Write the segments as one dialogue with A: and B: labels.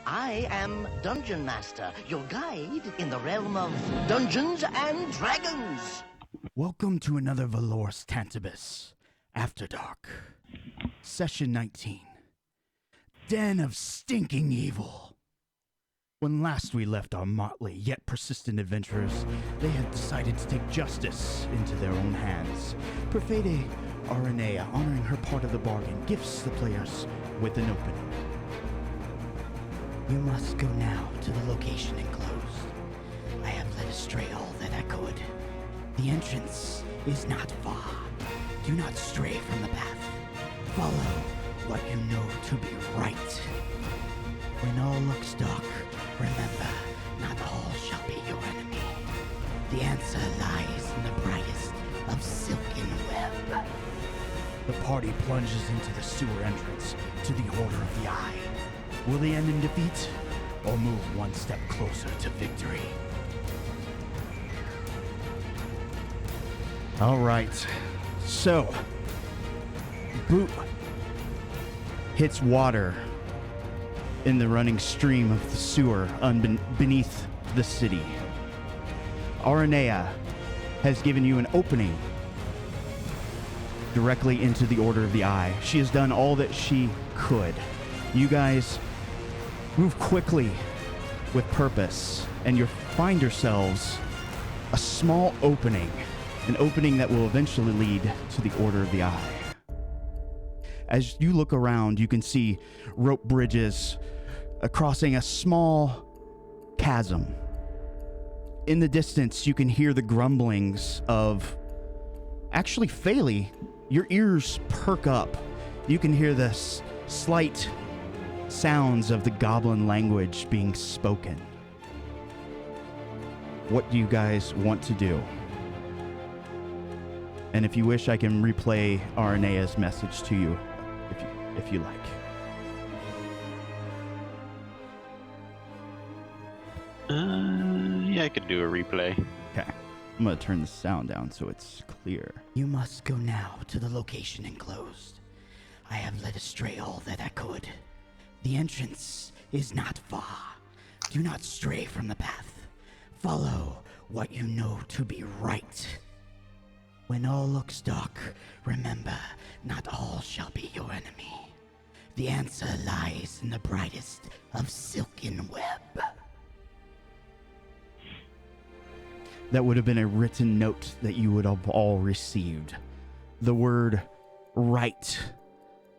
A: I am Dungeon Master, your guide in the realm of Dungeons and Dragons.
B: Welcome to another Valoris Tantibus After Dark. Session 19. Den of Stinking Evil. When last we left our motley yet persistent adventurers, they had decided to take justice into their own hands. Perfede Aranea, honoring her part of the bargain, gifts the players with an opening. You must go now to the location enclosed. I have led astray all that I could. The entrance is not far. Do not stray from the path. Follow what you know to be right. When all looks dark, remember, not all shall be your enemy. The answer lies in the brightest of silken web. The party plunges into the sewer entrance to the Order of the Eye. Will they end in defeat, or move one step closer to victory? All right, so Boot hits water in the running stream of the sewer beneath the city. Aranea has given you an opening directly into the Order of the Eye. She has done all that she could. You guys move quickly with purpose, and you find yourselves a small opening, an opening that will eventually lead to the Order of the Eye. As you look around, you can see rope bridges crossing a small chasm. In the distance, you can hear the grumblings of... Actually, Phaley, your ears perk up. You can hear the slight sounds of the goblin language being spoken. What do you guys want to do? And if you wish, I can replay Aranea's message to you, if you like.
C: Yeah, I could do a replay.
B: Okay. I'm going to turn the sound down so it's clear. You must go now to the location enclosed. I have led astray all that I could. The entrance is not far. Do not stray from the path. Follow what you know to be right. When all looks dark, remember, not all shall be your enemy. The answer lies in the brightest of silken web. That would have been a written note that you would have all received. The word right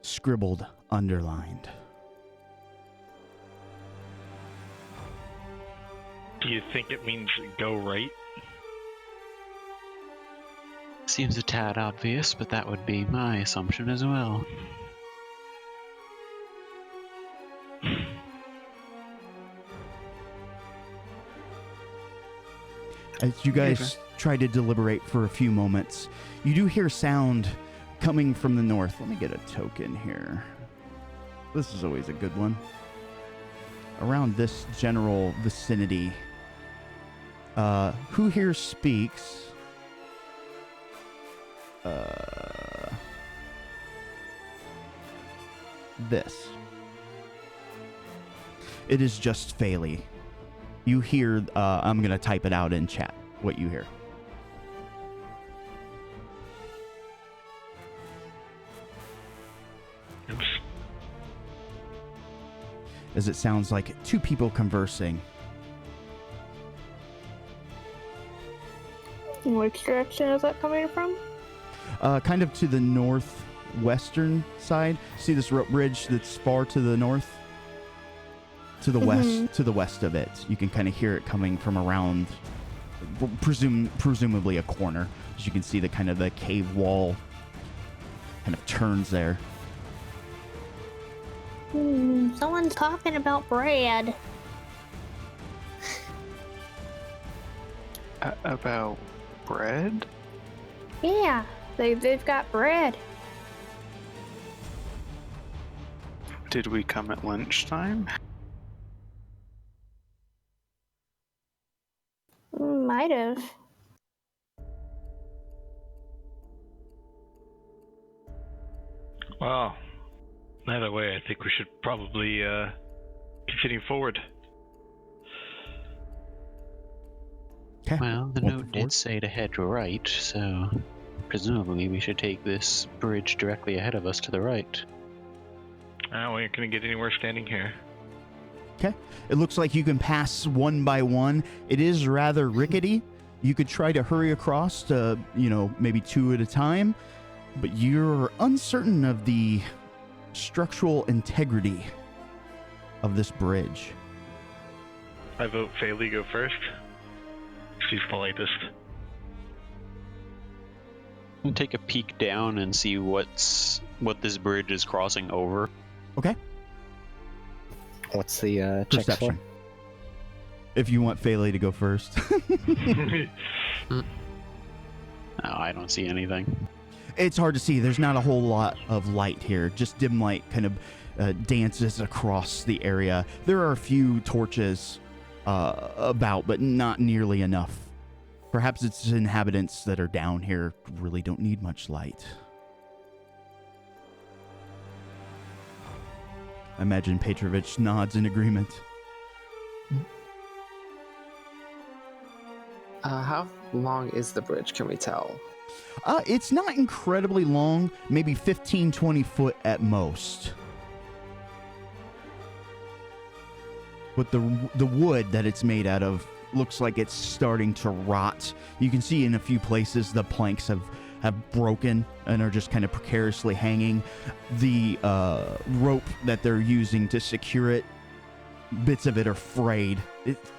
B: scribbled, underlined.
D: Do you think it means go right?
C: Seems a tad obvious, but that would be my assumption as well.
B: As you guys try to deliberate for a few moments, you do hear sound coming from the north. Let me get a token here. This is always a good one. Around this general vicinity, who here speaks? This. It is just Phaley. You hear, I'm going to type it out in chat, what you hear.
D: Oops.
B: As it sounds like two people conversing.
E: Which direction is that coming from?
B: Kind of to the northwestern side. See this rope bridge that's far to the north? To the west, to the west of it. You can kind of hear it coming from around, presumably a corner. As you can see the kind of the cave wall kind of turns there.
E: Someone's talking about bread.
C: About bread?
E: Yeah, they've got bread.
C: Did we come at lunchtime?
E: Might have.
D: Well, either way, I think we should probably Continuing forward.
B: Okay.
C: Well, the
B: One
C: note
B: for
C: did
B: forward.
C: say to head right, so presumably we should take this bridge directly ahead of us to the right.
D: Oh, we ain't gonna get anywhere standing here.
B: Okay. It looks like you can pass one by one. It is rather rickety. You could try to hurry across to, maybe two at a time, but you're uncertain of the structural integrity of this bridge.
D: I vote Faylee go first. She's politest.
C: We'll take a peek down and see what this bridge is crossing over.
B: Okay.
F: What's the check for?
B: Perception. If you want Faylee to go first.
C: No, I don't see anything.
B: It's hard to see. There's not a whole lot of light here. Just dim light kind of dances across the area. There are a few torches about, but not nearly enough. Perhaps its inhabitants that are down here really don't need much light. I imagine Petrovich nods in agreement.
F: How long is the bridge, can we tell?
B: It's not incredibly long, maybe 15, 20 foot at most. But the wood that it's made out of looks like it's starting to rot. You can see in a few places the planks have broken and are just kind of precariously hanging. The rope that they're using to secure it, bits of it are frayed.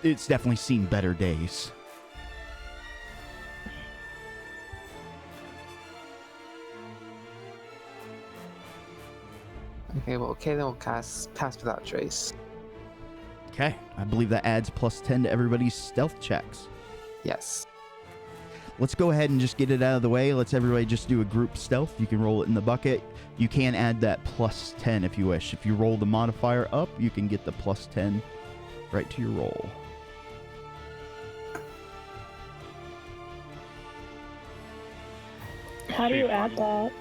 B: It's definitely seen better days.
F: Okay, well, then we'll pass without trace.
B: Okay, I believe that adds +10 to everybody's stealth checks.
F: Yes.
B: Let's go ahead and just get it out of the way. Let's everybody just do a group stealth. You can roll it in the bucket. You can add that +10 if you wish. If you roll the modifier up, you can get the +10 right to your roll.
E: How do you add that?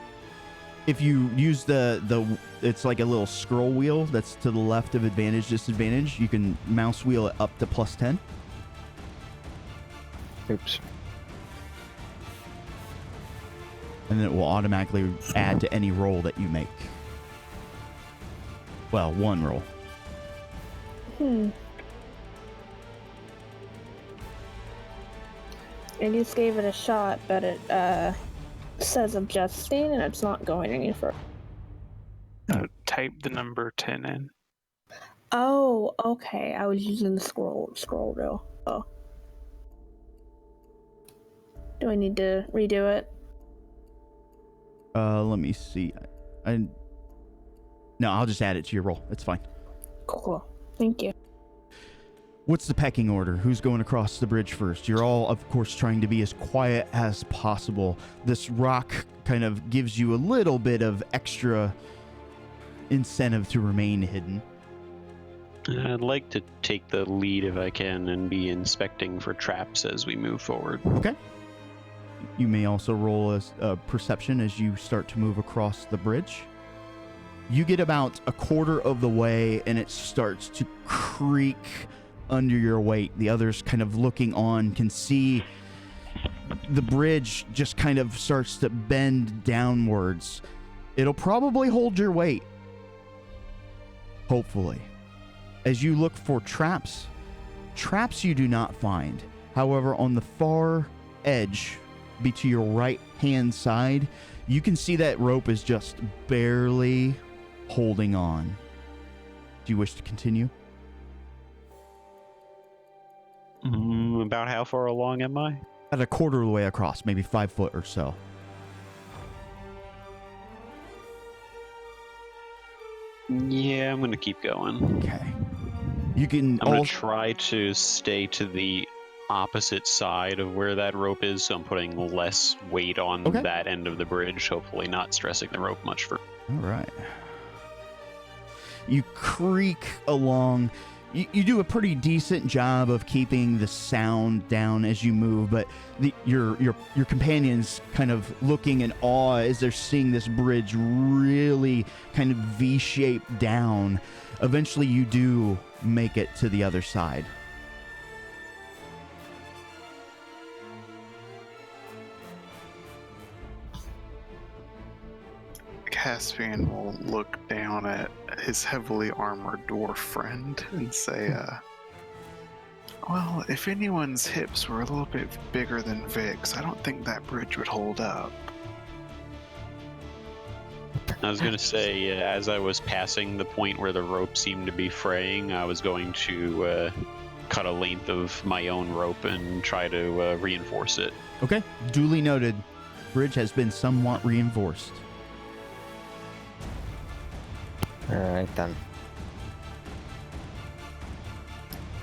B: If you use it's like a little scroll wheel that's to the left of advantage, disadvantage. You can mouse wheel it up to +10.
F: Oops.
B: And then it will automatically add to any roll that you make. Well, one roll.
E: I just gave it a shot, but it says adjusting and it's not going any further.
G: Type the number 10 in.
E: Oh, okay. I was using the scroll wheel. Oh. Do I need to redo it?
B: Let me see. No, I'll just add it to your roll. It's fine.
E: Cool. Thank you.
B: What's the pecking order? Who's going across the bridge first? You're all, of course, trying to be as quiet as possible. This rock kind of gives you a little bit of extra incentive to remain hidden.
C: I'd like to take the lead if I can and be inspecting for traps as we move forward.
B: Okay. You may also roll a perception as you start to move across the bridge. You get about a quarter of the way and it starts to creak under your weight. The others kind of looking on can see the bridge just kind of starts to bend downwards. It'll probably hold your weight. Hopefully. As you look for traps you do not find. However, on the far edge, be to your right hand side, you can see that rope is just barely holding on. Do you wish to continue?
C: About how far along am I?
B: At a quarter of the way across, maybe 5 foot or so.
C: Yeah, I'm going to keep going.
B: Okay. You can
C: I'm going to try to stay to the opposite side of where that rope is, so I'm putting less weight on that end of the bridge, hopefully not stressing the rope much for.
B: All right. You creak along. You do a pretty decent job of keeping the sound down as you move, but your companions kind of looking in awe as they're seeing this bridge really kind of V-shaped down. Eventually, you do make it to the other side.
H: Caspian will look down at his heavily armored dwarf friend and say, well, if anyone's hips were a little bit bigger than Vic's, I don't think that bridge would hold up.
C: I was going to say, as I was passing the point where the rope seemed to be fraying, I was going to cut a length of my own rope and try to reinforce it.
B: Okay, duly noted. Bridge has been somewhat reinforced.
I: Alright then.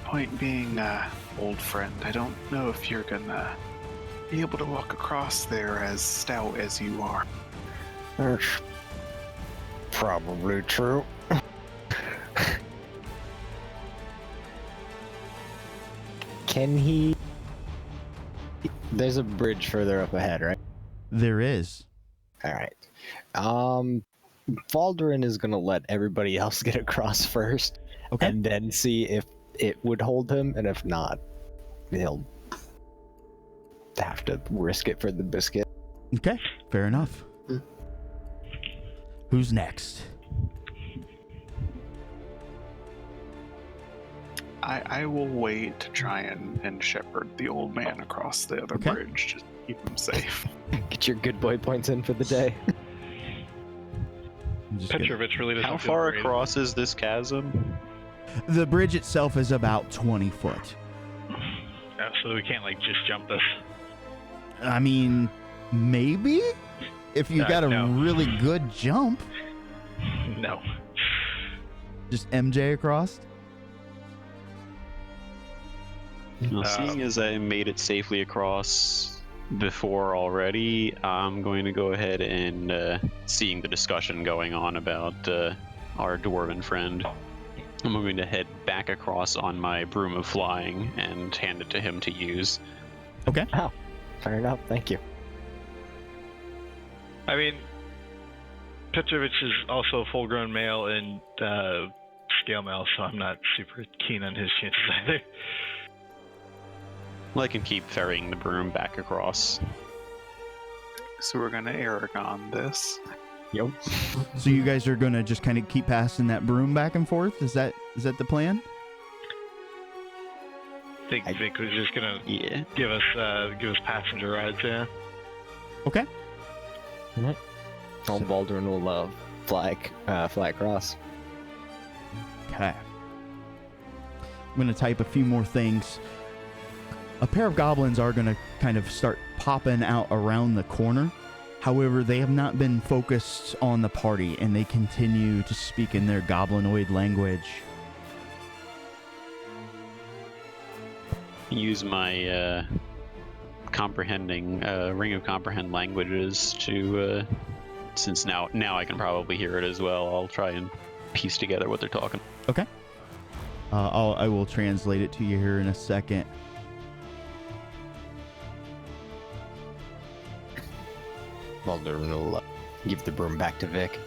H: Point being, old friend, I don't know if you're gonna be able to walk across there as stout as you are.
I: That's probably true. Can he... There's a bridge further up ahead, right?
B: There is.
I: Alright. Valdorin is gonna let everybody else get across first,
B: Okay.
I: and then see if it would hold him, and if not, he'll have to risk it for the biscuit.
B: Okay, fair enough. Who's next?
H: I will wait to try and shepherd the old man across the other bridge, just to keep him safe.
I: Get your good boy points in for the day.
D: Petrovich really doesn't
C: How
D: feel
C: far
D: great.
C: across is this chasm?
B: The bridge itself is about 20 foot.
D: So we can't like just jump this.
B: I mean, maybe? If you got a
D: No.
B: really good jump.
D: No.
B: Just MJ across?
C: Well, seeing as I made it safely across before already, I'm going to go ahead and, seeing the discussion going on about our dwarven friend, I'm going to head back across on my broom of flying and hand it to him to use.
B: Okay.
I: Oh, fair enough. Thank you.
D: I mean, Petrovich is also a full-grown male and scale male, so I'm not super keen on his chances either.
C: Well, I can keep ferrying the broom back across.
H: So we're gonna Aragon this.
I: Yep.
B: So you guys are gonna just kind of keep passing that broom back and forth? Is that the plan?
D: I think Vic was just gonna give us passenger rides, yeah.
B: Okay.
I: Old Baldwin will fly across.
B: Okay. I'm gonna type a few more things. A pair of goblins are gonna kind of start popping out around the corner. However, they have not been focused on the party, and they continue to speak in their goblinoid language.
C: Use my comprehending ring of comprehend languages to since now I can probably hear it as well. I'll try and piece together what they're talking.
B: Okay. I will translate it to you here in a second.
I: Baldwin will give the broom back to Vic.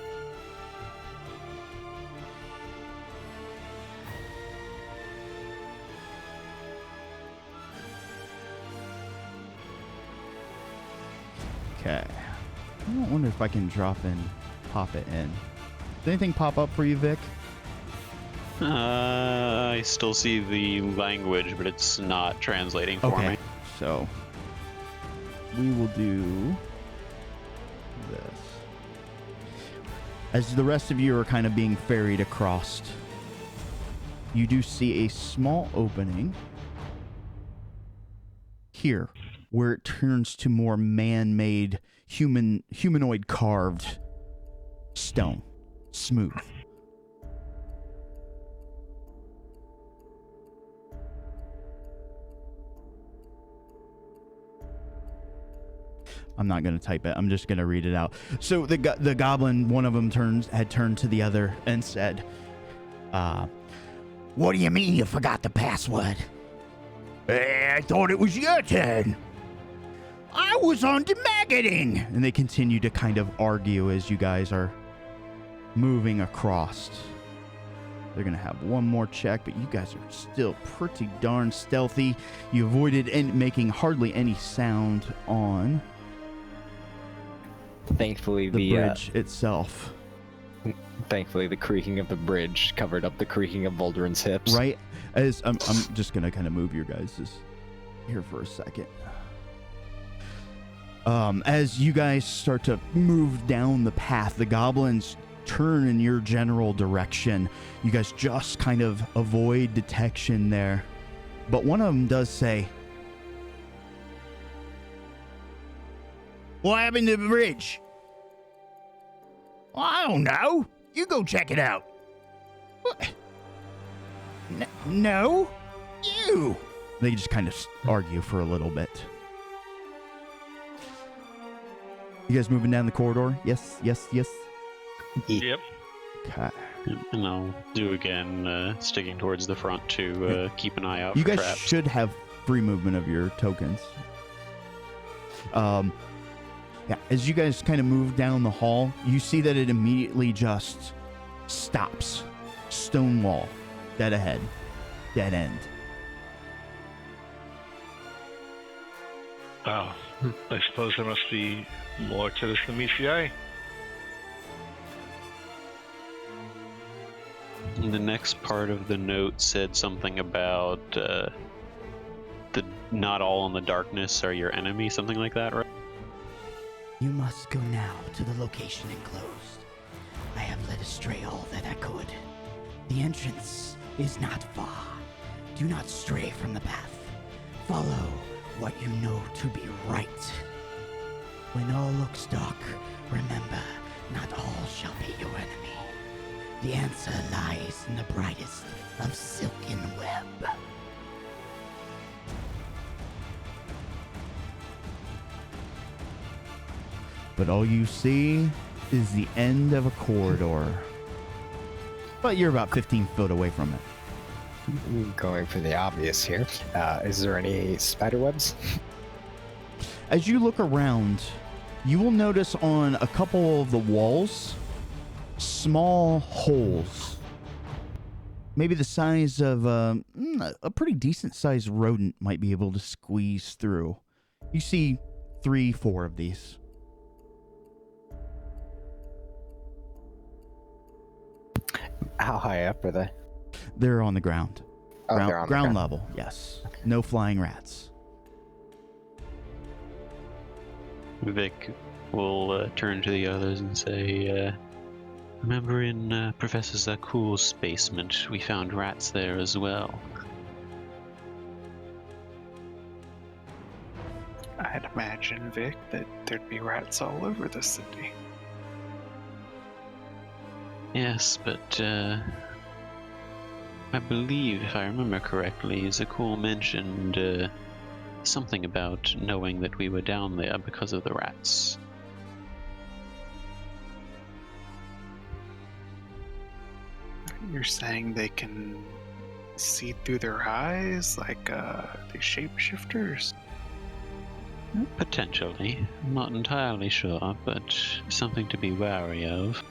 B: Okay. I wonder if I can pop it in. Does anything pop up for you, Vic?
C: I still see the language, but it's not translating for me.
B: So we will do this. As the rest of you are kind of being ferried across, you do see a small opening here where it turns to more man-made humanoid carved stone, smooth. I'm not going to type it. I'm just going to read it out. So the goblin, one of them had turned to the other and said, What do you mean you forgot the password? I thought it was your turn. I was on the maggoting. And they continue to kind of argue as you guys are moving across. They're going to have one more check, but you guys are still pretty darn stealthy. You avoided making hardly any sound on
I: Thankfully,
B: the bridge itself.
I: Thankfully, the creaking of the bridge covered up the creaking of Voldrin's hips.
B: Right? As I'm just going to kind of move your guys here for a second. As you guys start to move down the path, the goblins turn in your general direction. You guys just kind of avoid detection there. But one of them does say, "What happened to the bridge?" "Well, I don't know. You go check it out." "What? No, you." They just kind of argue for a little bit. You guys moving down the corridor? Yes.
D: Yep.
B: Okay.
C: And I'll do again, sticking towards the front to keep an eye out
B: You
C: for
B: guys
C: traps.
B: should have free movement of your tokens. Yeah, as you guys kind of move down the hall, you see that it immediately just stops. Stone wall. Dead ahead. Dead end.
D: Oh, I suppose there must be more to this than meets the eye.
C: The next part of the note said something about the not all in the darkness are your enemy, something like that, right?
A: You must go now to the location enclosed. I have led astray all that I could. The entrance is not far. Do not stray from the path. Follow what you know to be right. When all looks dark, remember, not all shall be your enemy. The answer lies in the brightest of silken web.
B: But all you see is the end of a corridor. But you're about 15 foot away from it.
I: Going for the obvious here. Is there any spider webs?
B: As you look around, you will notice on a couple of the walls small holes. Maybe the size of a pretty decent sized rodent might be able to squeeze through. You see 3-4 of these.
I: How high up are they?
B: They're on the ground.
I: Oh, they're on the
B: ground
I: ground.
B: level, yes. No flying rats.
C: Vic will turn to the others and say, remember in Professor Zakul's basement, we found rats there as well.
H: I'd imagine, Vic, that there'd be rats all over the city.
C: Yes, but I believe, if I remember correctly, Zakul mentioned something about knowing that we were down there because of the rats.
H: You're saying they can see through their eyes, like they shapeshifters?
C: Potentially. I'm not entirely sure, but something to be wary of.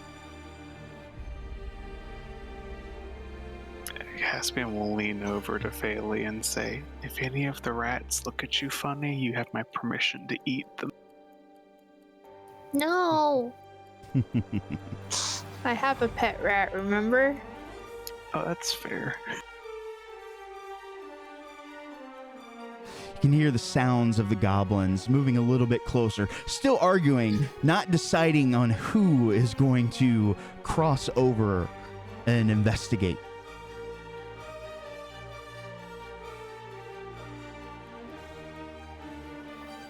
H: Caspian will lean over to Phaley and say, if any of the rats look at you funny, you have my permission to eat them.
E: No! I have a pet rat, remember?
H: Oh, that's fair.
B: You can hear the sounds of the goblins moving a little bit closer, still arguing, not deciding on who is going to cross over and investigate.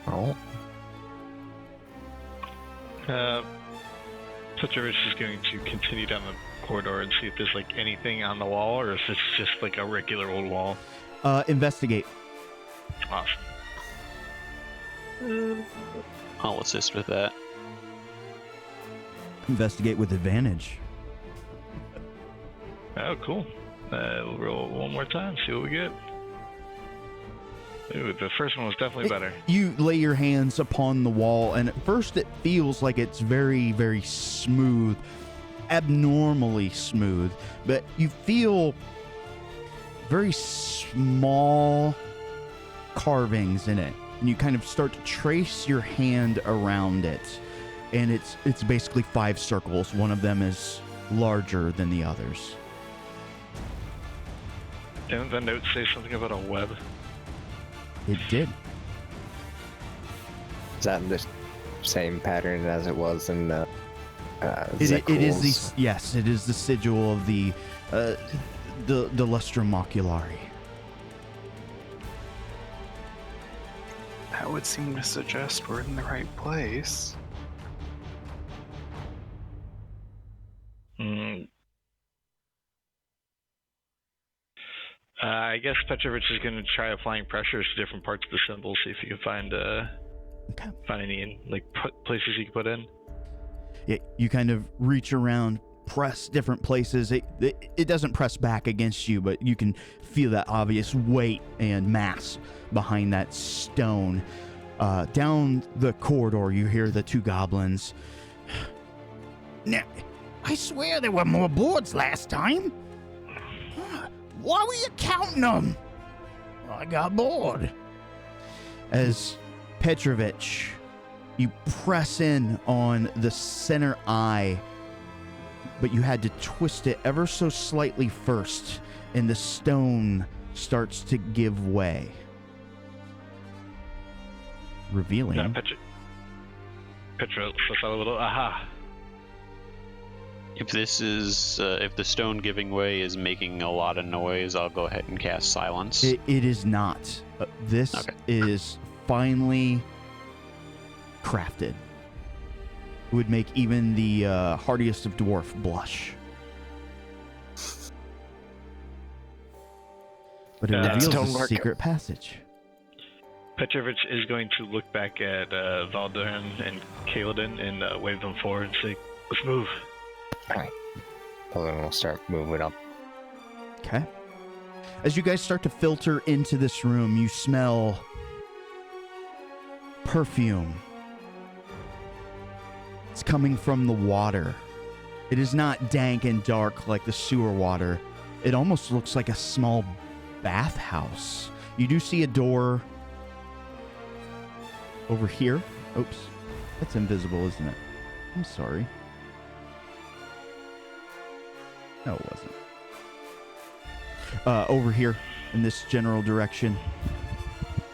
I: Oh.
D: Tantibus is going to continue down the corridor and see if there's like anything on the wall, or if it's just like a regular old wall.
B: Investigate.
D: Awesome.
C: I'll assist with that.
B: Investigate with advantage.
D: Oh, cool. We'll roll one more time, see what we get. Ooh, the first one was definitely better.
B: You lay your hands upon the wall, and at first it feels like it's very, very smooth, abnormally smooth, but you feel very small carvings in it, and you kind of start to trace your hand around it, and it's basically 5 circles. One of them is larger than the others.
D: Didn't the note say something about a web?
B: It did.
I: Is that the same pattern as it was in the
B: It is
I: Zekul's?
B: yes, it is the sigil of the Lustrum Oculari.
H: That would seem to suggest we're in the right place.
D: I guess Petrovich is going to try applying pressures to different parts of the symbol, see if he can find any places he can put in.
B: Yeah, you kind of reach around, press different places. It doesn't press back against you, but you can feel that obvious weight and mass behind that stone. Down the corridor, you hear the 2 goblins.
A: Now, I swear there were more boards last time. Why were you counting them? I got bored.
B: As Petrovich, you press in on the center eye, but you had to twist it ever so slightly first, and the stone starts to give way, revealing.
D: Yeah, Petrovich lets out a little aha.
C: If this is, if the stone giving way is making a lot of noise, I'll go ahead and cast silence.
B: It is not. This is finely crafted. It would make even the hardiest of dwarf blush. But it reveals a
I: stonework.
B: secret passage.
D: Petrovich is going to look back at Valdurin and Kaladin and wave them forward and say, "Let's move."
I: Alright. Well, then we'll start moving up.
B: Okay. As you guys start to filter into this room, you smell perfume. It's coming from the water. It is not dank and dark like the sewer water. It almost looks like a small bathhouse. You do see a door over here. Oops. That's invisible, isn't it? I'm sorry. No, it wasn't. Over here in this general direction.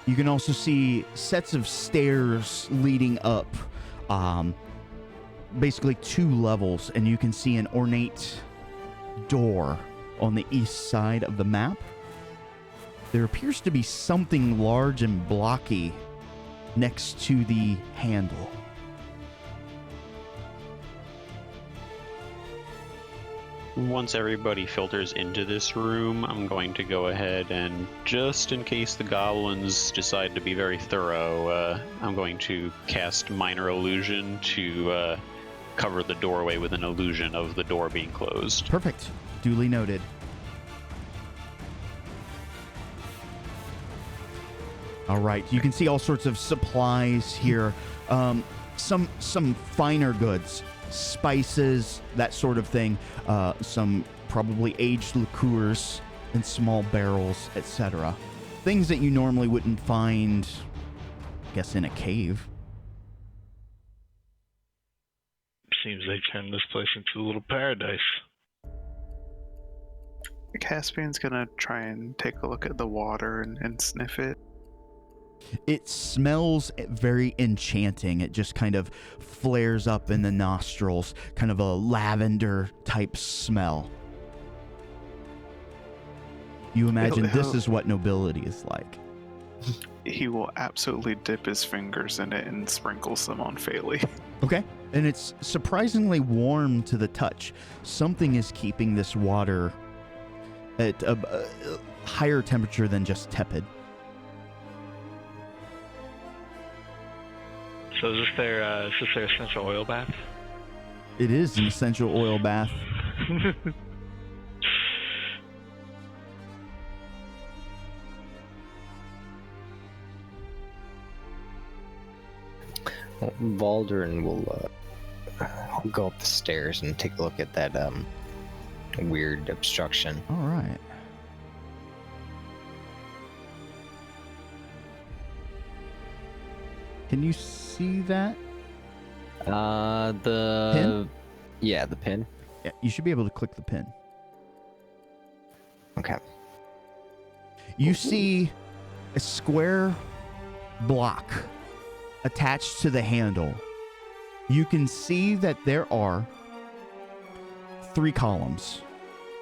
B: You can also see sets of stairs leading up, basically 2 levels, and you can see an ornate door on the east side of the map. There appears to be something large and blocky next to the handle.
C: Once everybody filters into this room, I'm going to go ahead and, just in case the goblins decide to be very thorough, I'm going to cast Minor Illusion to cover the doorway with an illusion of the door being closed.
B: Perfect. Duly noted. All right. You can see all sorts of supplies here. Some finer goods. Spices, that sort of thing, some probably aged liqueurs in small barrels, etc. Things that you normally wouldn't find, I guess, in a cave.
D: Seems they turned this place into a little paradise.
H: Caspian's gonna try and take a look at the water and sniff it.
B: It smells very enchanting. It just kind of flares up in the nostrils, kind of a lavender type smell. You imagine this is what nobility is like.
H: He will absolutely dip his fingers in it and sprinkle some on Phaley.
B: Okay. And it's surprisingly warm to the touch. Something is keeping this water at a higher temperature than just tepid.
D: So is this their essential oil bath?
B: It is an essential oil bath.
I: Well, Valdrin will go up the stairs and take a look at that weird obstruction.
B: All right. Can you see that?
I: The
B: Pin?
I: Yeah, the pin.
B: Yeah, you should be able to click the pin.
I: Okay.
B: You see a square block attached to the handle. You can see that there are 3 columns.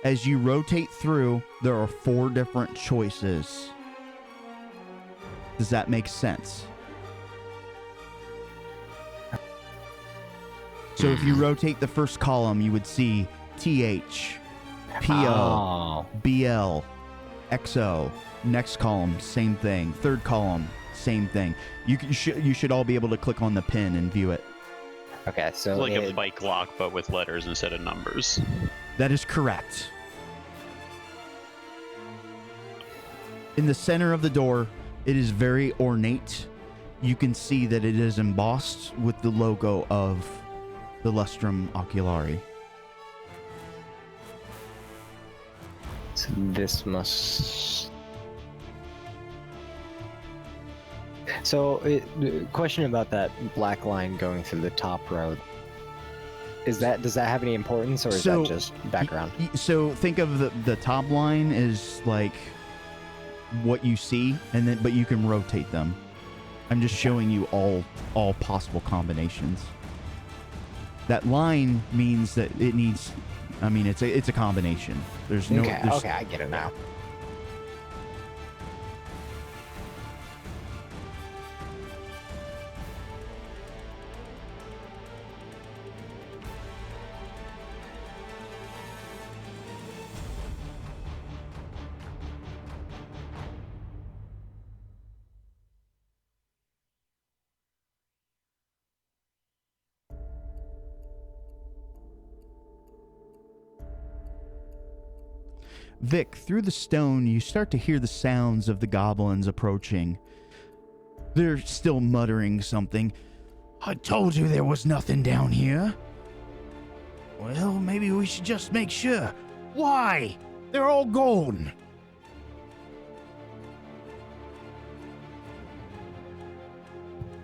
B: As you rotate through, there are 4 different choices. Does that make sense? So if you rotate the first column, you would see TH, PO, BL, XO. Next column, same thing. Third column, same thing. You should all be able to click on the pin and view it.
I: Okay, so
C: Like a bike lock, but with letters instead of numbers.
B: That is correct. In the center of the door, it is very ornate. You can see that it is embossed with the logo of the Lustrum Oculari.
I: So this must. So, question about that black line going through the top row. Does that have any importance, or is that just background?
B: So think of the top line is like what you see, and then but you can rotate them. I'm just showing you all possible combinations. That line means that it needs. I mean, it's a combination. There's no.
I: Okay, I get it now.
B: Vic, through the stone, you start to hear the sounds of the goblins approaching. They're still muttering something. I told you there was nothing down here. Well, maybe we should just make sure. Why? They're all gone.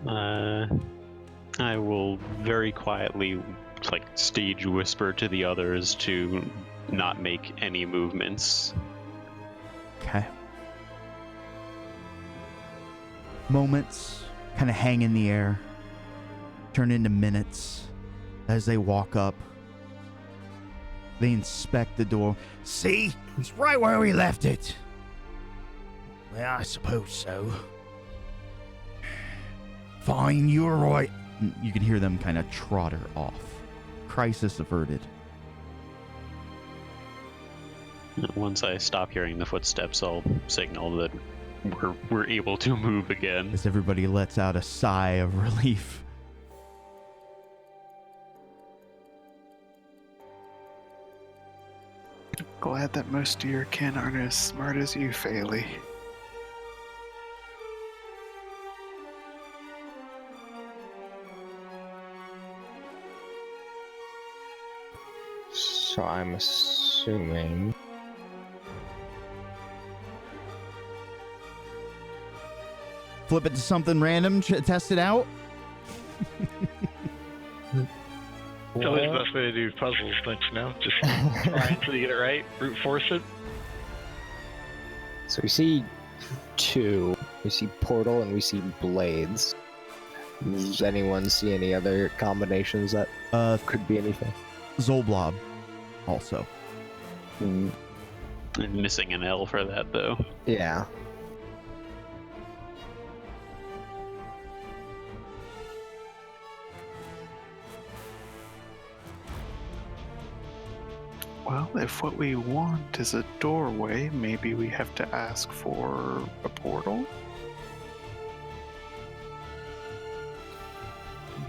C: I will very quietly, stage whisper to the others to not make any movements.
B: Okay. Moments kind of hang in the air, turn into minutes as they walk up. They inspect the door. See? It's right where we left it. Well, I suppose so. Fine, you're right. You can hear them kind of trotter off. Crisis averted.
C: Once I stop hearing the footsteps, I'll signal that we're able to move again.
B: As everybody lets out a sigh of relief.
H: Glad that most of your kin aren't as smart as you, Faley.
I: So I'm assuming.
B: Flip it to something random, test it out.
D: It's always the best way to do puzzles, don't you know? Just try until you get it right, brute force it.
I: So we see 2. We see portal and we see blades. Does anyone see any other combinations that could be anything?
B: Zolblob, also.
C: I'm missing an L for that, though.
I: Yeah.
H: Well, if what we want is a doorway, maybe we have to ask for a portal?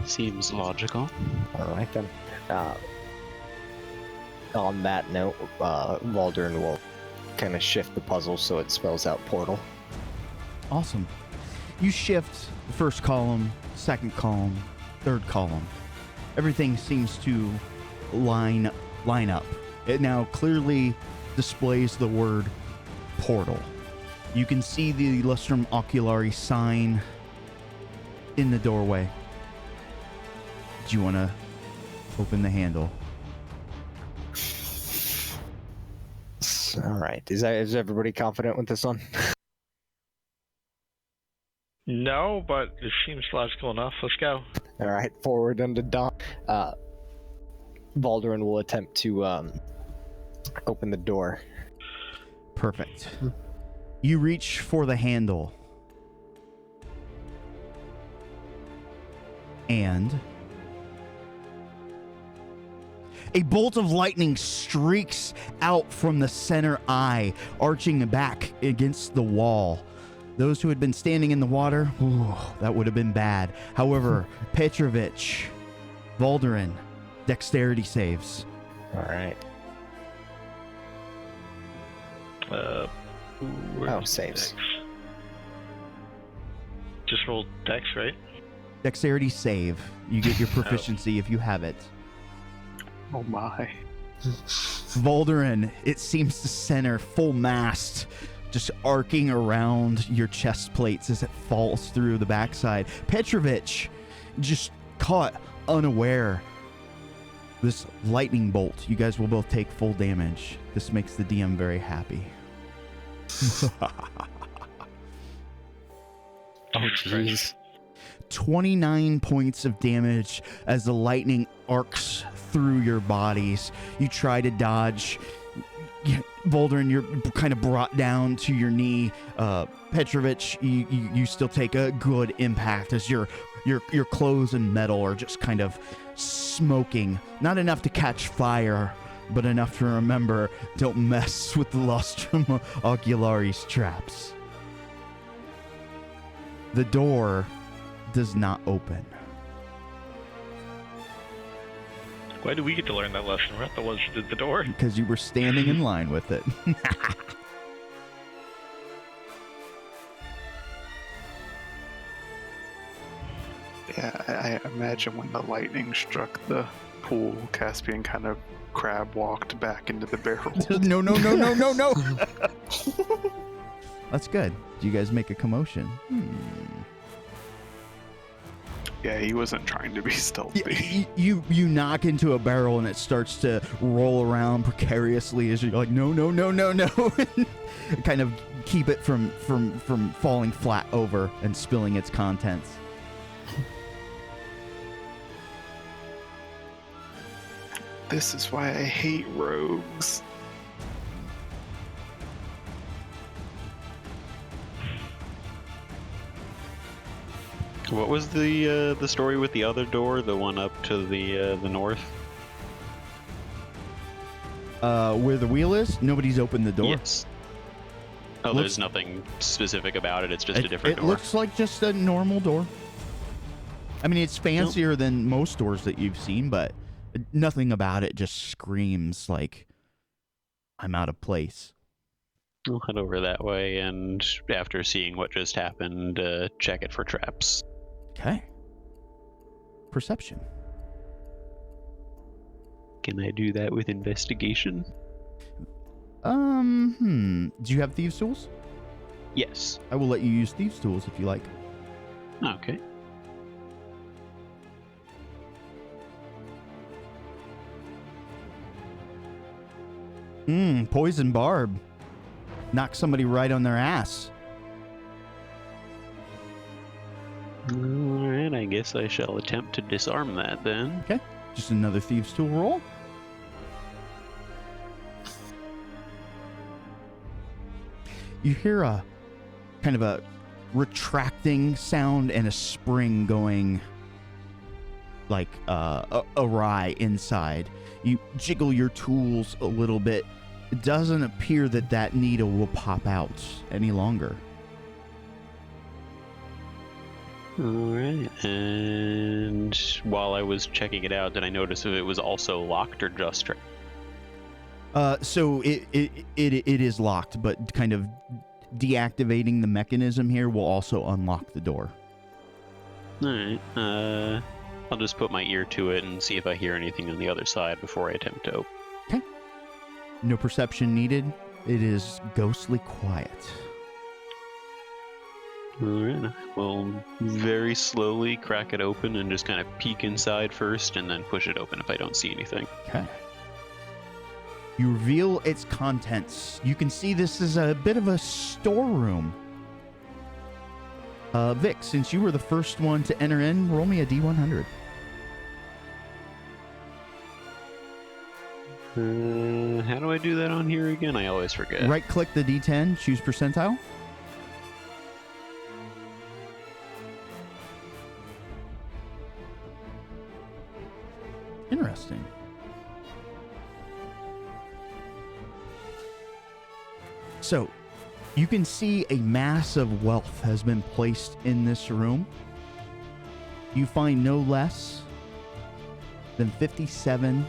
C: Seems logical.
I: Alright then. On that note, Waldron will kind of shift the puzzle so it spells out portal.
B: Awesome. You shift the first column, second column, third column. Everything seems to line up. It now clearly displays the word portal. You can see the Lustrum Oculari sign in the doorway. Do you want to open the handle?
I: All right. Is everybody confident with this one?
D: No, but it seems logical enough. Let's go.
I: All right. Forward unto dawn. Baldurin will attempt to open the door.
B: Perfect. You reach for the handle. And a bolt of lightning streaks out from the center eye, arching back against the wall. Those who had been standing in the water, ooh, that would have been bad. However, Petrovich, Baldurin, dexterity saves.
I: All right. Saves.
D: Dex? Just roll Dex, right?
B: Dexterity save. You get your proficiency if you have it.
H: Oh my.
B: Baldurin, it seems to center full mast, just arcing around your chest plates as it falls through the backside. Petrovich, just caught unaware. This lightning bolt, you guys will both take full damage. This makes the DM very happy.
I: Oh, jeez.
B: 29 points of damage as the lightning arcs through your bodies. You try to dodge. Baldurin, you're kind of brought down to your knee. Petrovich, you still take a good impact as your clothes and metal are just kind of smoking. Not enough to catch fire, but enough to remember, don't mess with the Lustrum Oculari's traps. The door does not open.
D: Why do we get to learn that lesson? We're not the ones who did the door.
B: Because you were standing in line with it.
H: Yeah, I imagine when the lightning struck the pool, Caspian kind of crab walked back into the barrel.
B: No. That's good. Do you guys make a commotion?
H: Yeah, he wasn't trying to be stealthy.
B: You knock into a barrel and it starts to roll around precariously as you're like, no. Kind of keep it from falling flat over and spilling its contents.
H: This is why I hate rogues.
C: What was the story with the other door, the one up to the north?
B: Where the wheel is, nobody's opened the door.
C: Yes. Oh, there's nothing specific about it. It's just a different door.
B: It looks like just a normal door. I mean, it's fancier than most doors that you've seen, but nothing about it just screams like I'm out of place.
C: I'll head over that way, and after seeing what just happened, check it for traps.
B: Okay. Perception.
C: Can I do that with investigation?
B: Do you have thieves' tools?
C: Yes.
B: I will let you use thieves' tools if you like.
C: Okay.
B: Poison barb. Knock somebody right on their ass.
C: Alright, I guess I shall attempt to disarm that then.
B: Okay. Just another thieves' tool roll. You hear a kind of a retracting sound and a spring going like awry inside. You jiggle your tools a little bit. It doesn't appear that needle will pop out any longer.
C: Alright, and while I was checking it out, did I notice if it was also locked or just
B: So it is locked, but kind of deactivating the mechanism here will also unlock the door.
C: Alright, I'll just put my ear to it and see if I hear anything on the other side before I attempt to open.
B: Okay. No perception needed. It is ghostly quiet.
C: Alright, we'll very slowly crack it open and just kind of peek inside first and then push it open if I don't see anything.
B: Okay. You reveal its contents. You can see this is a bit of a storeroom. Vic, since you were the first one to enter in, roll me a D100.
C: How do I do that on here again? I always forget.
B: Right-click the D10, choose percentile. Interesting. So, you can see a mass of wealth has been placed in this room. You find no less than 57.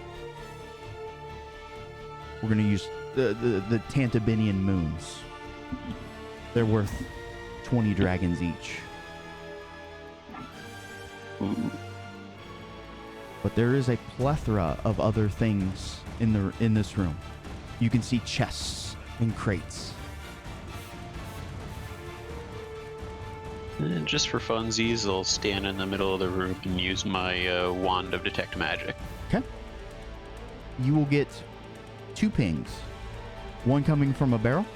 B: We're going to use the Tantibinian moons. They're worth 20 dragons each. But there is a plethora of other things in this room. You can see chests and crates.
C: And just for funsies, I'll stand in the middle of the room and use my wand of detect magic.
B: Okay. You will get 2 pings. One coming from a barrel.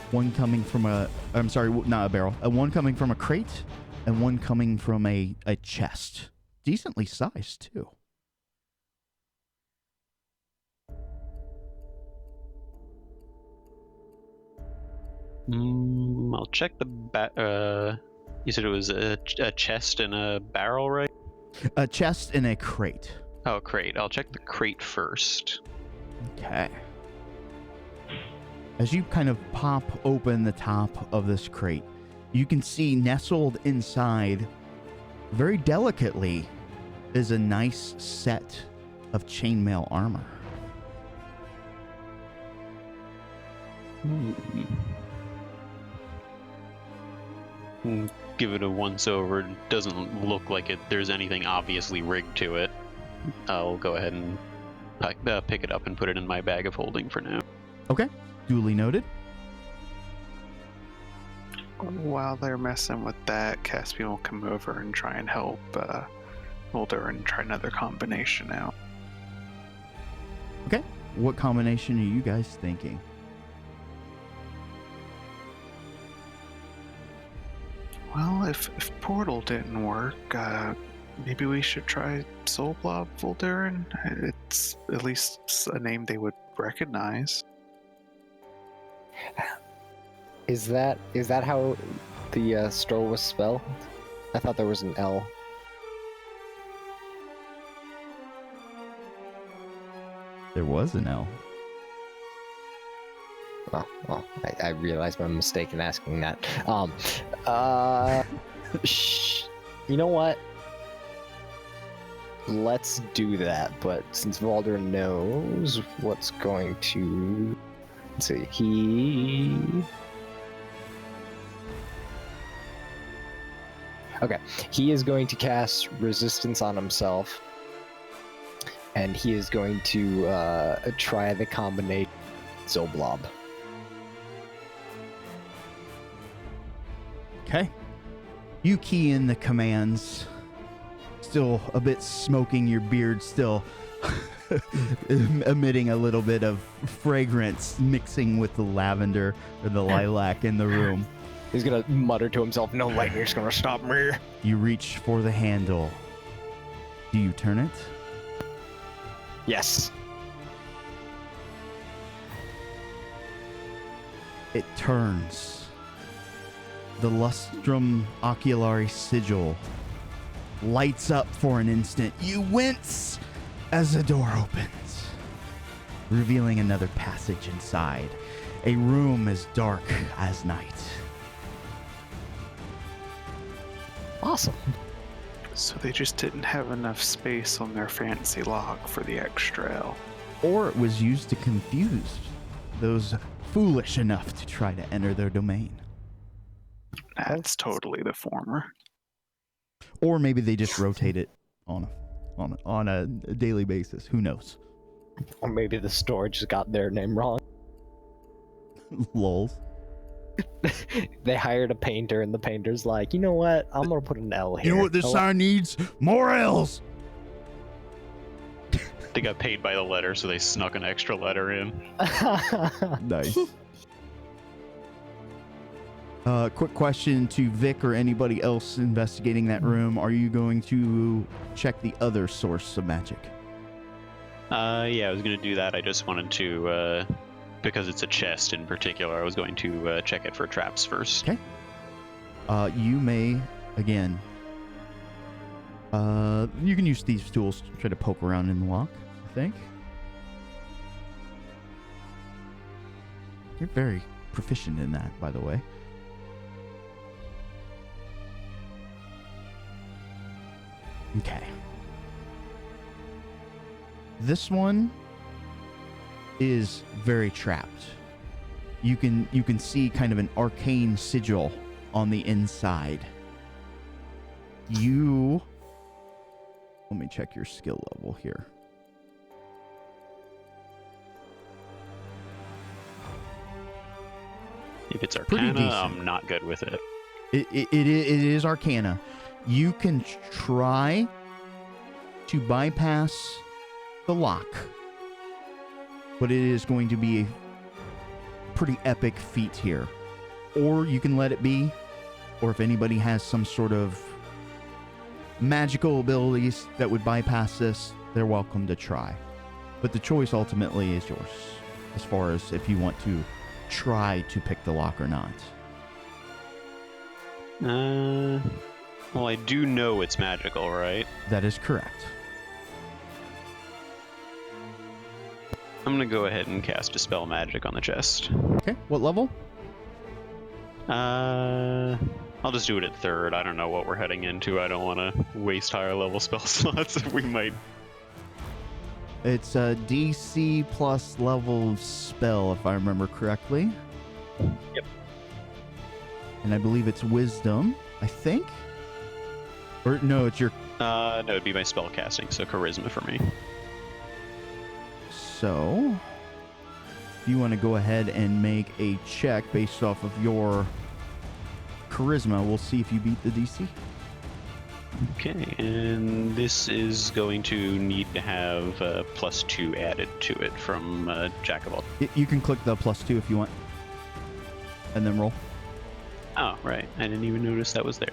B: One coming from I'm sorry, not a barrel. One coming from a crate. And one coming from a chest. Decently sized, too.
C: I'll check the you said it was a chest and a barrel, right?
B: A chest and a crate.
C: Oh, crate. I'll check the crate first.
B: Okay. As you kind of pop open the top of this crate, you can see nestled inside, very delicately, is a nice set of chainmail armor.
C: Give it a once over. It doesn't look like there's anything obviously rigged to it. I'll go ahead and pick it up and put it in my bag of holding for now.
B: Okay. Duly noted.
H: While they're messing with that, Caspian will come over and try and help Mulder and try another combination out.
B: Okay. What combination are you guys thinking?
H: Well, if Portal didn't work, maybe we should try Soul Blob Voldurin. It's at least a name they would recognize.
I: Is that how the store was spelled? I thought there was an L.
B: There was an L.
I: Well, I realized my mistake in asking that. You know what? Let's do that, but since Valder knows what's going to... Let's see, he is going to cast Resistance on himself, and he is going to try the combination Zoblob.
B: Okay. You key in the commands. Still a bit smoking your beard, still emitting a little bit of fragrance mixing with the lavender or the lilac in the room.
I: He's gonna mutter to himself, "No lightning's gonna stop me."
B: You reach for the handle. Do you turn it?
I: Yes.
B: It turns. The lustrum oculari sigil lights up for an instant. You wince as the door opens, revealing another passage inside. A room as dark as night.
I: Awesome.
H: So they just didn't have enough space on their fancy log for the extra L.
B: Or it was used to confuse those foolish enough to try to enter their domain.
H: That's totally the former.
B: Or maybe they just rotate it on a daily basis. Who knows?
I: Or maybe the store just got their name wrong.
B: Lols.
I: They hired a painter, and the painter's like, you know what? I'm gonna put an L here.
B: You know what this sign needs? More L's.
C: They got paid by the letter, so they snuck an extra letter in.
B: Nice. Quick question to Vic or anybody else investigating that room. Are you going to check the other source of magic?
C: Yeah, I was going to do that. I just wanted to, because it's a chest in particular, I was going to check it for traps first.
B: Okay. You may, again, you can use thieves' tools to try to poke around in the lock, I think. You're very proficient in that, by the way. Okay. This one is very trapped. You can see kind of an arcane sigil on the inside. Let me check your skill level here.
C: If it's Arcana, I'm not good with it.
B: It is Arcana. You can try to bypass the lock, but it is going to be a pretty epic feat here. Or you can let it be, or if anybody has some sort of magical abilities that would bypass this, they're welcome to try. But the choice ultimately is yours, as far as if you want to try to pick the lock or not.
C: Well, I do know it's magical, right?
B: That is correct.
C: I'm gonna go ahead and cast Dispel Magic on the chest.
B: Okay, what level?
C: I'll just do it at 3rd. I don't know what we're heading into. I don't want to waste higher level spell slots if we might.
B: It's a DC plus level spell, if I remember correctly.
C: Yep.
B: And I believe it's Wisdom, I think? Or, no, it's your...
C: No, it'd be my spell casting, so Charisma for me.
B: So, you want to go ahead and make a check based off of your Charisma. We'll see if you beat the DC.
C: Okay, and this is going to need to have +2 added to it from Jack of all.
B: You can click the +2 if you want. And then roll.
C: Oh, right. I didn't even notice that was there.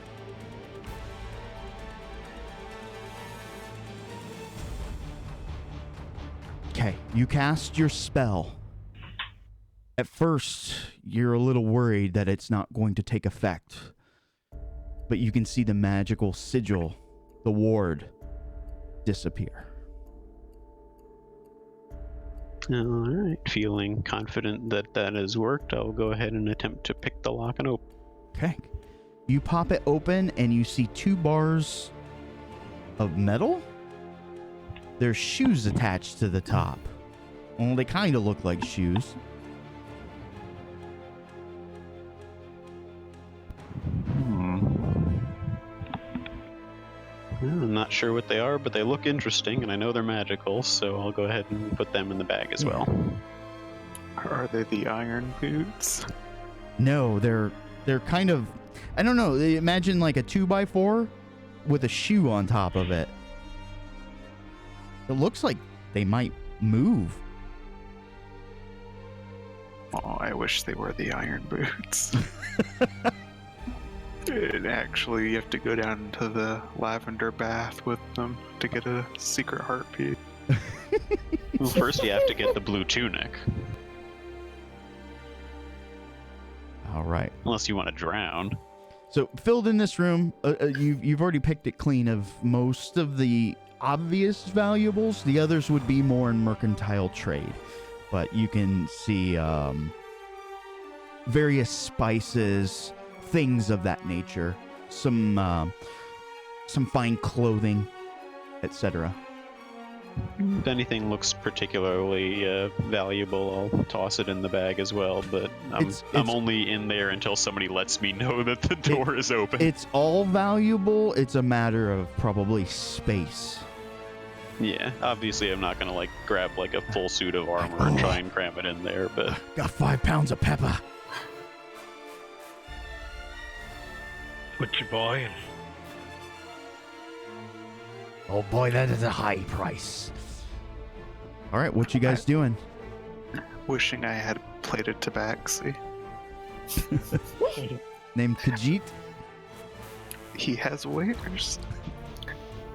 B: Okay, you cast your spell. At first, you're a little worried that it's not going to take effect. But you can see the magical sigil, the ward, disappear.
C: Alright, feeling confident that that has worked, I'll go ahead and attempt to pick the lock and open.
B: Okay. You pop it open and you see 2 bars of metal. There's shoes attached to the top. Well, they kind of look like shoes.
C: Well, I'm not sure what they are, but they look interesting, and I know they're magical, so I'll go ahead and put them in the bag as well.
H: Are they the iron boots?
B: No, they're kind of, I don't know, imagine like a 2x4 with a shoe on top of it. It looks like they might move.
H: Oh, I wish they were the iron boots. And actually, you have to go down to the lavender bath with them to get a secret heartbeat.
C: Well, first you have to get the blue tunic.
B: All right.
C: Unless you want to drown.
B: So, filled in this room, you've already picked it clean of most of the obvious valuables. The others would be more in mercantile trade. But you can see various spices, things of that nature, some fine clothing, etc.
C: If anything looks particularly valuable, I'll toss it in the bag as well. But I'm only in there until somebody lets me know that the door is open.
B: It's all valuable. It's a matter of probably space.
C: Yeah, obviously I'm not gonna like grab like a full suit of armor and try and cram it in there, but
B: Got 5 pounds of pepper.
D: What you buying?
B: Oh boy, that is a high price. All right, what you guys doing?
H: Wishing I had plated tabaxi.
B: Named Khajiit?
H: He has wares.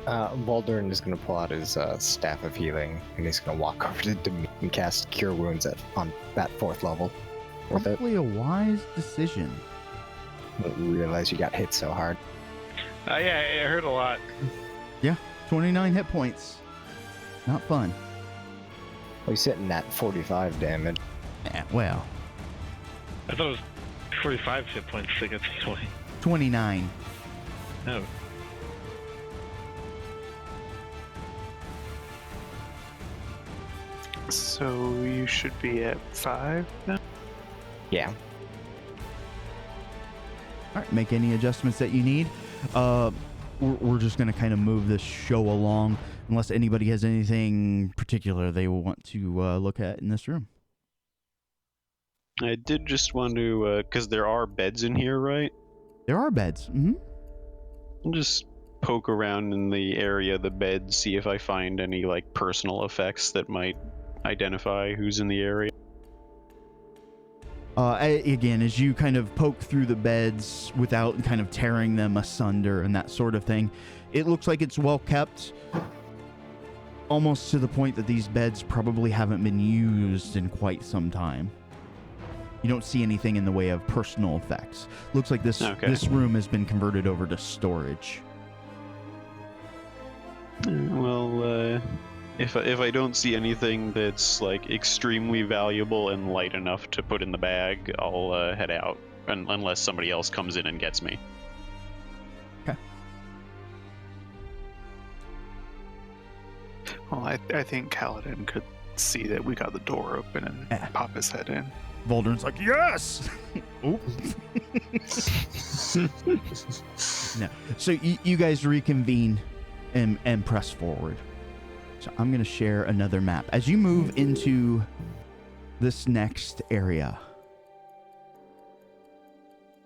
I: Baldurn is going to pull out his staff of healing, and he's going to walk over to Demi and cast Cure Wounds on that 4th level. Worth it.
B: Probably a wise decision.
I: Didn't realize you got hit so hard.
D: Yeah, it hurt a lot.
B: 29 hit points. Not fun.
I: Well, he's sitting at 45 damage.
B: Well,
D: I thought it was 45 hit points against 20.
B: 29.
D: No.
H: So you should be at 5 now?
I: Yeah.
B: All right, make any adjustments that you need. We're just going to kind of move this show along unless anybody has anything particular they want to look at in this room.
C: I did just want to, because there are beds in here, right?
B: There are beds. Mm-hmm.
C: I'll just poke around in the area of the bed, see if I find any like personal effects that might identify who's in the area.
B: Again, as you kind of poke through the beds without kind of tearing them asunder and that sort of thing, it looks like it's well kept. Almost to the point that these beds probably haven't been used in quite some time. You don't see anything in the way of personal effects. Looks like this room has been converted over to storage.
C: Well, if I don't see anything that's like extremely valuable and light enough to put in the bag, I'll head out, unless somebody else comes in and gets me.
B: Okay.
H: Well, I think Kaladin could see that we got the door open and pop his head in.
B: Voldern's like, yes! Oop. No. So you guys reconvene and press forward. So I'm going to share another map. As you move into this next area,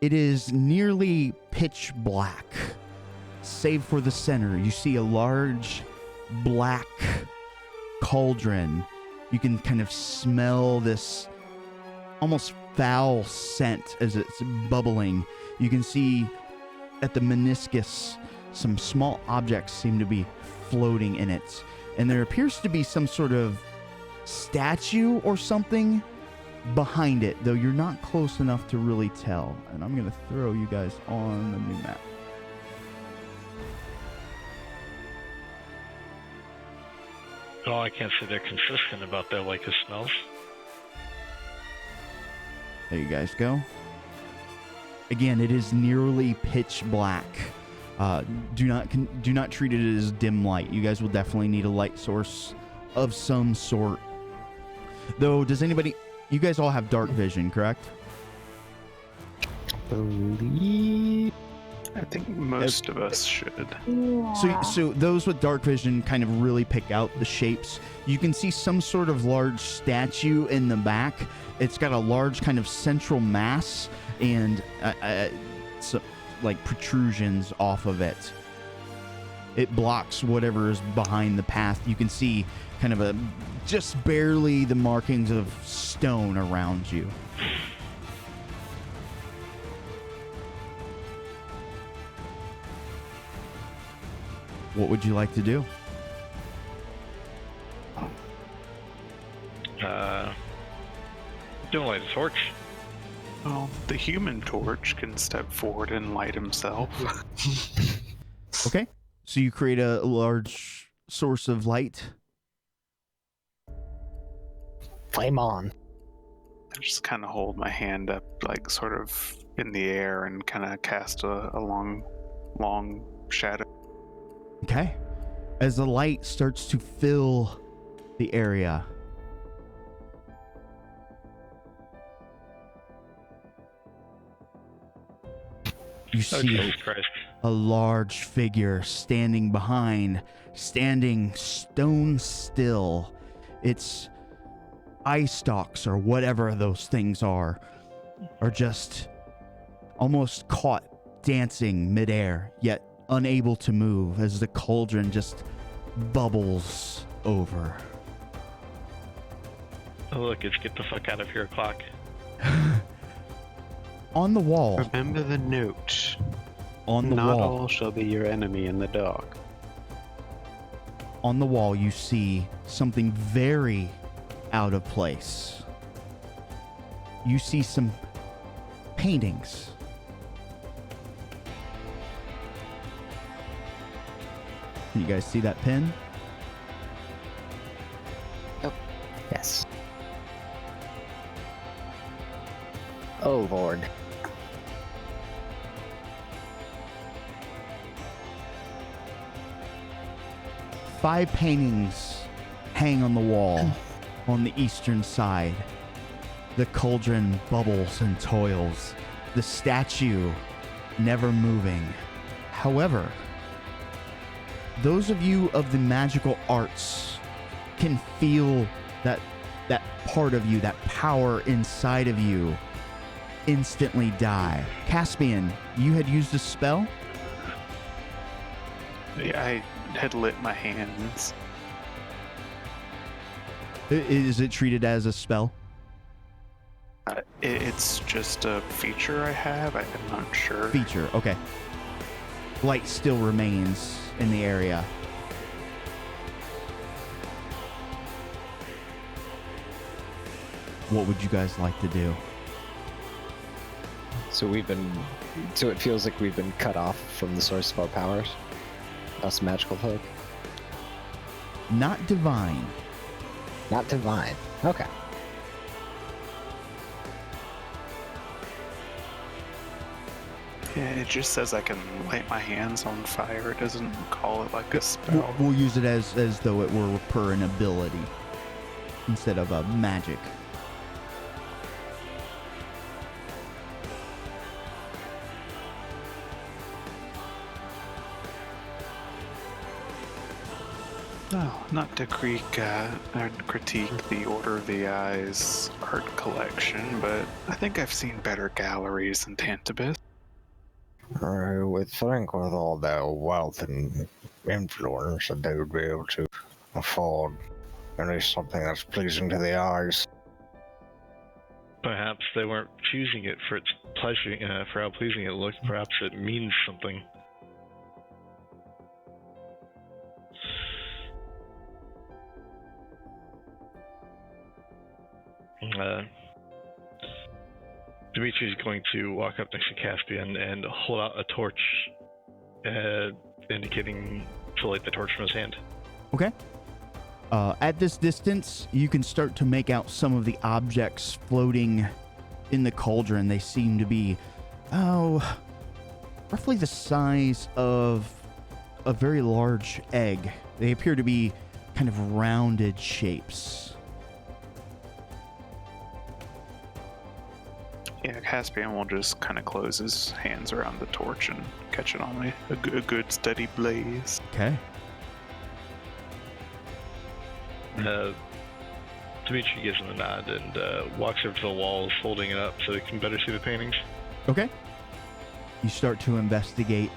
B: it is nearly pitch black, save for the center. You see a large black cauldron. You can kind of smell this almost foul scent as it's bubbling. You can see at the meniscus some small objects seem to be floating in it. And there appears to be some sort of statue or something behind it, though you're not close enough to really tell. And I'm going to throw you guys on the new map.
D: Oh, I can't say they're consistent about their Leica smells.
B: There you guys go. Again, it is nearly pitch black. Do not treat it as dim light. You guys will definitely need a light source of some sort. Though, does anybody... You guys all have dark vision, correct?
H: I think most of us should.
B: So those with dark vision kind of really pick out the shapes. You can see some sort of large statue in the back. It's got a large kind of central mass and like protrusions off of it. It blocks whatever is behind the path. You can see kind of just barely the markings of stone around you. What would you like to do?
D: Don't light a torch.
H: Well, the Human Torch can step forward and light himself.
B: Okay. So you create a large source of light.
I: Flame on.
H: I just kind of hold my hand up, like sort of in the air, and kind of cast a long shadow.
B: Okay. as the light starts to fill the area, you see
D: Jesus Christ.
B: a large figure standing stone still. Its eye stalks, or whatever those things are just almost caught dancing midair, yet unable to move as the cauldron just bubbles over.
D: Oh, look, it's get the fuck out of here o'clock.
B: On the wall,
C: Remember the note.
B: on the
C: Not
B: wall,
C: all shall be your enemy in the dark.
B: on the wall, you see something very out of place. You see some paintings. Can you guys see that pin?
I: Yes. Oh Lord.
B: Five paintings hang on the wall on the eastern side. The cauldron bubbles and toils, the statue never moving. However, those of you of the magical arts can feel that part of you, that power inside of you, instantly die. Caspian, you had used a spell?
H: Yeah, I had lit my hands.
B: Is it treated as a spell?
H: It's just a feature I have. I'm not sure.
B: Feature, okay. Light still remains in the area. What would you guys like to do?
I: So it feels like we've been cut off from the source of our powers. Us magical folk.
B: Not divine.
I: Not divine. Okay.
H: Yeah, it just says I can light my hands on fire. It doesn't call it like a spell.
B: We'll use it as though it were per an ability instead of a magic.
H: No, not to critique the Order of the Eye's art collection, but I think I've seen better galleries than Tantibus.
I: I would think with all their wealth and influence that they would be able to afford at least something that's pleasing to the eyes.
D: Perhaps they weren't choosing it for its pleasure, for how pleasing it looked. Perhaps it means something. Dimitri's going to walk up next to Caspian and hold out a torch, indicating to light the torch from his hand.
B: Okay. At this distance, you can start to make out some of the objects floating in the cauldron. They seem to be, roughly the size of a very large egg. They appear to be kind of rounded shapes.
H: Yeah, Caspian will just kind of close his hands around the torch and catch it on a good steady blaze.
B: Okay.
D: Dimitri gives him a nod and walks over to the walls, holding it up so he can better see the paintings.
B: Okay. You start to investigate.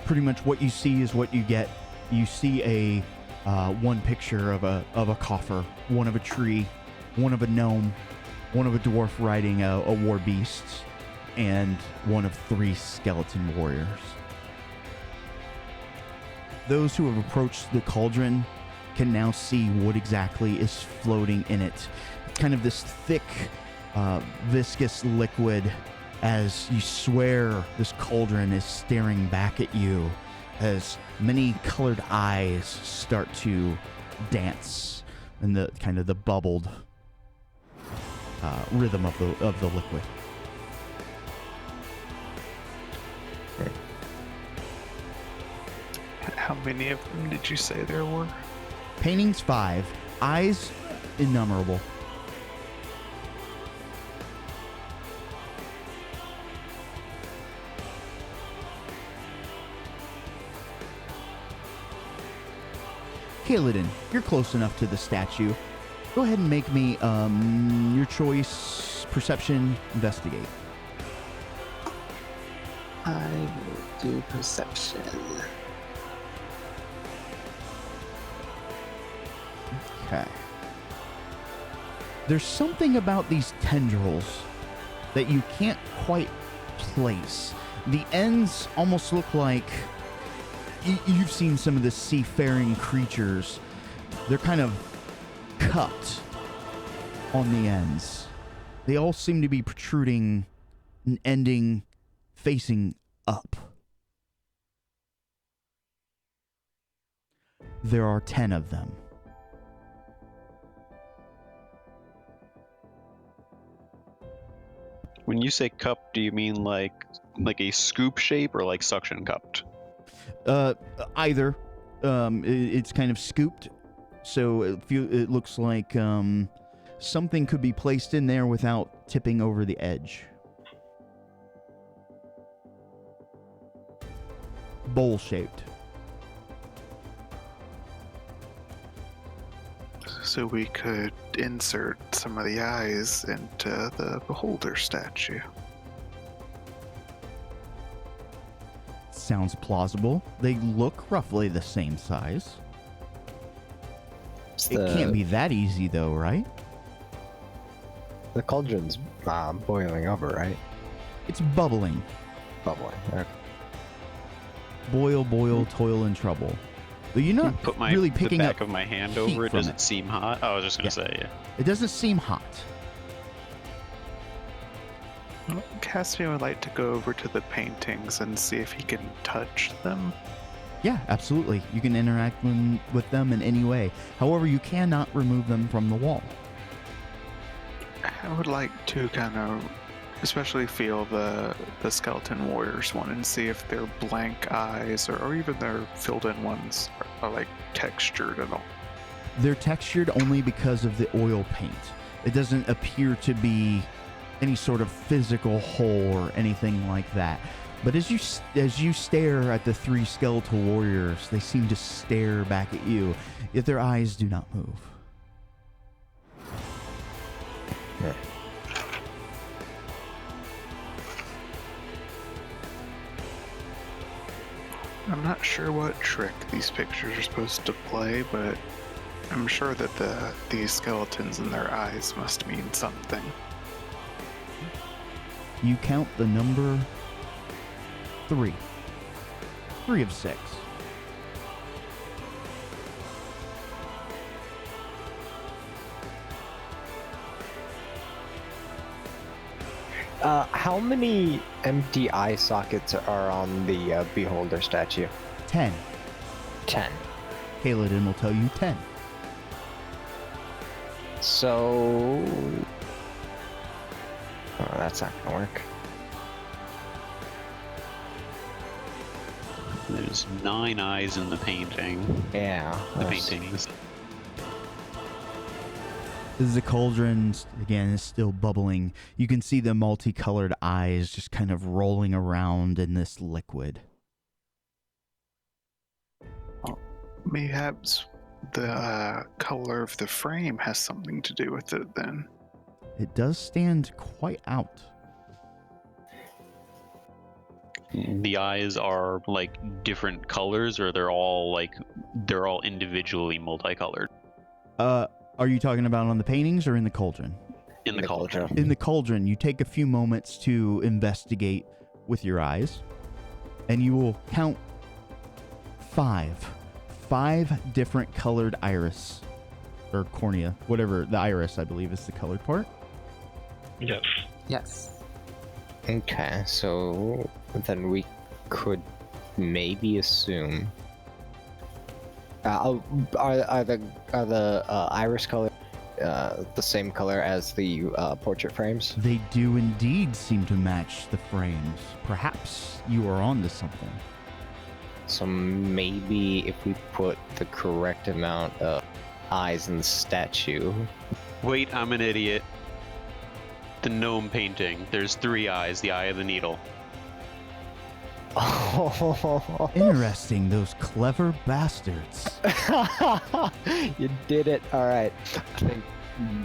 B: Pretty much what you see is what you get. You see a one picture of a coffer, one of a tree, one of a gnome, one of a dwarf riding a war beast, and one of 3 skeleton warriors. Those who have approached the cauldron can now see what exactly is floating in it. Kind of this thick, viscous liquid, as you swear this cauldron is staring back at you as many colored eyes start to dance in the kind of the bubbled rhythm of the liquid.
H: How many of them did you say there were?
B: Paintings 5, eyes innumerable. Kaladin, you're close enough to the statue. Go ahead and make me your choice, perception, investigate.
F: I will do perception.
B: Okay. There's something about these tendrils that you can't quite place. The ends almost look like you've seen some of the seafaring creatures. They're kind of cupped on the ends. They all seem to be protruding and ending facing up. There are 10 of them.
C: When you say cup, do you mean like a scoop shape or like suction cupped?
B: Either. It's kind of scooped, so it looks like something could be placed in there without tipping over the edge. Bowl shaped.
H: So we could insert some of the eyes into the beholder statue.
B: Sounds plausible. They look roughly the same size. It can't be that easy though, right?
I: The cauldron's boiling over, right?
B: It's bubbling.
I: Bubbling. Okay.
B: Boil, toil, and trouble. But you're not
C: Put
B: really
C: the
B: picking
C: back
B: up
C: of my hand
B: heat
C: over it.
B: from
C: Does
B: it.
C: it seem hot? I was just gonna say, yeah.
B: It doesn't seem hot.
H: Well, Caspian would like to go over to the paintings and see if he can touch them.
B: Yeah, absolutely. You can interact with them in any way. However, you cannot remove them from the wall.
H: I would like to kind of especially feel the skeleton warriors one and see if their blank eyes or even their filled in ones are like textured at all.
B: They're textured only because of the oil paint. It doesn't appear to be any sort of physical hole or anything like that. But as you stare at the 3 skeletal warriors, they seem to stare back at you, yet their eyes do not move.
I: Yeah.
H: I'm not sure what trick these pictures are supposed to play, but I'm sure that these skeletons in their eyes must mean something.
B: You count the number 3. 3 of 6.
I: How many empty eye sockets are on the beholder statue?
B: 10.
I: 10.
B: Kaladin will tell you 10.
I: So... Oh, that's not gonna work.
C: There's 9 eyes in the painting.
I: Yeah.
C: The paintings.
B: The cauldron, again, is still bubbling. You can see the multicolored eyes just kind of rolling around in this liquid.
H: Perhaps the color of the frame has something to do with it then.
B: It does stand quite out.
C: The eyes are like different colors, or they're all individually multicolored.
B: Are you talking about on the paintings or in the cauldron?
C: In the cauldron.
B: In the cauldron, you take a few moments to investigate with your eyes, and you will count 5 different colored iris, or cornea, whatever. The iris, I believe, is the colored part.
D: Yes.
F: Yes.
I: Okay, so then we could maybe assume. Are the iris color the same color as the portrait frames?
B: They do indeed seem to match the frames. Perhaps you are onto something.
I: So maybe if we put the correct amount of eyes in the statue.
C: Wait, I'm an idiot. The gnome painting. There's 3 eyes, the eye of the needle.
B: Interesting, those clever bastards.
I: You did it. All right. I think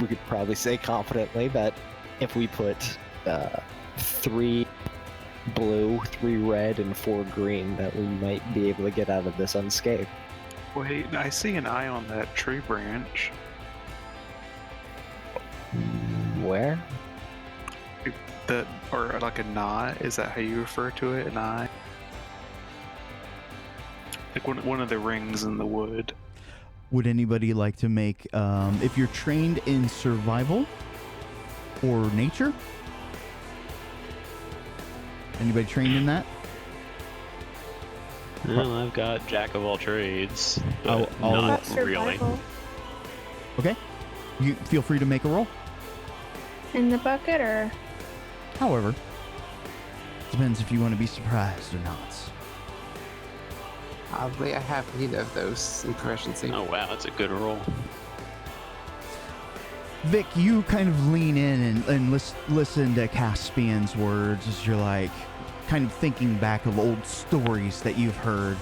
I: we could probably say confidently that if we put 3 blue, 3 red, and 4 green, that we might be able to get out of this unscathed.
H: Wait, I see an eye on that tree branch.
I: Where?
H: Or like a knot? Is that how you refer to it? An eye? Like one of the rings in the wood.
B: Would anybody like to make, if you're trained in survival or nature? Anybody trained in that?
C: Well, I've got jack of all trades,
B: I'll-
C: but
B: I'll-
C: not
E: About
C: really.
E: survival.
B: Okay. You feel free to make a roll.
E: In the bucket, or
B: However, depends if you want to be surprised or not.
F: Oddly, I have neither of those in proficiency.
C: Oh wow, that's a good roll.
B: Vic, you kind of lean in and listen to Caspian's words as you're like kind of thinking back of old stories that you've heard.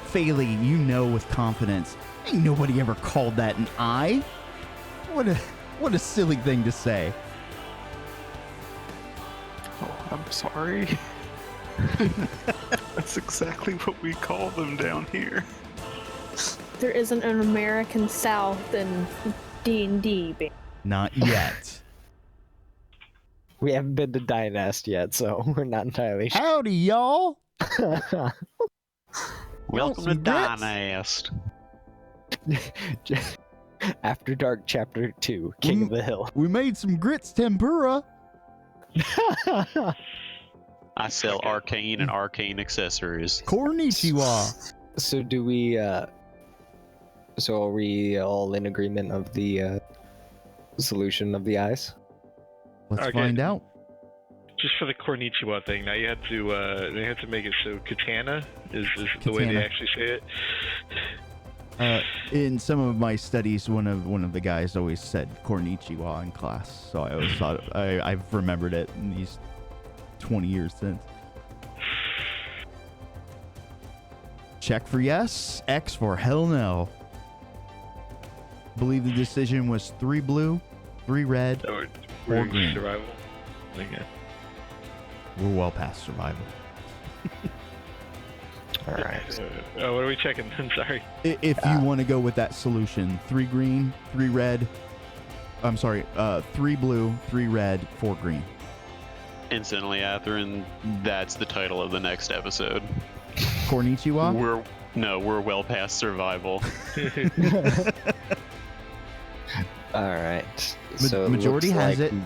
B: Phaley, you know with confidence, ain't nobody ever called that an eye. What a silly thing to say.
H: Oh, I'm sorry. That's exactly what we call them down here.
E: there isn't an American South in D&D.
B: Not yet.
I: We haven't been to Dynast yet, so we're not entirely sure.
B: Howdy, y'all.
C: Welcome to
B: some grits?
C: Dynast.
I: After Dark Chapter 2, King of the Hill.
B: We made some grits tempura.
C: I sell arcane and arcane accessories.
B: Konnichiwa.
I: So do we, so are we all in agreement of the, solution of the eyes?
B: Let's
D: Okay.
B: find out.
D: Just for the Kornichiwa thing, now you had to make it so katana is the way they
B: Katana.
D: actually say it.
B: In some of my studies, one of the guys always said "Konnichiwa" in class, so I always thought I've remembered it in these 20 years since. Check for yes, X for hell no. Believe the decision was 3 blue, 3 red.
D: Or
B: Or green.
D: survival. Okay.
B: We're well past survival.
I: All right.
D: Oh, what are we checking? I'm sorry.
B: If you want to go with that solution, 3 green, 3 red. I'm sorry, 3 blue, 3 red, 4 green.
C: Instantly, Athrun, that's the title of the next episode.
B: Konnichiwa.
C: We're well past survival.
I: All right. So it
B: majority
I: looks
B: has
I: like-
B: it.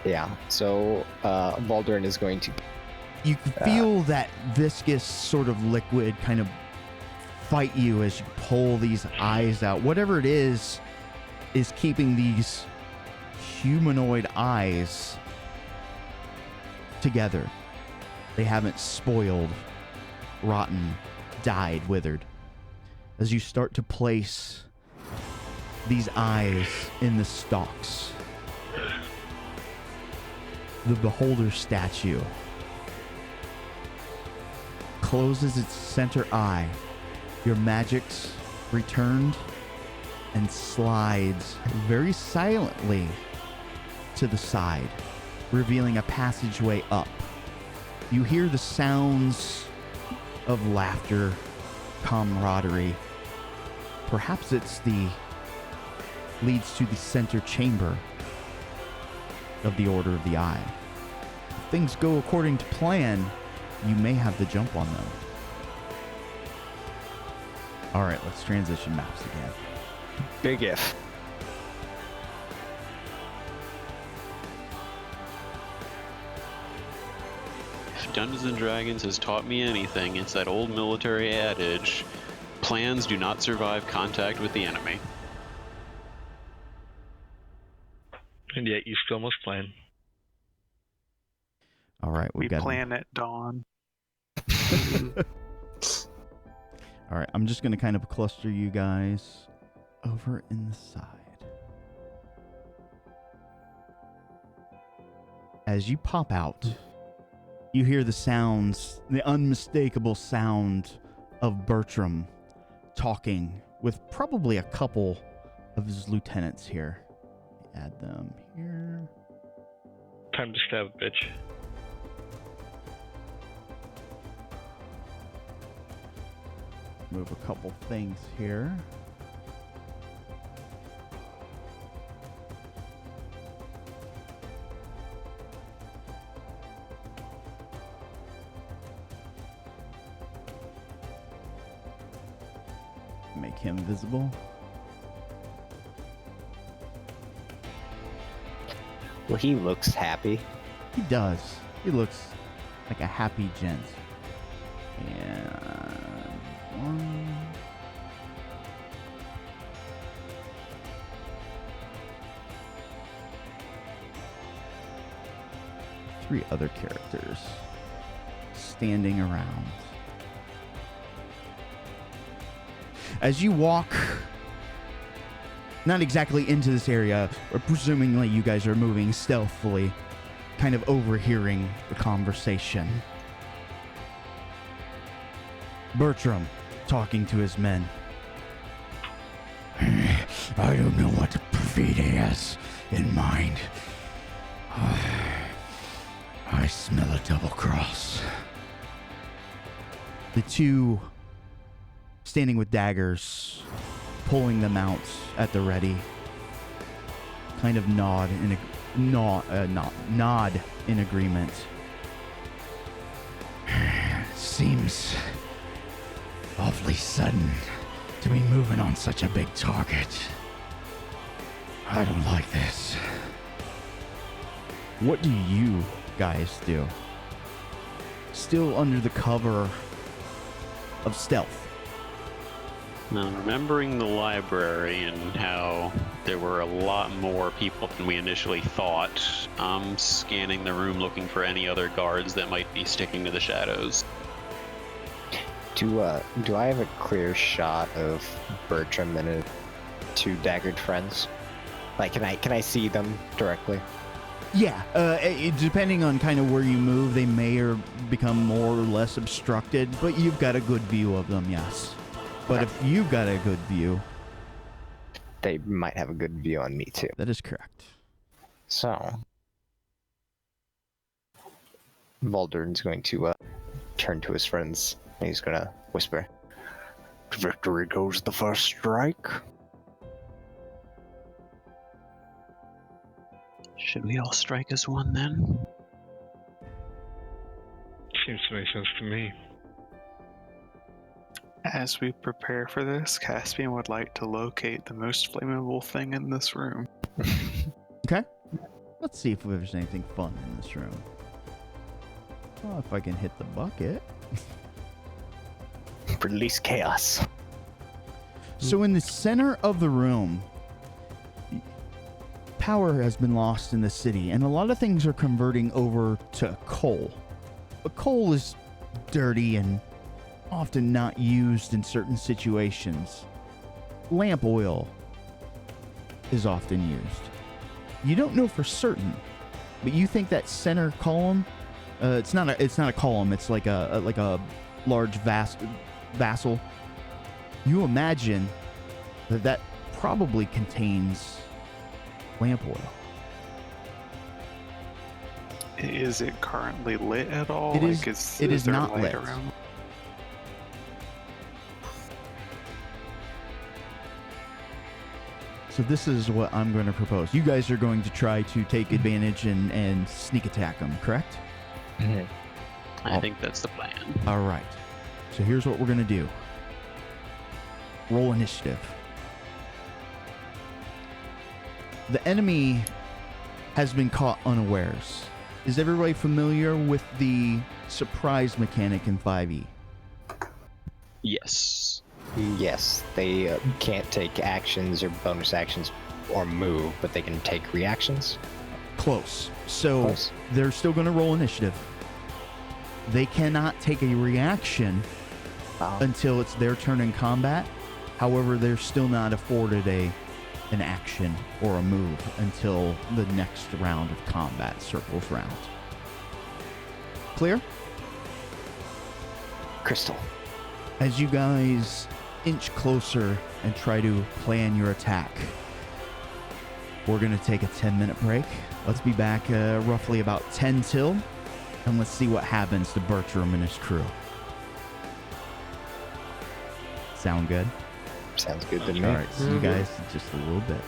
I: Yeah. So Baldrin is going to.
B: You can feel that viscous sort of liquid kind of fight you as you pull these eyes out. Whatever it is keeping these humanoid eyes together. They haven't spoiled, rotten, died, withered. As you start to place these eyes in the stalks, the beholder statue closes its center eye. Your magic's returned and slides very silently to the side, revealing a passageway up. You hear the sounds of laughter, camaraderie. Perhaps leads to the center chamber of the Order of the Eye. If things go according to plan, you may have the jump on them. All right, let's transition maps again.
I: Big if.
C: If Dungeons and Dragons has taught me anything, it's that old military adage: plans do not survive contact with the enemy.
D: And yet you still must plan.
B: All right,
H: We
B: we've got
H: plan at dawn.
B: All right, I'm just going to kind of cluster you guys over in the side. As you pop out, you hear the sounds, the unmistakable sound of Bertram talking with probably a couple of his lieutenants here. Add them here.
D: Time to stab a bitch.
B: Move a couple things here. Make him visible.
I: Well, he looks happy.
B: He does. He looks like a happy gent. And one. Three other characters standing around. As you walk, not exactly into this area, or presumably you guys are moving stealthily, kind of overhearing the conversation. Bertram talking to his men. I don't know what Pravida has in mind. I smell a double cross. The two standing with daggers, pulling them out at the ready, kind of nod in agreement. Seems awfully sudden to be moving on such a big target. I don't like this. What do you guys do? Still under the cover of stealth.
C: Now, remembering the library and how there were a lot more people than we initially thought, I'm scanning the room looking for any other guards that might be sticking to the shadows.
I: Do I have a clear shot of Bertram and his two daggered friends? Like, can I see them directly?
B: Yeah, depending on kind of where you move, they may or become more or less obstructed, but you've got a good view of them, yes. But if you've got a good view...
I: They might have a good view on me, too.
B: That is correct.
I: So... Valdern's going to turn to his friends, and he's going to whisper, "Victory goes the first strike."
C: Should we all strike as one then?
D: Seems to make sense to me.
H: As we prepare for this, Caspian would like to locate the most flammable thing in this room.
B: Okay. Let's see if there's anything fun in this room. Well, if I can hit the bucket.
I: Release chaos.
B: So in the center of the room, power has been lost in the city, and a lot of things are converting over to coal. But coal is dirty and often not used in certain situations. Lamp oil is often used. You don't know for certain, but you think that center column, it's not a column, it's like a large vassal. You imagine that probably contains lamp oil.
H: Is it currently lit at all?
B: It is. It is
H: there
B: not
H: light
B: lit.
H: around?
B: So this is what I'm going to propose. You guys are going to try to take advantage and sneak attack them, correct?
I: Mm-hmm.
C: I think that's the plan.
B: All right. So here's what we're going to do. Roll initiative. The enemy has been caught unawares. Is everybody familiar with the surprise mechanic in 5e?
C: Yes.
I: Yes, they can't take actions or bonus actions or move, but they can take reactions.
B: Close. So
I: Close.
B: they're still going to roll initiative. They cannot take a reaction
I: Wow.
B: until it's their turn in combat. However, they're still not afforded an action or a move until the next round of combat circles round. Clear?
I: Crystal.
B: As you guys inch closer and try to plan your attack, we're going to take a 10-minute break. Let's be back roughly about 10 till, and let's see what happens to Bertram and his crew. Sound good?
I: Sounds good to me.
B: All right, see you guys in just a little bit.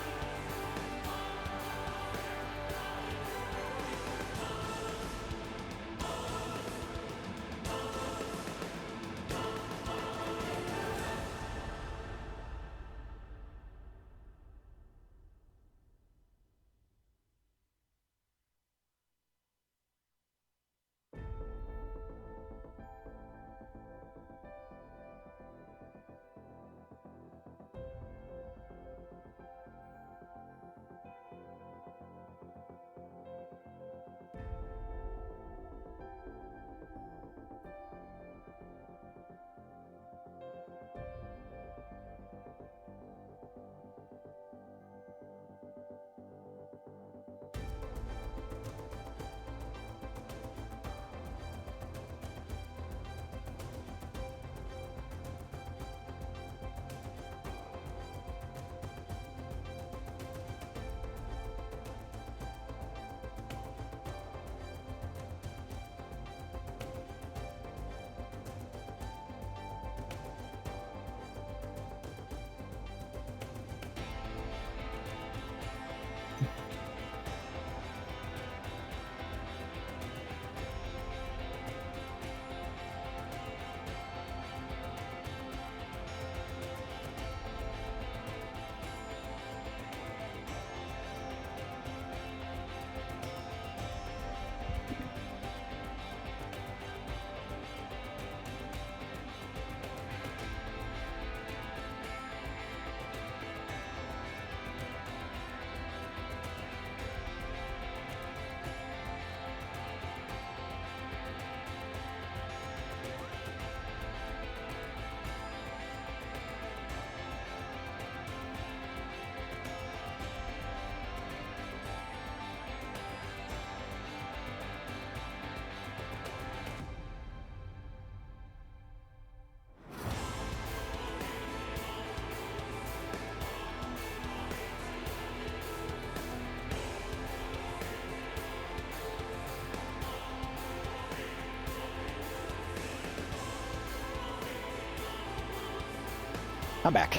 I: I'm back.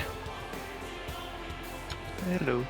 H: Hello.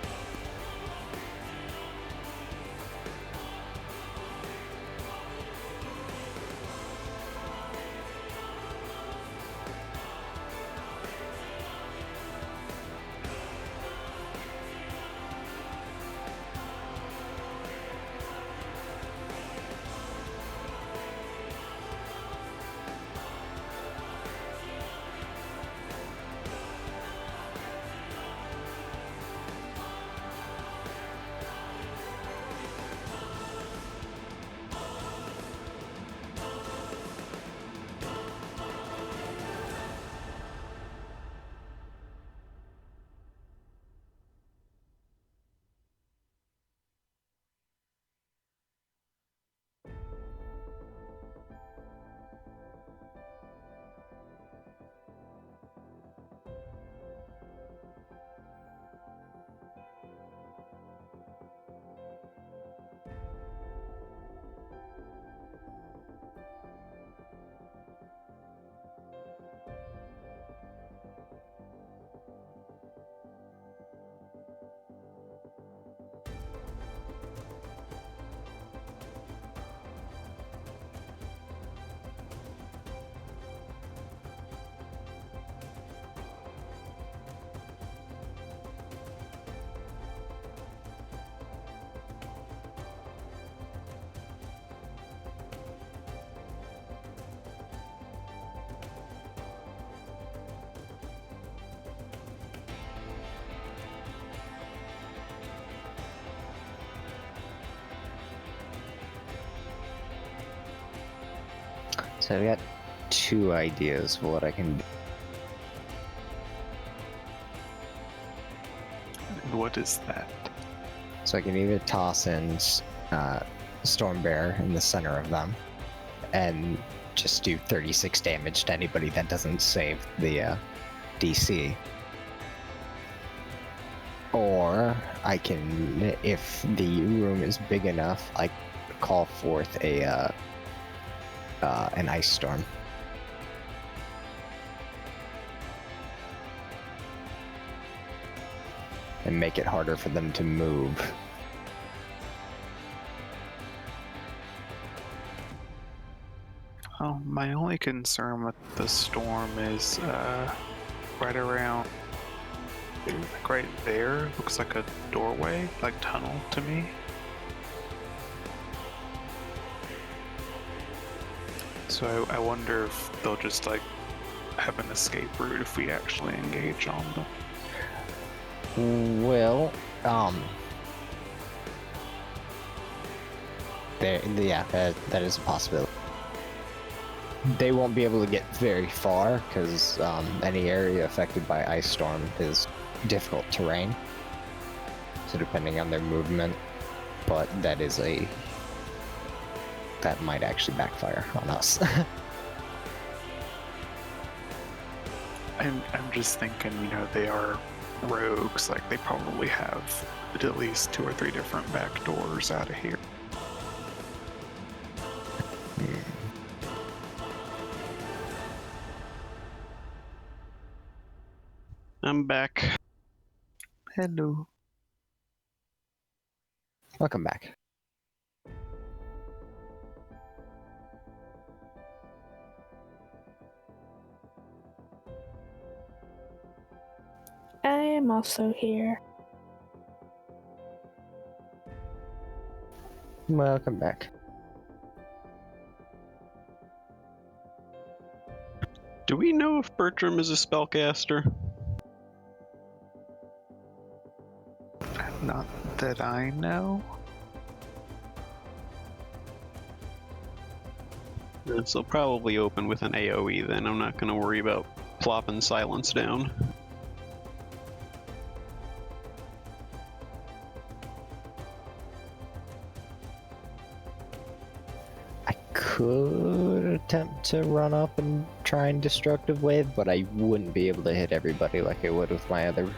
I: So we got two ideas of what I can do.
H: And what is that?
I: So I can either toss in Storm Bear in the center of them and just do 36 damage to anybody that doesn't save the DC. Or I can, if the room is big enough, I call forth an ice storm. And make it harder for them to move.
H: Oh, my only concern with the storm is right around, like right there, looks like a doorway, like tunnel to me. So I wonder if they'll just like have an escape route if we actually engage on them.
I: Well, that is a possibility. They won't be able to get very far because any area affected by ice storm is difficult terrain. So depending on their movement, but that might actually backfire on us.
H: I'm just thinking, you know, they are rogues, like they probably have at least 2 or 3 different back doors out of here.
C: I'm back.
H: Hello.
I: Welcome back.
E: I am also here.
I: Welcome back.
C: Do we know if Bertram is a spellcaster?
H: Not that I know.
C: This will probably open with an AoE then. I'm not going to worry about plopping silence down.
I: I could attempt to run up and try and destructive wave, but I wouldn't be able to hit everybody like I would with my other.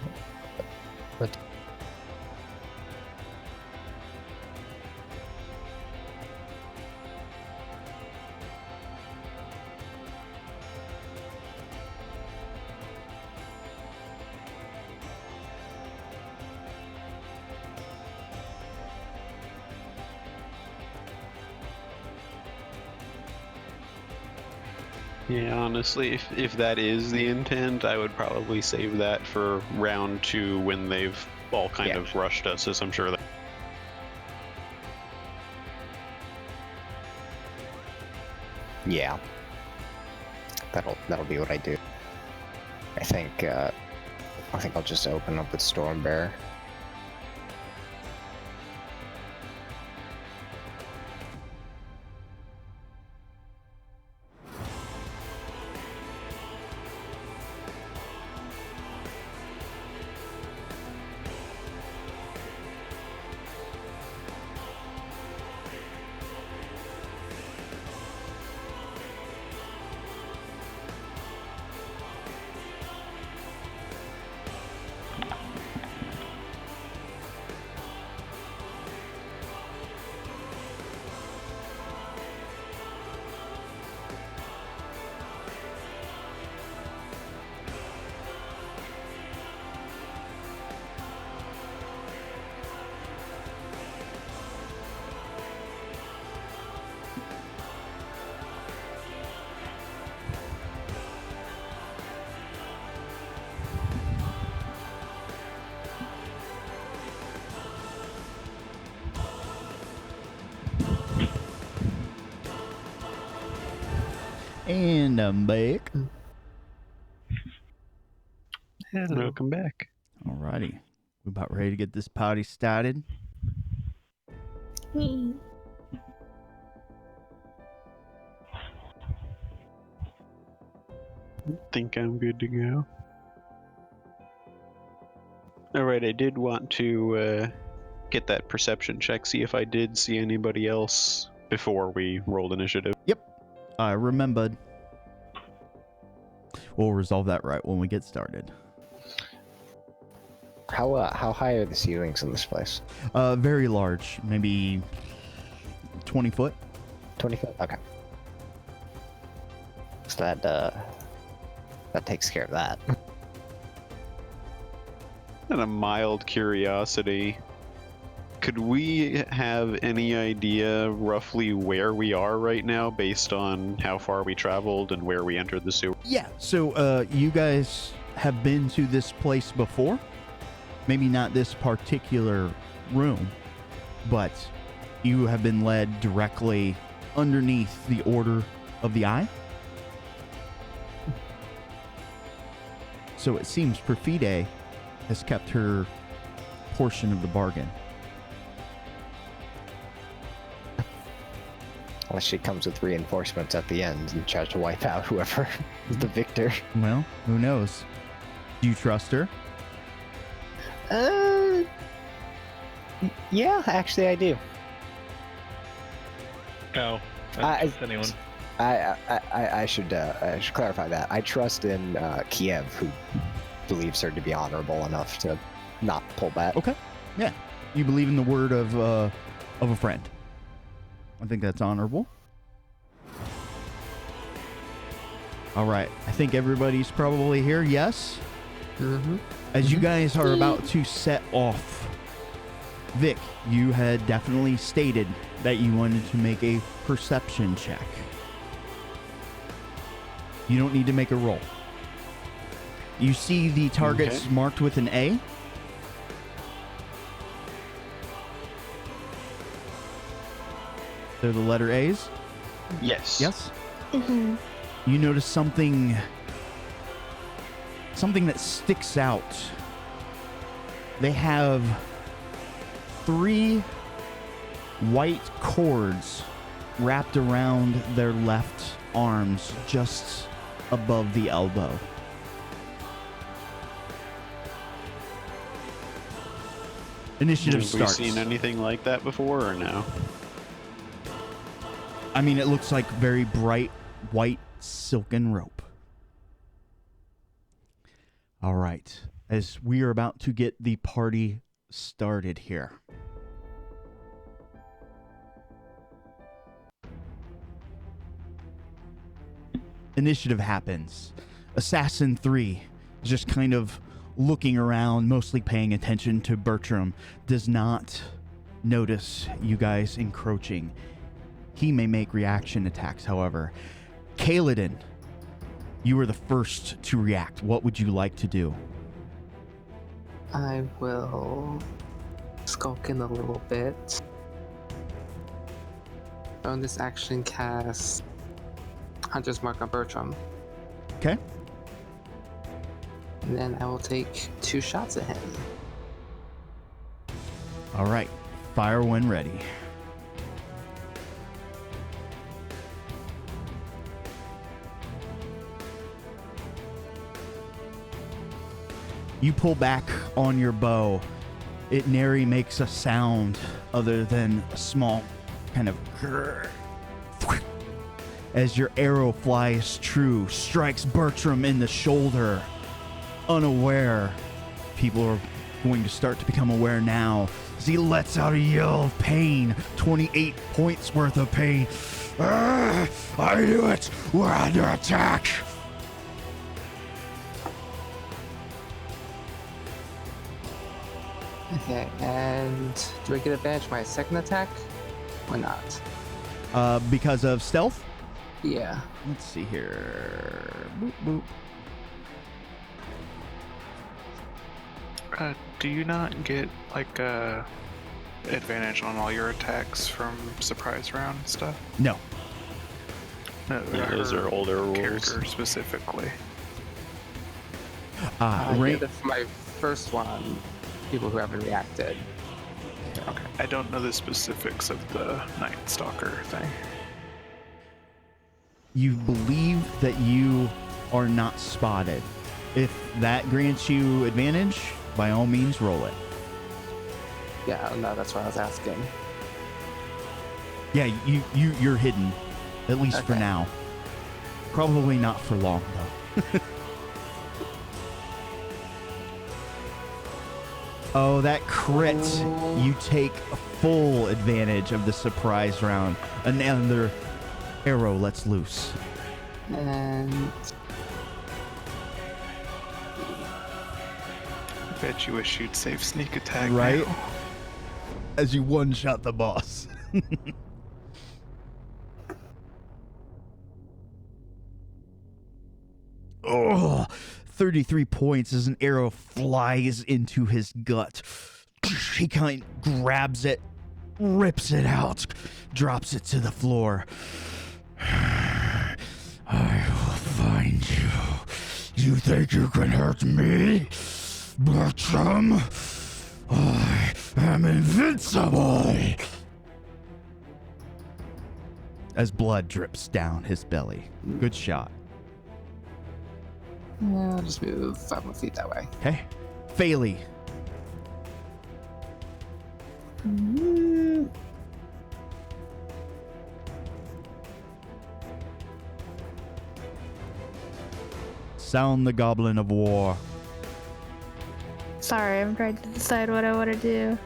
C: Yeah, honestly, if that is the intent, I would probably save that for round 2 when they've all kind of rushed us, as I'm sure that.
I: Yeah, that'll be what I do. I think I'll just open up with Storm Bear.
B: And I'm back.
H: Hello.
C: Welcome back.
B: Alrighty. We're about ready to get this party started.
C: think I'm good to go. Alright, I did want to get that perception check, see if I did see anybody else before we rolled initiative.
B: Yep, I remembered. We'll resolve that right when we get started.
I: How high are the ceilings in this place?
B: Very large, maybe 20 foot.
I: 20 foot? Okay. So that takes care of that.
C: And a mild curiosity, could we have any idea roughly where we are right now based on how far we traveled and where we entered the sewer?
B: Yeah, so you guys have been to this place before? Maybe not this particular room, but you have been led directly underneath the Order of the Eye? So it seems Perfide has kept her portion of the bargain.
I: Unless she comes with reinforcements at the end and tries to wipe out whoever is the victor.
B: Well, who knows? Do you trust her?
I: Yeah, actually I do.
D: No, I don't trust anyone.
I: I should clarify that. I trust in Kiev, who believes her to be honorable enough to not pull back.
B: Okay. Yeah. You believe in the word of a friend. I think that's honorable. All right. I think everybody's probably here. Yes?
F: Mm-hmm.
B: As you guys are about to set off, Vic, you had definitely stated that you wanted to make a perception check. You don't need to make a roll. You see the targets marked with an A? They're the letter A's?
C: Yes.
B: Yes?
E: Mm-hmm.
B: You notice something that sticks out. They have 3 white cords wrapped around their left arms just above the elbow. Initiative starts.
C: Have we seen anything like that before or no?
B: I mean, it looks like very bright white silken rope. All right. As we are about to get the party started here. Initiative happens. Assassin 3 is just kind of looking around, mostly paying attention to Bertram, does not notice you guys encroaching. He may make reaction attacks, however. Kaladin, you were the first to react. What would you like to do?
F: I will skulk in a little bit. Bonus action cast Hunter's Mark on Bertram.
B: Okay.
F: And then I will take 2 shots at him.
B: All right. Fire when ready. You pull back on your bow. It nary makes a sound other than a small kind of grrr, as your arrow flies true, strikes Bertram in the shoulder. Unaware, people are going to start to become aware now as he lets out a yell of pain. 28 points worth of pain. I knew it. We're under attack.
F: Okay, and do I get advantage my second attack or not?
B: Because of stealth?
F: Yeah.
B: Let's see here. Boop, boop.
H: Do you not get like advantage on all your attacks from surprise round stuff?
B: No.
H: No,
C: Yeah, those are older rules.
H: Character specifically.
F: I
B: Rank.
F: did it for my first one, people who haven't reacted.
H: Okay. I don't know the specifics of the Night Stalker thing.
B: You believe that you are not spotted. If that grants you advantage, by all means, roll it.
F: Yeah, no, that's what I was asking.
B: Yeah, you're hidden, at least for
F: Okay.
B: now. Probably not for long, though. Oh, that crit. You take full advantage of the surprise round. Another arrow lets loose.
F: And
H: I bet you wish you'd save sneak attack.
B: Right?
H: now.
B: As you one-shot the boss. Oh, 33 points as an arrow flies into his gut. He kind of grabs it, rips it out, drops it to the floor. I will find you. You think you can hurt me? Bertram? I am invincible! As blood drips down his belly. Good shot.
F: yeah, I'll just move 5 more feet that way.
B: Okay. Faley. Sound the Goblin of War.
E: Sorry, I'm trying to decide what I want to do.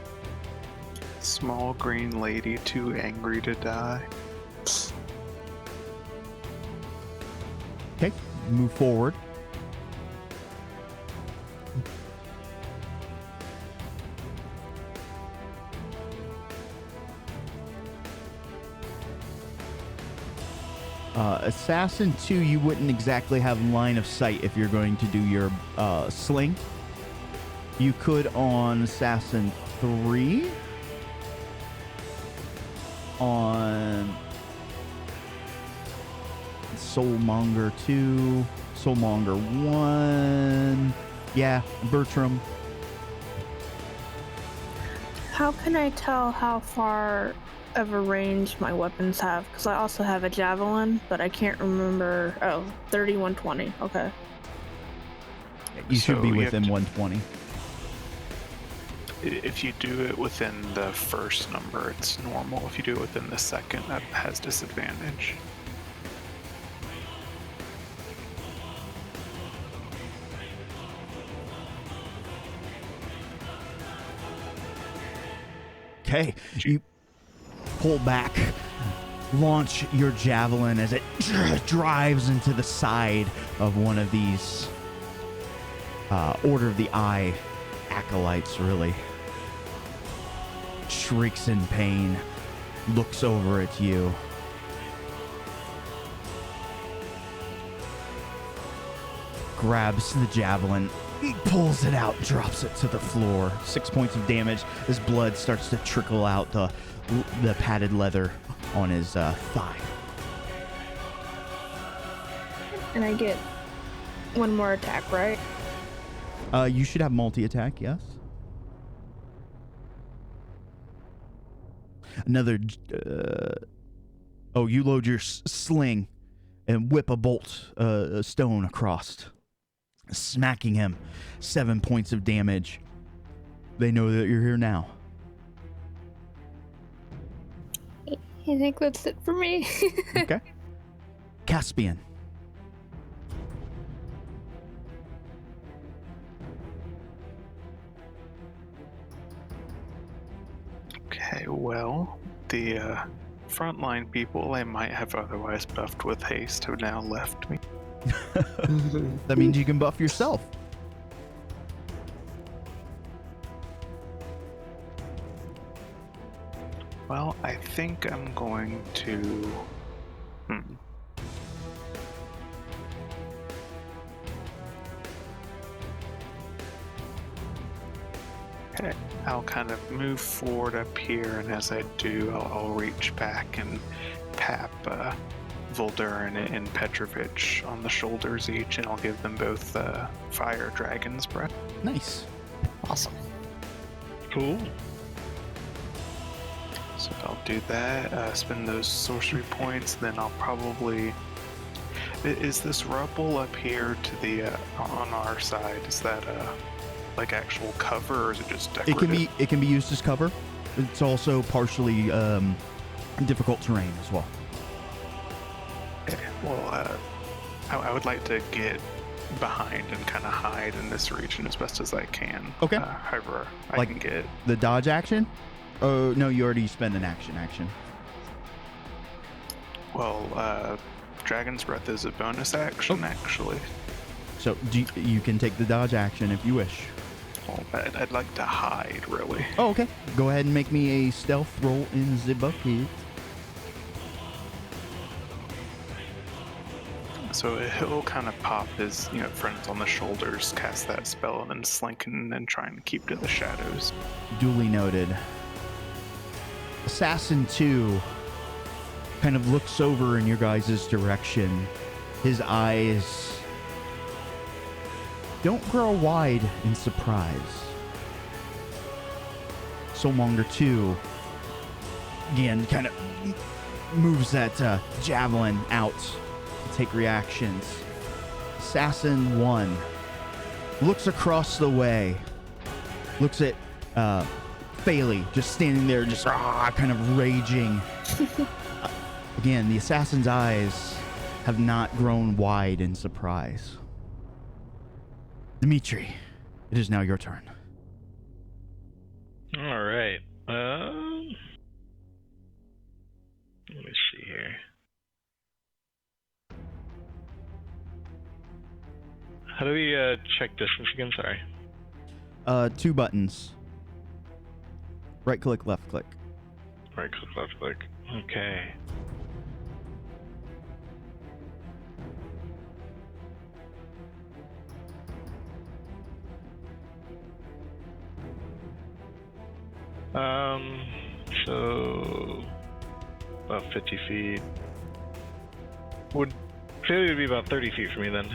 H: Small green lady too angry to die.
B: Okay. Move forward. Assassin 2, you wouldn't exactly have line of sight if you're going to do your sling. You could on Assassin 3. On Soulmonger 2. Soulmonger 1. Yeah, Bertram.
E: How can I tell how far of a range my weapons have? Because I also have a javelin, but I can't remember. Oh, 3120. Okay.
B: You should
H: So
B: be
H: you have
B: within
H: to-
B: 120.
H: If you do it within the first number, it's normal. If you do it within the second, that has disadvantage.
B: Okay, you pull back, launch your javelin as it drives into the side of one of these Order of the Eye acolytes, really. Shrieks in pain, looks over at you. Grabs the javelin, pulls it out, drops it to the floor. 6 points of damage. His blood starts to trickle out the padded leather on his thigh.
E: And I get one more attack, right?
B: You should have multi-attack, yes. Another... oh, you load your sling and whip a bolt, a stone across, smacking him. 7 points of damage. They know that you're here now.
E: I think that's it for me.
B: Okay. Caspian.
H: Okay, well, the frontline people I might have otherwise buffed with haste have now left me.
B: That means you can buff yourself.
H: Well, I think I'm going to... Okay, I'll kind of move forward up here, and as I do, I'll reach back and tap Voldurin and Petrovich on the shoulders each, and I'll give them both Fire Dragon's Breath.
B: Nice.
I: Awesome.
D: Cool.
H: So I'll do that, spend those sorcery points, then I'll probably... Is this rubble up here to the on our side? Is that like actual cover, or is it just decorative?
B: It can be used as cover. It's also partially difficult terrain as well.
H: Okay. Well, I would like to get behind and kind of hide in this region as best as I can.
B: Okay.
H: However, I
B: Like
H: can get.
B: the dodge action? Oh no, you already spent an action.
H: Well, Dragon's Breath is a bonus action,
B: Oh.
H: actually.
B: So you can take the dodge action if you wish.
H: Well, I'd like to hide, really.
B: Oh, okay. Go ahead and make me a stealth roll in the bucket.
H: So he'll kind of pop his, friends on the shoulders, cast that spell, and then slink in and try and keep to the shadows.
B: Duly noted. Assassin 2 kind of looks over in your guys' direction. His eyes don't grow wide in surprise. Soulmonger 2 again kind of moves that javelin out to take reactions. Assassin 1 looks across the way, looks at Faley just standing there, just kind of raging. Again, the assassin's eyes have not grown wide in surprise. Dimitri, it is now your turn.
D: All right. Let me see here. How do we check distance again? Sorry.
B: 2 buttons. Right click, left click.
D: Right click, left click. Okay. So about 50 feet. Would failure be about 30 feet for me then?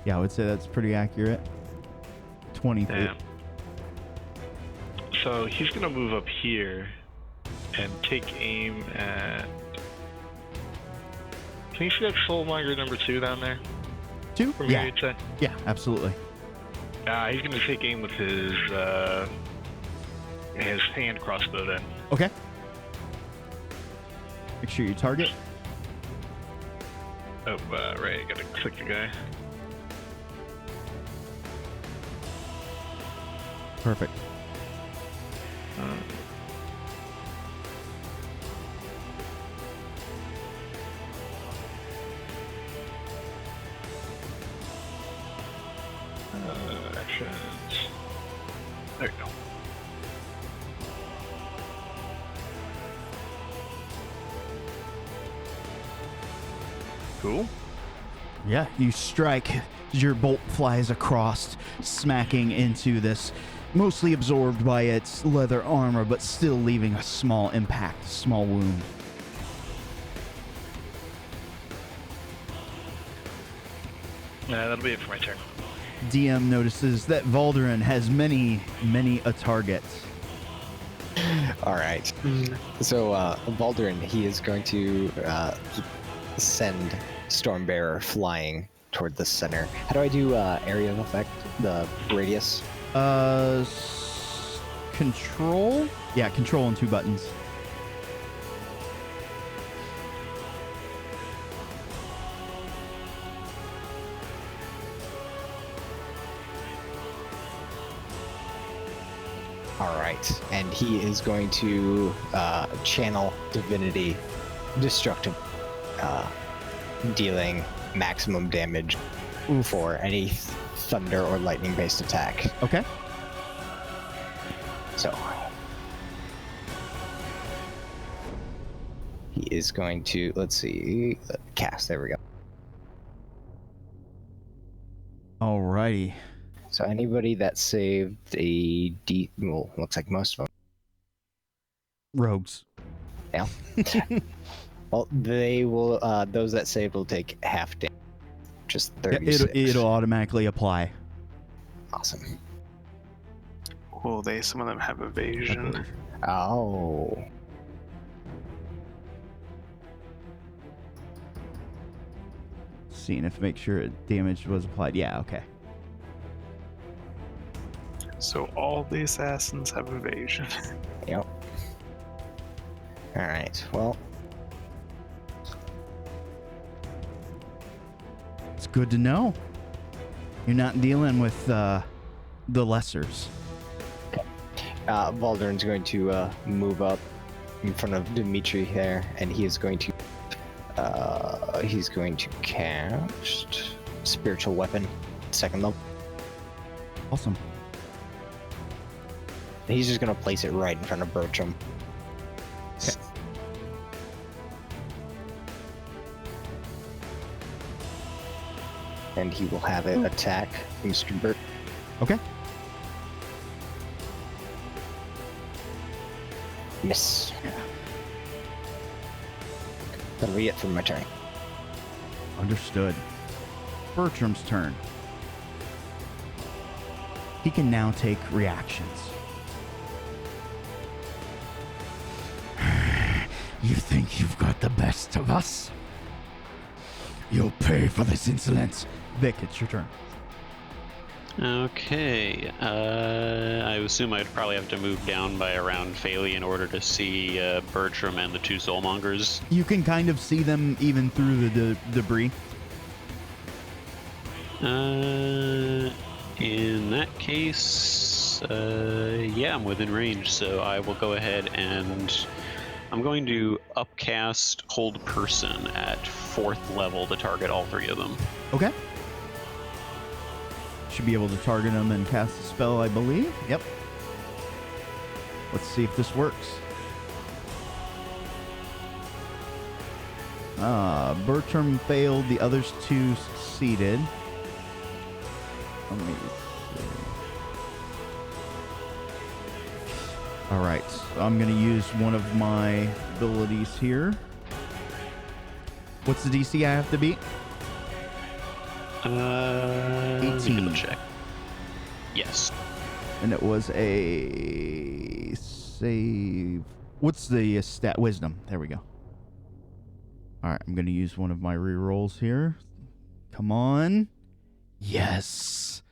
B: Yeah, I would say that's pretty accurate. 20 feet.
D: Damn. So he's gonna move up here and take aim at. Can you see that Soulmonger number 2 down there?
B: 2?
D: From here,
B: Yeah.
D: you'd say?
B: Yeah, absolutely.
D: He's gonna take aim with his hand crossbow then.
B: Okay. Make sure you target.
D: Oh, right, I gotta click the guy.
B: Perfect.
D: Actions. There you go. Cool.
B: Yeah, you strike. Your bolt flies across, smacking into this, mostly absorbed by its leather armor, but still leaving a small impact, small wound.
D: That'll be it for my turn.
B: DM notices that Valderin has many a target.
I: All right. So Valderin, he is going to send Stormbearer flying toward the center. How do I do area of effect? The radius?
B: Control? Yeah, control and 2 buttons.
I: All right. And he is going to channel Divinity Destructive, dealing maximum damage for any thunder or lightning based attack.
B: Okay.
I: So he is going to, let's see, cast. There we go.
B: Alrighty.
I: So anybody that saved a well, looks like most of them.
B: Rogues.
I: Yeah. Well, they will. Those that saved will take half damage. Just 36.
B: It'll automatically apply.
I: Awesome.
H: Well, some of them have evasion.
I: Oh.
B: seeing if make sure damage was applied. Yeah, okay.
H: So all the assassins have evasion.
I: Yep. All right. Well,
B: It's good to know. You're not dealing with the lessers.
I: Valdern's going to move up in front of Dimitri there, and he is going to cast spiritual weapon, second level.
B: Awesome.
I: He's just going to place it right in front of Bertram.
B: Okay.
I: And he will have it attack Mr. Bert.
B: Okay.
I: Miss. That'll be it for my turn.
B: Understood. Bertram's turn. He can now take reactions.
A: You think you've got the best of us? You'll pay for this insolence.
B: Vic, it's your turn.
C: Okay. I assume I'd probably have to move down by around Phaley in order to see Bertram and the two soulmongers.
B: You can kind of see them even through the debris.
C: In that case, yeah, I'm within range, so I will go ahead and I'm going to upcast Hold Person at 4th level to target all 3 of them.
B: Okay. Should be able to target them and cast a spell, I believe. Yep. Let's see if this works. Bertram failed. The others 2 succeeded. Let me see. All right. So I'm going to use one of my abilities here. What's the DC I have to beat? 18.
C: Check. Yes.
B: And it was a save. What's the stat? Wisdom. There we go. All right, I'm going to use one of my rerolls here. Come on. Yes.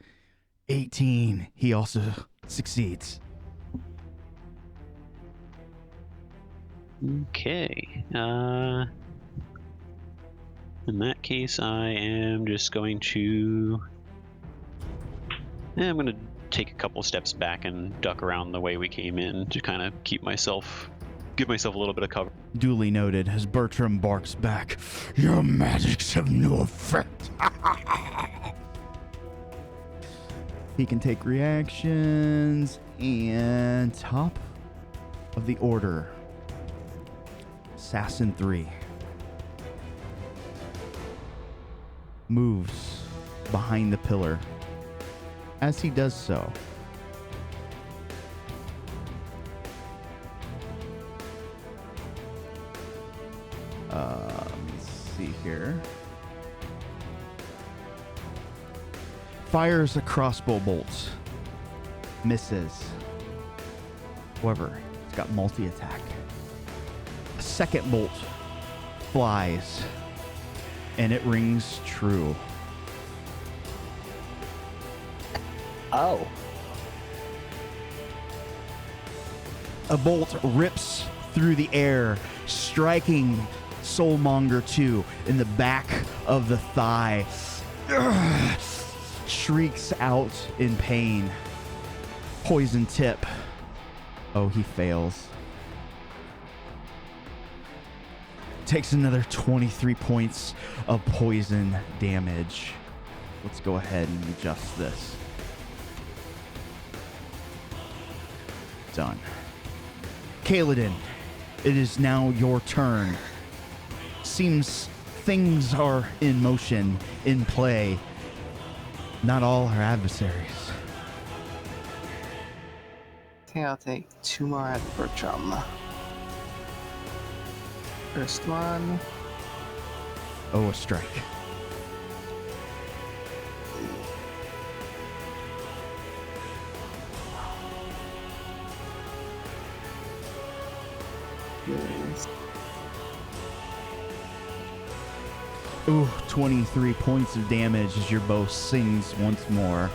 B: 18. He also succeeds.
C: Okay. In that case, I am just going to... I'm going to take a couple steps back and duck around the way we came in to kind of give myself a little bit of cover.
B: Duly noted as Bertram barks back. Your magics have no effect. He can take reactions and top of the order. Assassin 3. Moves behind the pillar. As he does so, let me see here. Fires a crossbow bolt. Misses. However, it's got multi-attack. A second bolt flies, and it rings true.
I: Oh.
B: A bolt rips through the air, striking Soulmonger 2 in the back of the thigh. Shrieks out in pain. Poison tip. Oh, he fails. Takes another 23 points of poison damage. Let's go ahead and adjust this. Done. Kaladin, it is now your turn. Seems things are in motion, in play. Not all are adversaries.
F: Okay, I'll take 2 more at Bertram. First one.
B: Oh, a strike.
F: Yes.
B: Ooh, 23 points of damage as your bow sings once more,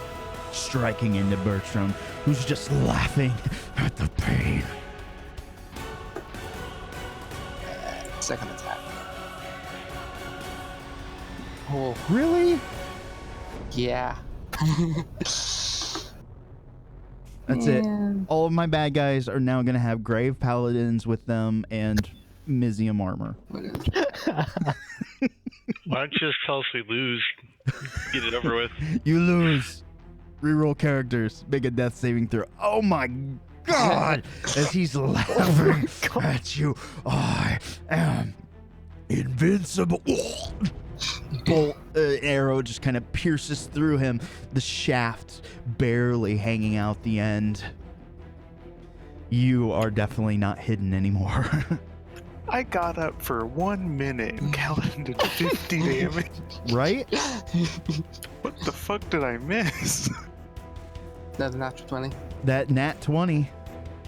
B: striking into Bertram, who's just laughing at the pain.
F: Second attack. Oh,
B: Really?
F: yeah.
B: That's it. All of my bad guys are now going to have Grave Paladins with them and Mizium armor.
D: Why don't you just tell us we lose? Get it over with.
B: You lose. Reroll characters. Make a death saving throw. Oh my god! As he's laughing at you, I am invincible. Bolt arrow just kind of pierces through him, the shaft barely hanging out the end. You are definitely not hidden anymore.
H: I got up for 1 minute and Kaladin did 50 damage.
B: Right?
H: What the fuck did I miss?
F: Another natural 20.
B: That nat 20.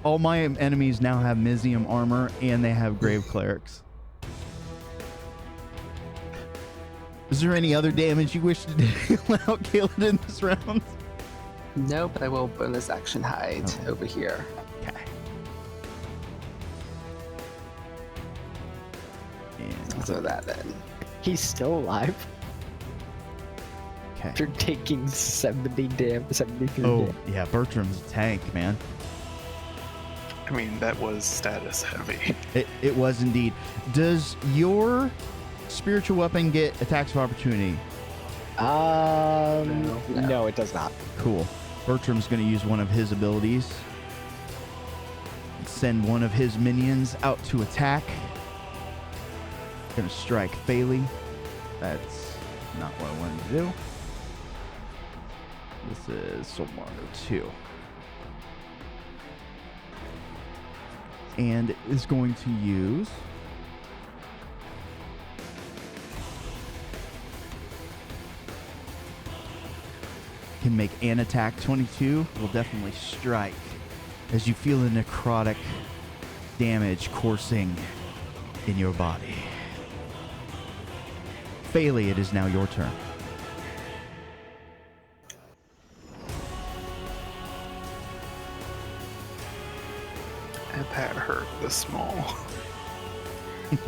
B: All my enemies now have Mizium armor and they have Grave Clerics. Is there any other damage you wish to deal out, Kaladin, this round?
F: No, but I will bonus action hide over here.
B: Okay. And
F: So that then.
I: He's still alive.
B: okay.
I: After taking 73
B: Oh,
I: damage.
B: yeah, Bertram's a tank, man.
H: I mean, that was status heavy.
B: It was indeed. Does your spiritual weapon get attacks of opportunity?
I: No, it does not.
B: Cool. Bertram's going to use one of his abilities. Send one of his minions out to attack. Going to strike Phaley. That's not what I wanted to do. This is Soul Martyr 2. And is going to use... Can make an attack. 22 will definitely strike as you feel the necrotic damage coursing in your body. Phaley, it is now your turn.
H: And that hurt the small.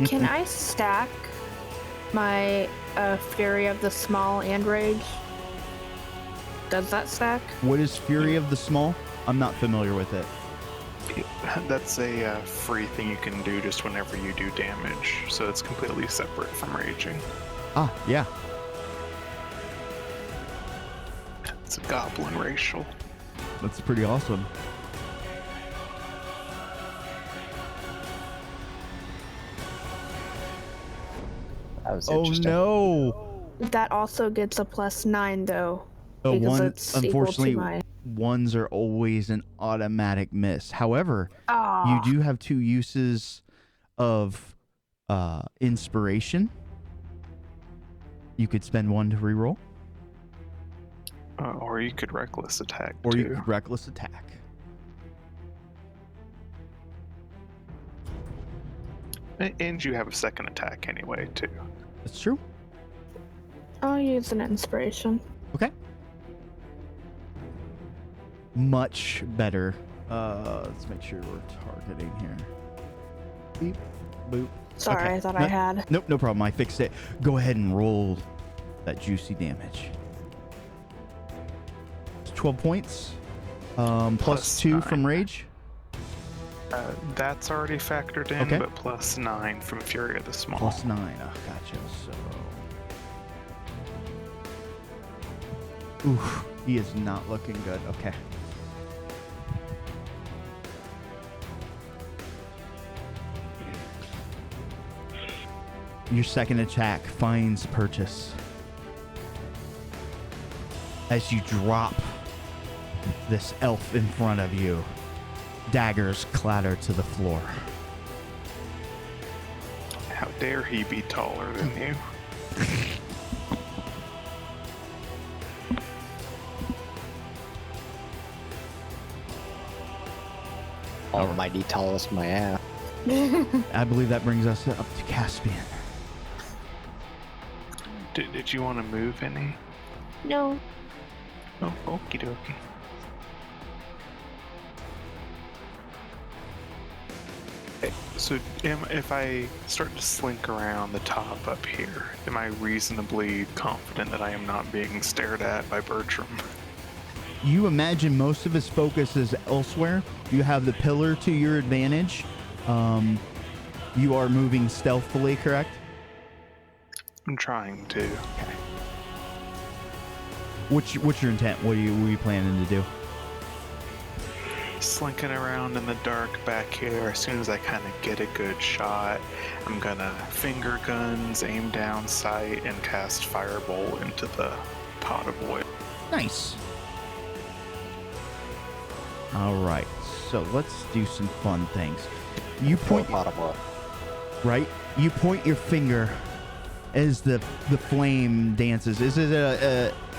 E: Can I stack my Fury of the Small and Rage? Does that stack?
B: What is Fury of the Small? I'm not familiar with it.
H: That's a free thing you can do just whenever you do damage, so it's completely separate from raging.
B: Ah, yeah.
H: It's a goblin racial.
B: That's pretty awesome.
I: That was
B: Oh
I: interesting.
B: no!
E: That also gets a +9 though.
B: Oh,
E: because
B: one,
E: it's equal to
B: unfortunately,
E: my...
B: ones are always an automatic miss. However, you do have 2 uses of inspiration. You could spend 1 to reroll,
H: Or you could reckless attack
B: or
H: too.
B: you could reckless attack.
H: And you have a second attack anyway too.
B: That's true.
E: I'll use an inspiration.
B: Okay. Much better. Let's make sure we're targeting here. Beep, boop.
E: Sorry,
B: Okay.
E: I thought
B: No-
E: I had.
B: Nope, no problem. I fixed it. Go ahead and roll that juicy damage. It's 12 points. Plus
H: Plus
B: 2
H: 9.
B: from rage.
H: That's already factored in,
B: Okay.
H: but plus 9 from Fury of the Small.
B: Plus 9. Oh, gotcha. So. Oof. He is not looking good. Okay. Your second attack finds purchase. As you drop this elf in front of you, daggers clatter to the floor.
H: How dare he be taller than you?
I: Almighty tallest my ass.
B: I believe that brings us up to Caspian.
H: Did you want to move any?
E: No.
H: Oh, okie dokie. So, if I start to slink around the top up here, am I reasonably confident that I am not being stared at by Bertram?
B: You imagine most of his focus is elsewhere. You have the pillar to your advantage. You are moving stealthily, correct?
H: I'm trying to.
B: Okay. What's your intent? What are you planning to do?
H: Slinking around in the dark back here. As soon as I kind of get a good shot, I'm gonna finger guns, aim down sight, and cast Firebolt into the pot of oil.
B: Nice. All right, so let's do some fun things. You point, right? You point your finger as the flame dances. Is it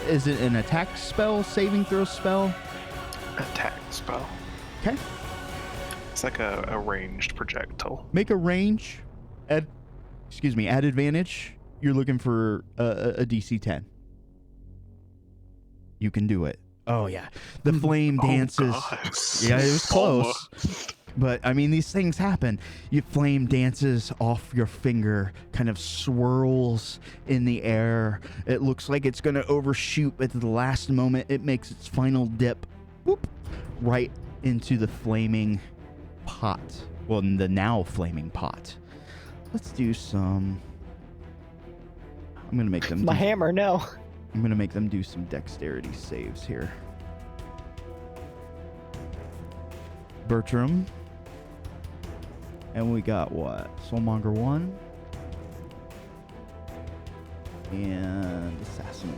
B: is it an attack spell, saving throw spell?
H: Attack spell.
B: Okay.
H: It's like a ranged projectile.
B: Make a range. Add advantage. You're looking for a DC 10. You can do it. Oh yeah, the flame dances.
H: God.
B: Yeah, it was close. But I mean, these things happen. Your flame dances off your finger, kind of swirls in the air. It looks like it's gonna overshoot at the last moment. It makes its final dip, whoop, right into the flaming pot. Well, the now flaming pot. Let's do some. I'm gonna make them.
I: My hammer, no.
B: I'm going to make them do some dexterity saves here. Bertram. And we got what? Soulmonger 1. And Assassin.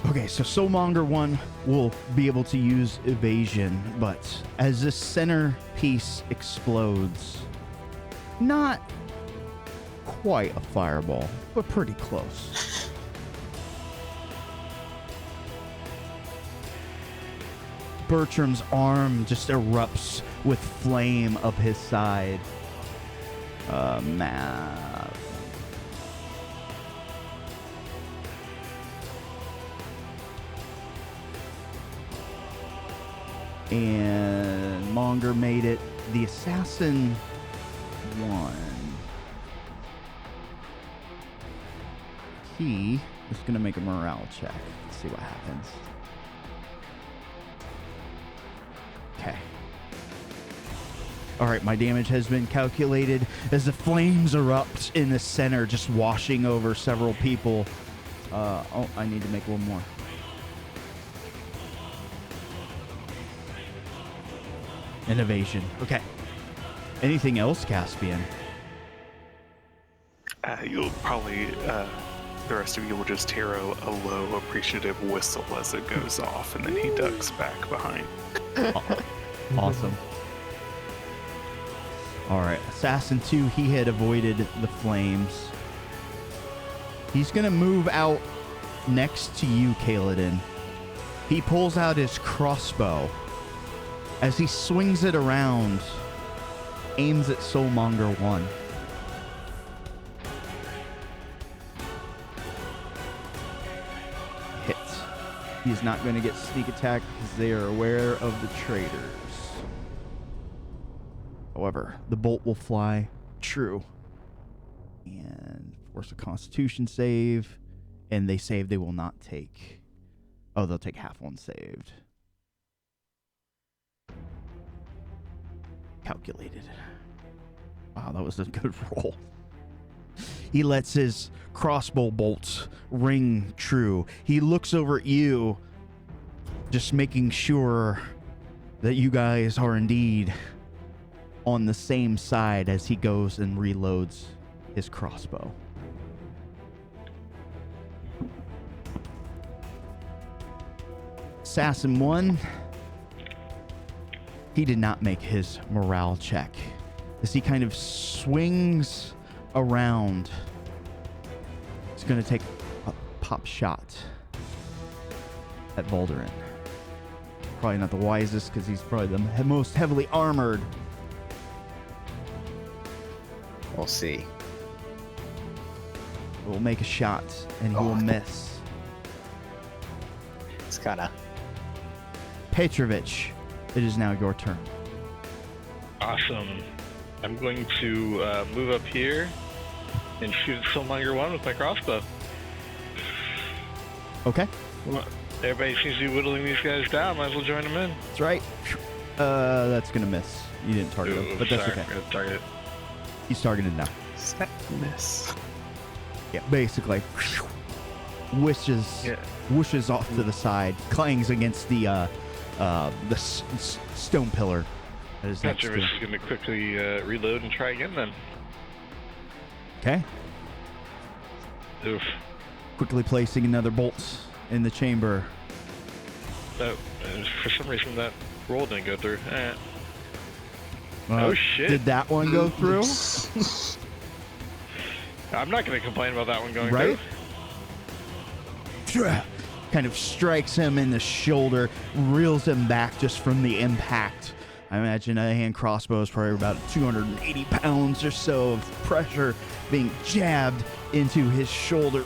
B: Okay, so Soulmonger 1 will be able to use evasion, but as this center piece explodes, not quite a fireball, but pretty close. Bertram's arm just erupts with flame up his side. Man. And Monger made it. The Assassin 1. He is going to make a morale check. Let's see what happens. Okay. All right, my damage has been calculated as the flames erupt in the center, just washing over several people. Oh, I need to make one more. An evasion. Okay. Anything else, Caspian?
H: You'll probably, the rest of you will just hear a low, appreciative whistle as it goes off, and then he ducks back behind.
B: Awesome. All right. Assassin 2, he had avoided the flames. He's going to move out next to you, Kaladin. He pulls out his crossbow. As he swings it around, aims at Soulmonger 1. Hit. He's not going to get sneak attack because they are aware of the traitors. However, the bolt will fly true. And force a Constitution save. And they save they will not take. Oh, they'll take half one saved. Calculated. Wow, that was a good roll. He lets his crossbow bolts ring true. He looks over at you, just making sure that you guys are indeed on the same side as he goes and reloads his crossbow. Assassin 1. He did not make his morale check. As he kind of swings around, he's going to take a pop shot. at Volderin. Probably not the wisest because he's probably the most heavily armored.
I: We'll see.
B: Will make a shot and he will miss.
I: It's kind of.
B: Petrovich, it is now your turn.
D: Awesome. I'm going to move up here and shoot at Soulmonger 1 with my crossbow.
B: Okay,
D: Well, everybody seems to be whittling these guys down. Might as well join them in.
B: that's right. That's gonna miss. You didn't target him, but that's
D: sorry,
B: okay.
D: I'm gonna target it.
B: He's targeted now.
H: Miss.
B: Yeah, basically. Whooshes off to the side, clangs against the stone pillar. That is next to
D: Petrovich
B: him.
D: is going to quickly reload and try again then.
B: Okay.
D: Oof.
B: Quickly placing another bolt in the chamber.
D: No, for some reason that roll didn't go through. Oh shit.
B: Did that one go through?
D: I'm not going to complain about that one going
B: Right?
D: through.
B: Kind of strikes him in the shoulder, reels him back just from the impact. I imagine a hand crossbow is probably about 280 pounds or so of pressure being jabbed into his shoulder.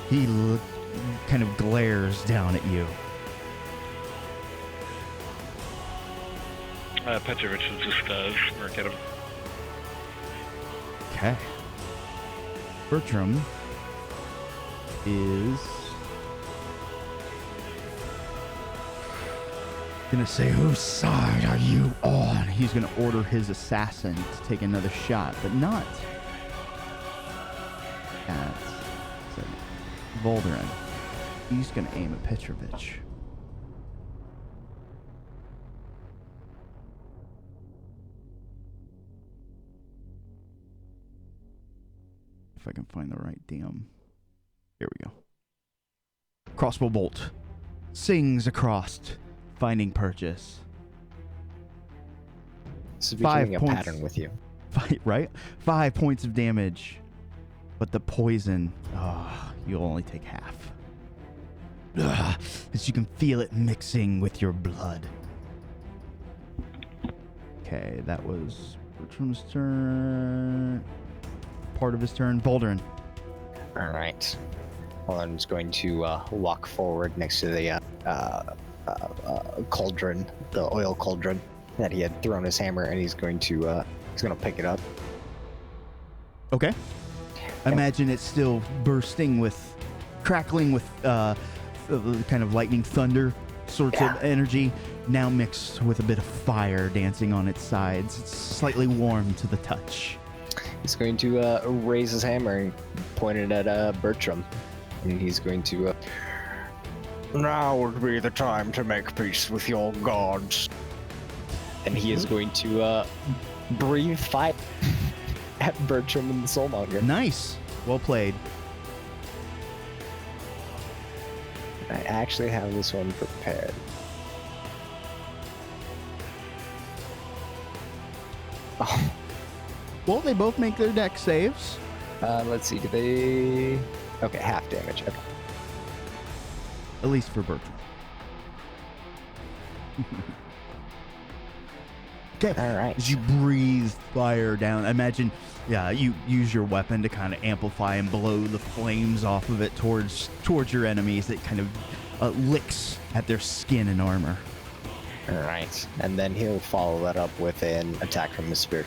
B: He kind of glares down at you.
D: Petrovich will just smirk at him.
B: Okay. Bertram is gonna say, whose side are you on? He's gonna order his assassin to take another shot, but not at Volderin. He's gonna aim at Petrovich. If I can find the right damn. Here we go. Crossbow bolt sings across, finding purchase.
I: This is
B: 5
I: becoming a
B: points.
I: pattern with you.
B: Right? 5 points of damage. But the poison, you'll only take half. As you can feel it mixing with your blood. Okay, that was Bertram's turn. Part of his turn. Volderin.
I: All right. Olin's going to walk forward next to the cauldron, the oil cauldron that he had thrown his hammer, and he's going to pick it up.
B: Okay. Imagine it's still bursting with, crackling with kind of lightning thunder sorts of energy, now mixed with a bit of fire dancing on its sides. It's slightly warm to the touch.
I: He's going to raise his hammer and point it at Bertram, and he's going to. Now would be the time to make peace with your gods. And he is going to breathe fire at Bertram and the Soulmonger.
B: Nice. Well played.
I: I actually have this one prepared. Oh.
B: Well, they both make their deck saves.
I: Let's see, do they... Okay, half damage. Okay.
B: At least for Bertram. Okay.
I: All right.
B: As you breathe fire down, imagine, you use your weapon to kind of amplify and blow the flames off of it towards your enemies. It kind of licks at their skin and armor.
I: All right. And then he'll follow that up with an attack from the spear.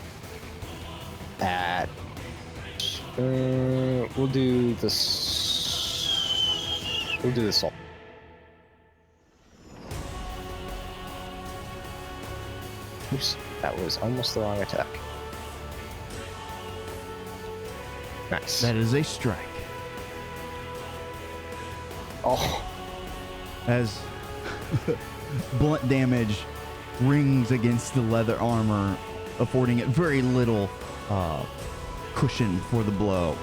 I: We'll do this. We'll do this all. Oops, that was almost the wrong attack. Nice.
B: That is a strike.
I: Oh.
B: As blunt damage rings against the leather armor, affording it very little cushion for the blow.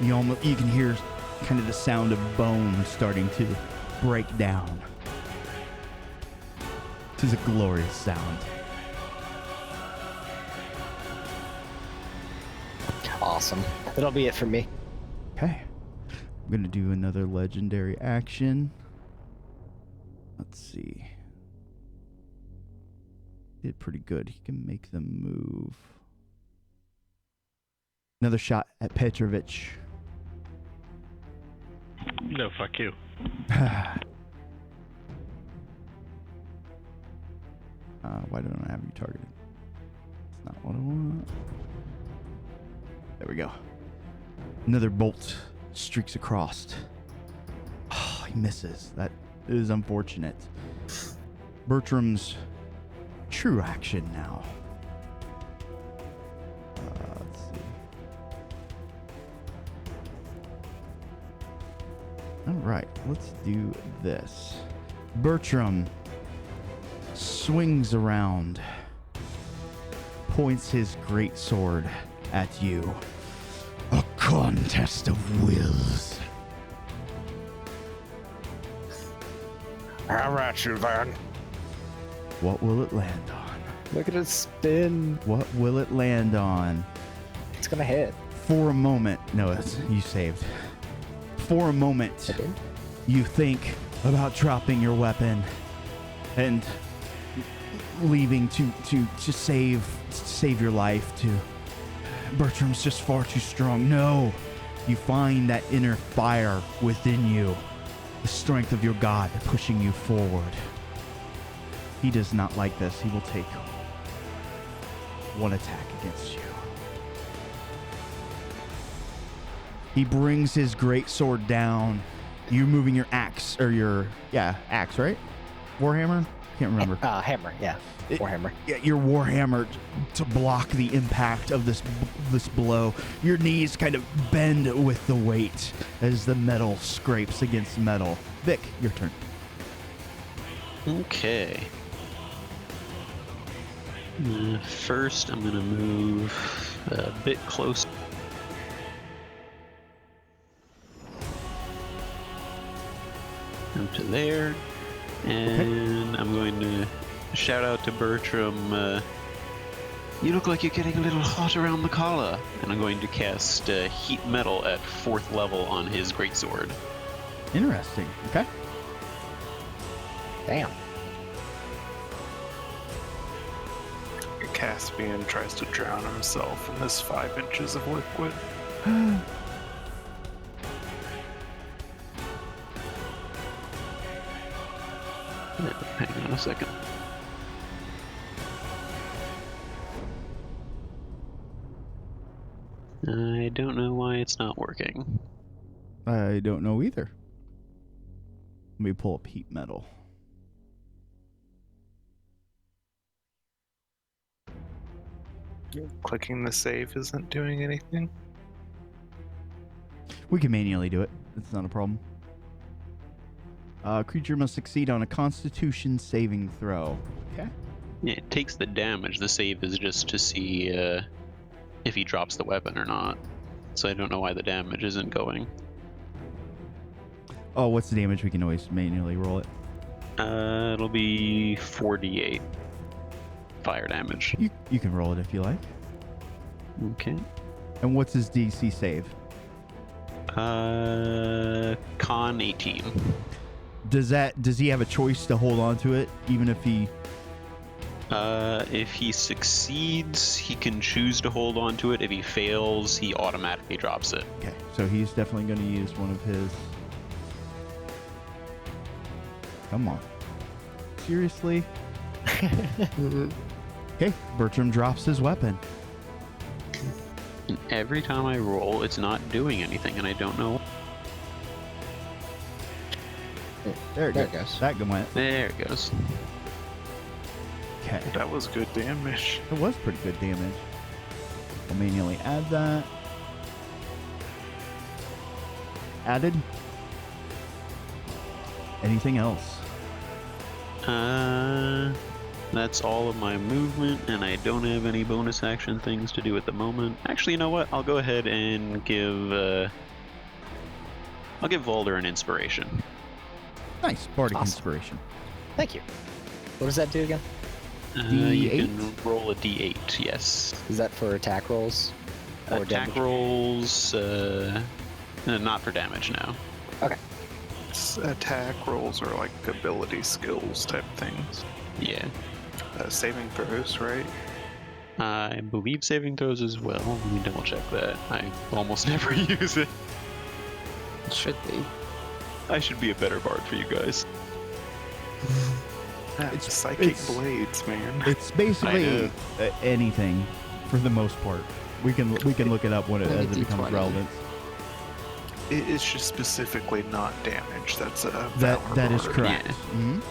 B: You can hear kind of the sound of bone starting to break down. It is a glorious sound.
I: Awesome. That'll be it for me.
B: Okay. I'm going to do another legendary action. Let's see. Did pretty good. He can make them move. Another shot at Petrovich.
D: No, fuck you.
B: Why don't I have you targeted? It's not what I want. There we go. Another bolt streaks across. Oh, he misses. That is unfortunate. Bertram's true action now. Let's see. All right, let's do this. Bertram swings around, points his greatsword at you. A contest of wills.
I: How about you, then?
B: What will it land on?
I: Look at it spin.
B: What will it land on?
I: It's gonna hit.
B: For a moment, no, you saved. For a moment, you think about dropping your weapon and leaving to save your life. Bertram's just far too strong. No, you find that inner fire within you, the strength of your God pushing you forward. He does not like this. He will take one attack against you. He brings his greatsword down. You're moving your axe, or your axe, right? Warhammer? Can't remember.
I: Hammer, yeah. Warhammer.
B: Your warhammer to block the impact of this blow. Your knees kind of bend with the weight as the metal scrapes against metal. Vic, your turn.
C: Okay. First, I'm gonna move a bit close. Up to there, and I'm going to shout out to Bertram. You look like you're getting a little hot around the collar, and I'm going to cast Heat Metal at 4th level on his greatsword.
B: Interesting. Okay.
I: Damn.
H: Caspian tries to drown himself in this 5 inches of liquid.
C: Hang on a second. I don't know why it's not working.
B: I don't know either. Let me pull up heat metal.
H: Clicking the save isn't doing anything.
B: We can manually do it. It's not a problem. Creature must succeed on a Constitution saving throw. Okay.
C: Yeah, it takes the damage. The save is just to see if he drops the weapon or not. So I don't know why the damage isn't going.
B: Oh, what's the damage? We can always manually roll it.
C: It'll be 4d8 fire damage.
B: You can roll it if you like.
C: Okay.
B: And what's his DC save?
C: Con 18.
B: Does he have a choice to hold on to it even if he
C: If he succeeds, he can choose to hold on to it. If he fails, he automatically drops it.
B: Okay, so he's definitely going to use one of his. Come on. Seriously? Okay, Bertram drops his weapon.
C: And every time I roll, it's not doing anything, and I don't know.
B: There it goes. That went.
C: There it goes.
B: Okay.
H: That was good damage.
B: It was pretty good damage. I'll manually add that. Added. Anything else?
C: That's all of my movement, and I don't have any bonus action things to do at the moment. Actually, you know what? I'll go ahead and give Volder an inspiration.
B: Nice. Bardic
I: Awesome.
B: inspiration.
I: Thank you. What does that do again?
C: You
B: D8?
C: can roll a d8, yes.
I: Is that for attack rolls? Or
C: Attack
I: damage?
C: rolls, not for damage now.
I: Okay.
H: its attack rolls are like ability skills type things.
C: Yeah.
H: Saving throws, right?
C: I believe saving throws as well. Let me double check that. I almost never use it.
F: It should be.
C: I should be a better bard for you guys.
H: It's psychic
B: it's-
H: blades, man.
B: It's
C: I
B: basically
C: know.
B: anything, for the most part. We can look it up when
F: Maybe
B: as it becomes
F: D20.
B: relevant.
H: It's just specifically not damage. That's a
B: That is
H: Valor
B: correct.
C: Yeah.
B: Mhm.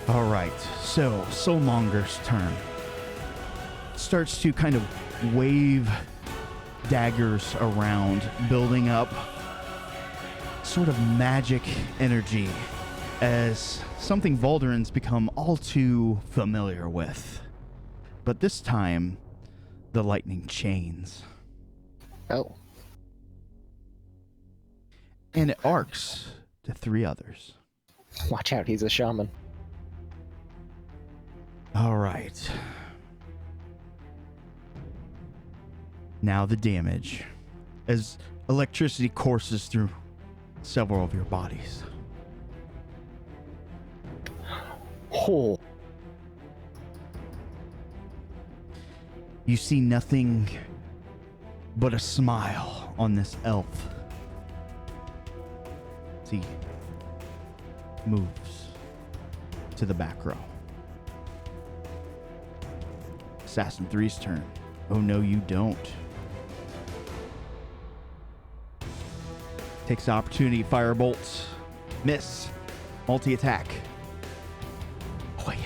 B: All right. So Soulmonger's turn starts to kind of wave daggers around, building up sort of magic energy as something Valderan's become all too familiar with. But this time, the lightning chains,
F: Oh.
B: and it arcs to 3 others.
I: Watch out, he's a shaman.
B: All right. Now the damage. As electricity courses through several of your bodies.
I: Oh.
B: You see nothing but a smile on this elf. As he moves to the back row. Assassin 3's turn. Oh no, you don't. Takes the opportunity, firebolt. Miss. Multi-attack. Quiet.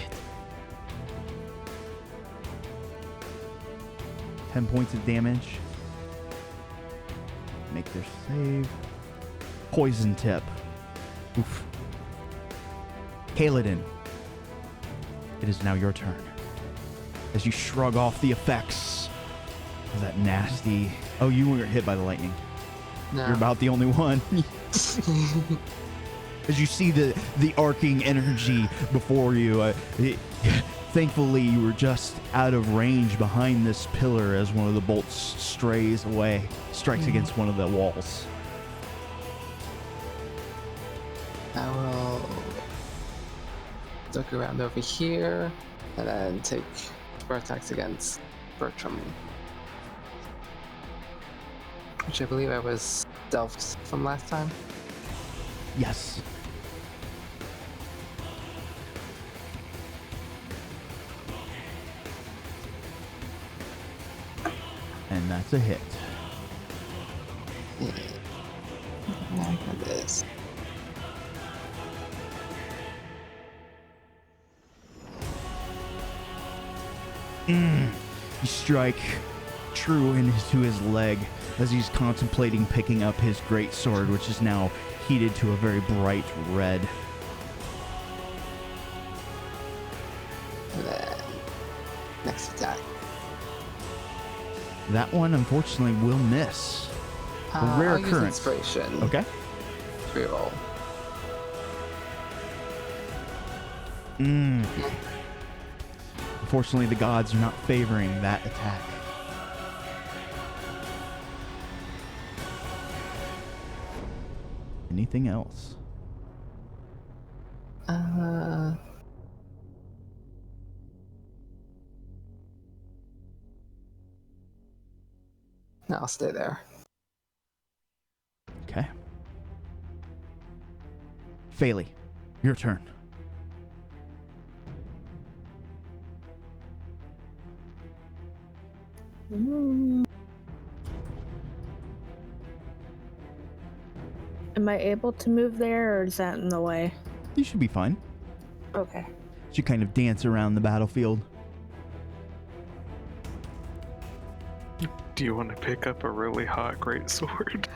B: 10 points of damage. Make their save. Poison tip. Oof. Kaladin. It is now your turn. As you shrug off the effects of that nasty... Oh, you weren't hit by the lightning.
F: No.
B: You're about the only one. As you see the arcing energy before you, thankfully you were just out of range behind this pillar as one of the bolts strays away, strikes against one of the walls.
F: I will look around over here and then take spur attacks against Bertram. Which I believe I was stealthed from last time.
B: Yes. And that's a hit.
F: Yeah. Now I got this.
B: You strike true into his leg as he's contemplating picking up his greatsword, which is now heated to a very bright red.
F: And then next attack.
B: That one, unfortunately, will miss. A rare
F: I'll use
B: occurrence.
F: inspiration.
B: Okay.
F: Reroll.
B: Unfortunately, the gods are not favoring that attack. Anything else?
F: No, I'll stay there.
B: Okay. Phaley, your turn.
E: Am I able to move there, or is that in the way?
B: You should be fine.
E: Okay.
B: As you kind of dance around the battlefield.
H: Do you want to pick up a really hot greatsword?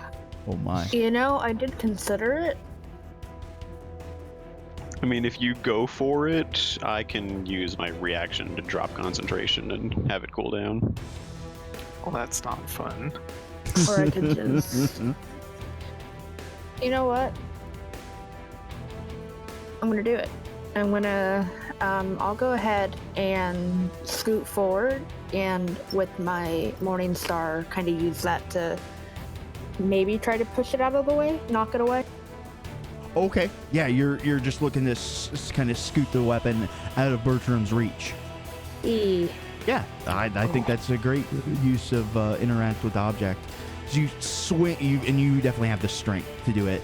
B: Oh my.
E: You know, I did consider it.
C: I mean, if you go for it, I can use my reaction to drop concentration and have it cool down.
H: Well, that's not fun.
E: Or I could just... You know what? I'm gonna do it. I'm gonna... I'll go ahead and scoot forward, and with my Morning Star, kind of use that to maybe try to push it out of the way, knock it away.
B: Okay. Yeah, you're just looking to kind of scoot the weapon out of Bertram's reach. Yeah, I think that's a great use of interact with object. You swing, and you definitely have the strength to do it,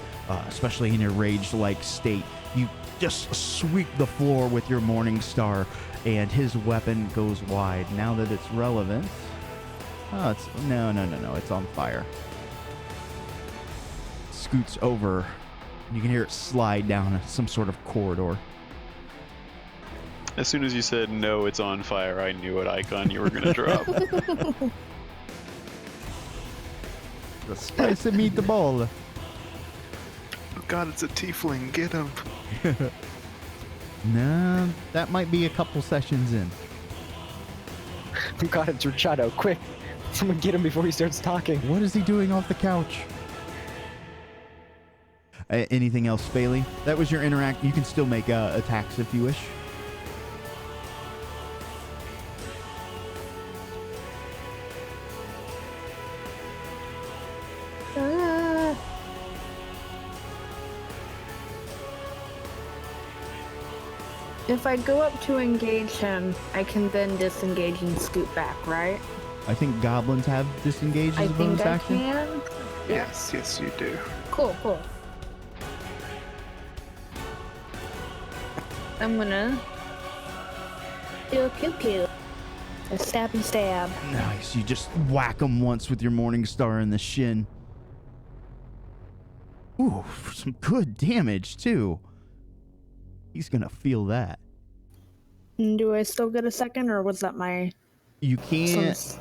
B: especially in your rage-like state. You just sweep the floor with your Morning Star, and his weapon goes wide. Now that it's relevant, it's no, it's on fire. Scoots over. You can hear it slide down some sort of corridor.
C: As soon as you said no, it's on fire, I knew what icon you were gonna drop.
B: The spicy meatball.
H: Oh God, it's a tiefling. Get him.
B: Nah, that might be a couple sessions in.
I: God, it's Rachado. Quick! Someone get him before he starts talking.
B: What is he doing off the couch? Anything else, Bailey? That was your interact. You can still make attacks if you wish.
E: If I go up to engage him, I can then disengage and scoot back, right?
B: I think goblins have disengage as
E: I
B: a bonus
E: think I
B: action.
E: can.
H: Yes, yes, you do.
E: Cool. I'm gonna pew. A stab and stab.
B: Nice. You just whack him once with your Morning Star in the shin. Ooh, for some good damage too. He's gonna feel that.
E: Do I still get a second, or was that my?
B: You can't.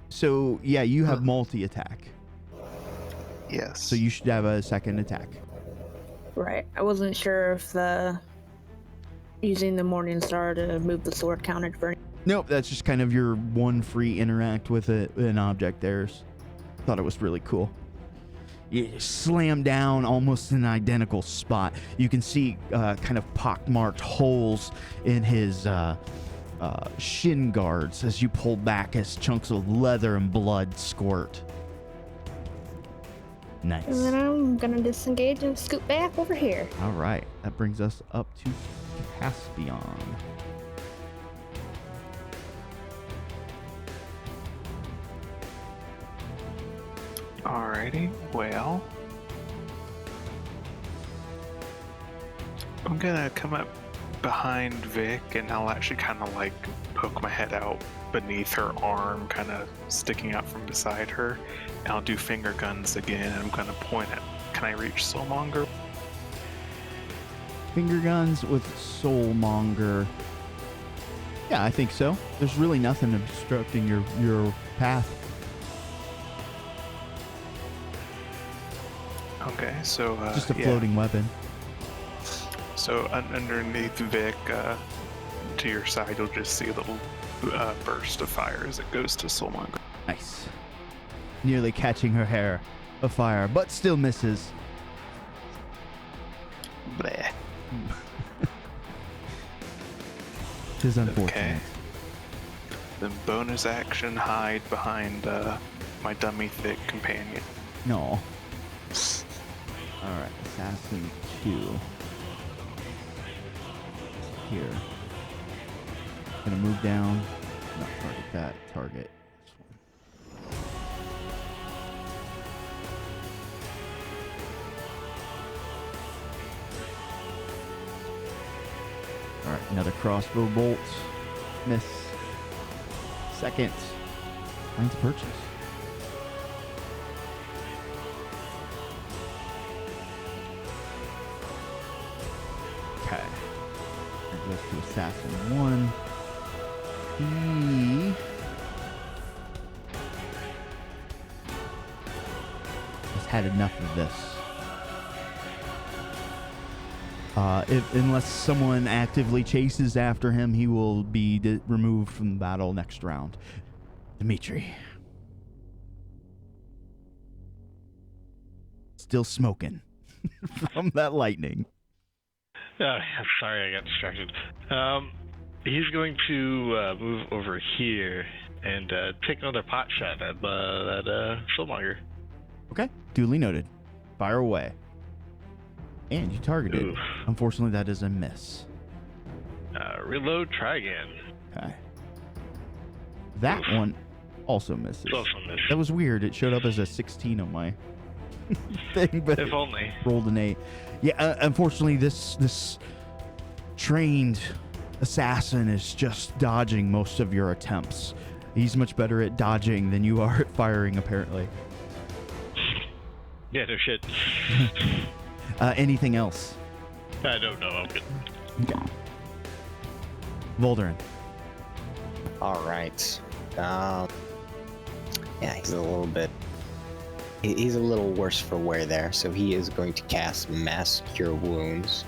B: So yeah, you have multi-attack.
H: Yes.
B: So you should have a second attack.
E: Right. I wasn't sure if using the Morning Star to move the sword counted for.
B: Nope, that's just kind of your one free interact with an object there. Thought it was really cool. You slam down almost in an identical spot. You can see kind of pockmarked holes in his shin guards as you pull back as chunks of leather and blood squirt. Nice.
E: And then I'm gonna disengage and scoot back over here.
B: All right, that brings us up to Caspian.
H: Alrighty, well, I'm gonna come up behind Vic, and I'll actually kind of like poke my head out beneath her arm, kind of sticking out from beside her, and I'll do finger guns again, and I'm gonna point at, can I reach Soulmonger?
B: Finger guns with Soulmonger. Yeah, I think so. There's really nothing obstructing your path.
H: Okay, so
B: Just a floating weapon.
H: So underneath Vic, to your side, you'll just see a little burst of fire as it goes to Soulmonger.
B: Nice. Nearly catching her hair afire, but still misses.
H: Bleh.
B: Tis unfortunate.
H: Okay. Then bonus action, hide behind my dummy thick companion.
B: No. Alright, Assassin 2. Here. Gonna move down. Not target that, target this one. Alright, another crossbow bolt. Miss. Second. Finds purchase. Okay. That goes to Assassin 1. He has had enough of this. Unless someone actively chases after him, he will be removed from the battle next round. Dimitri. Still smoking from that lightning.
D: Sorry, I got distracted. He's going to move over here and take another pot shot at Soulmonger.
B: Okay, duly noted. Fire away. And you targeted.
D: Oof.
B: Unfortunately, that is a miss.
D: Reload, try again.
B: Okay. That
D: Oof.
B: one also misses.
D: It's also missed.
B: That was weird. It showed up as a 16 on my thing, but
D: If only.
B: rolled an 8. Yeah, unfortunately, this trained assassin is just dodging most of your attempts. He's much better at dodging than you are at firing, apparently.
D: Yeah, no shit.
B: Anything else?
D: I don't know. I'm good.
B: Okay. Volderin.
I: All right. Yeah, he's a little bit. He's a little worse for wear there, so he is going to cast Mass Cure Wounds.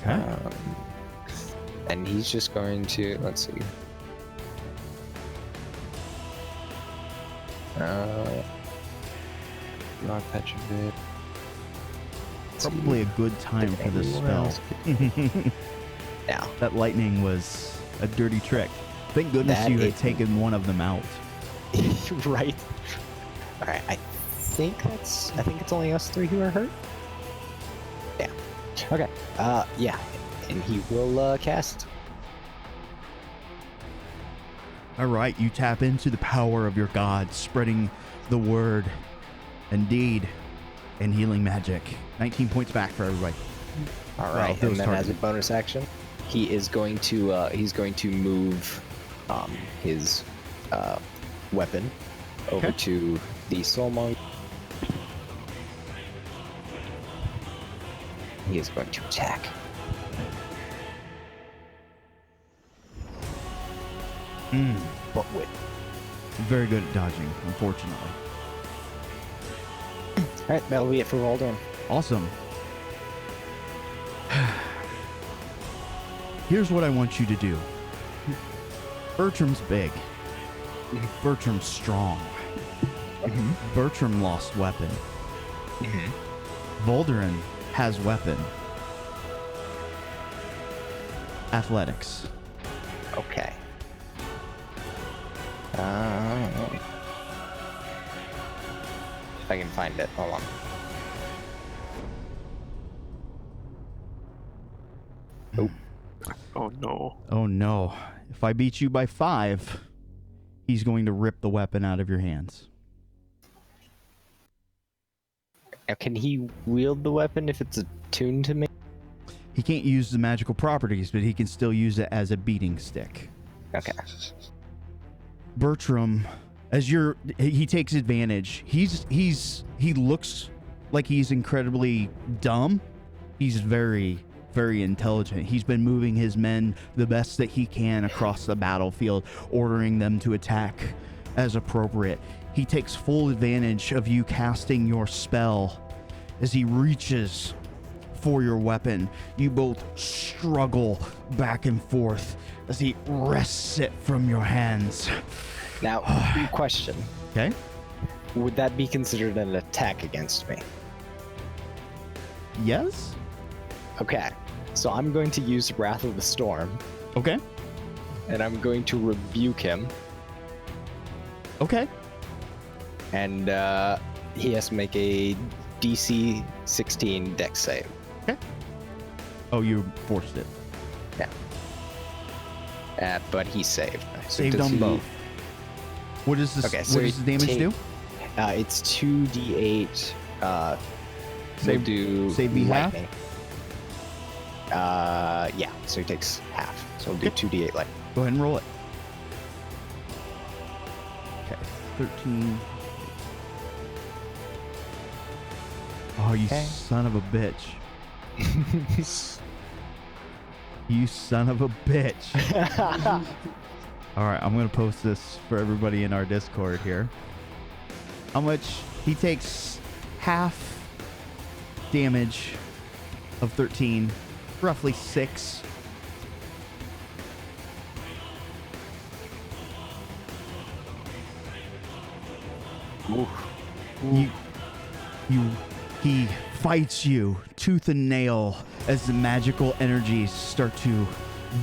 B: Okay.
I: And he's just going to, let's see. Not touching it.
B: Probably a good time for this spell.
I: Yeah.
B: That lightning was a dirty trick. Thank goodness
I: That
B: you had
I: is-
B: taken one of them out.
I: Right. All right. I think it's only us three who are hurt. Yeah. Okay. Yeah. And he will cast.
B: All right, you tap into the power of your god, spreading the word and deed and healing magic. 19 points back for everybody.
I: All
B: Well,
I: right.
B: those
I: And then as a
B: targeted.
I: bonus action, he is going to move his weapon over
B: Okay.
I: to the soulmonk. He is going to attack. But with.
B: Very good at dodging, unfortunately.
I: All right, that'll be it for Voldorn.
B: Awesome. Here's what I want you to do. Bertram's big. Bertram's strong. Bertram lost weapon. Volderin has weapon. Athletics.
I: Okay. If I can find it, hold on.
G: Oh no.
B: Oh no. If I beat you by 5, he's going to rip the weapon out of your hands.
I: Now, can he wield the weapon if it's attuned to me?
B: He can't use the magical properties, but he can still use it as a beating stick.
I: Okay.
B: Bertram, he takes advantage. He looks like he's incredibly dumb. He's very, very intelligent. He's been moving his men the best that he can across the battlefield, ordering them to attack as appropriate. He takes full advantage of you casting your spell as he reaches for your weapon. You both struggle back and forth as he wrests it from your hands.
I: Now, question.
B: Okay.
I: Would that be considered an attack against me?
B: Yes?
I: Okay. So I'm going to use Wrath of the Storm,
B: Okay.
I: and I'm going to rebuke him,
B: Okay.
I: and he has to make a DC 16 Dex save.
B: Oh, you forced it.
I: But he saved. So
B: Saved
I: does
B: on
I: he-
B: both. What does this?
I: Okay, so
B: what does the damage do?
I: It's 2d8. We'll
B: Save-
I: do
B: save me half?
I: lightning. Yeah. So he takes half. So we'll do 2d8 lightning.
B: Go ahead and roll it. Okay. 13. Oh, you
I: Okay.
B: son of a bitch. You son of a bitch. All right, I'm going to post this for everybody in our Discord here. How much? He takes half damage of 13, roughly 6. He fights you tooth and nail as the magical energies start to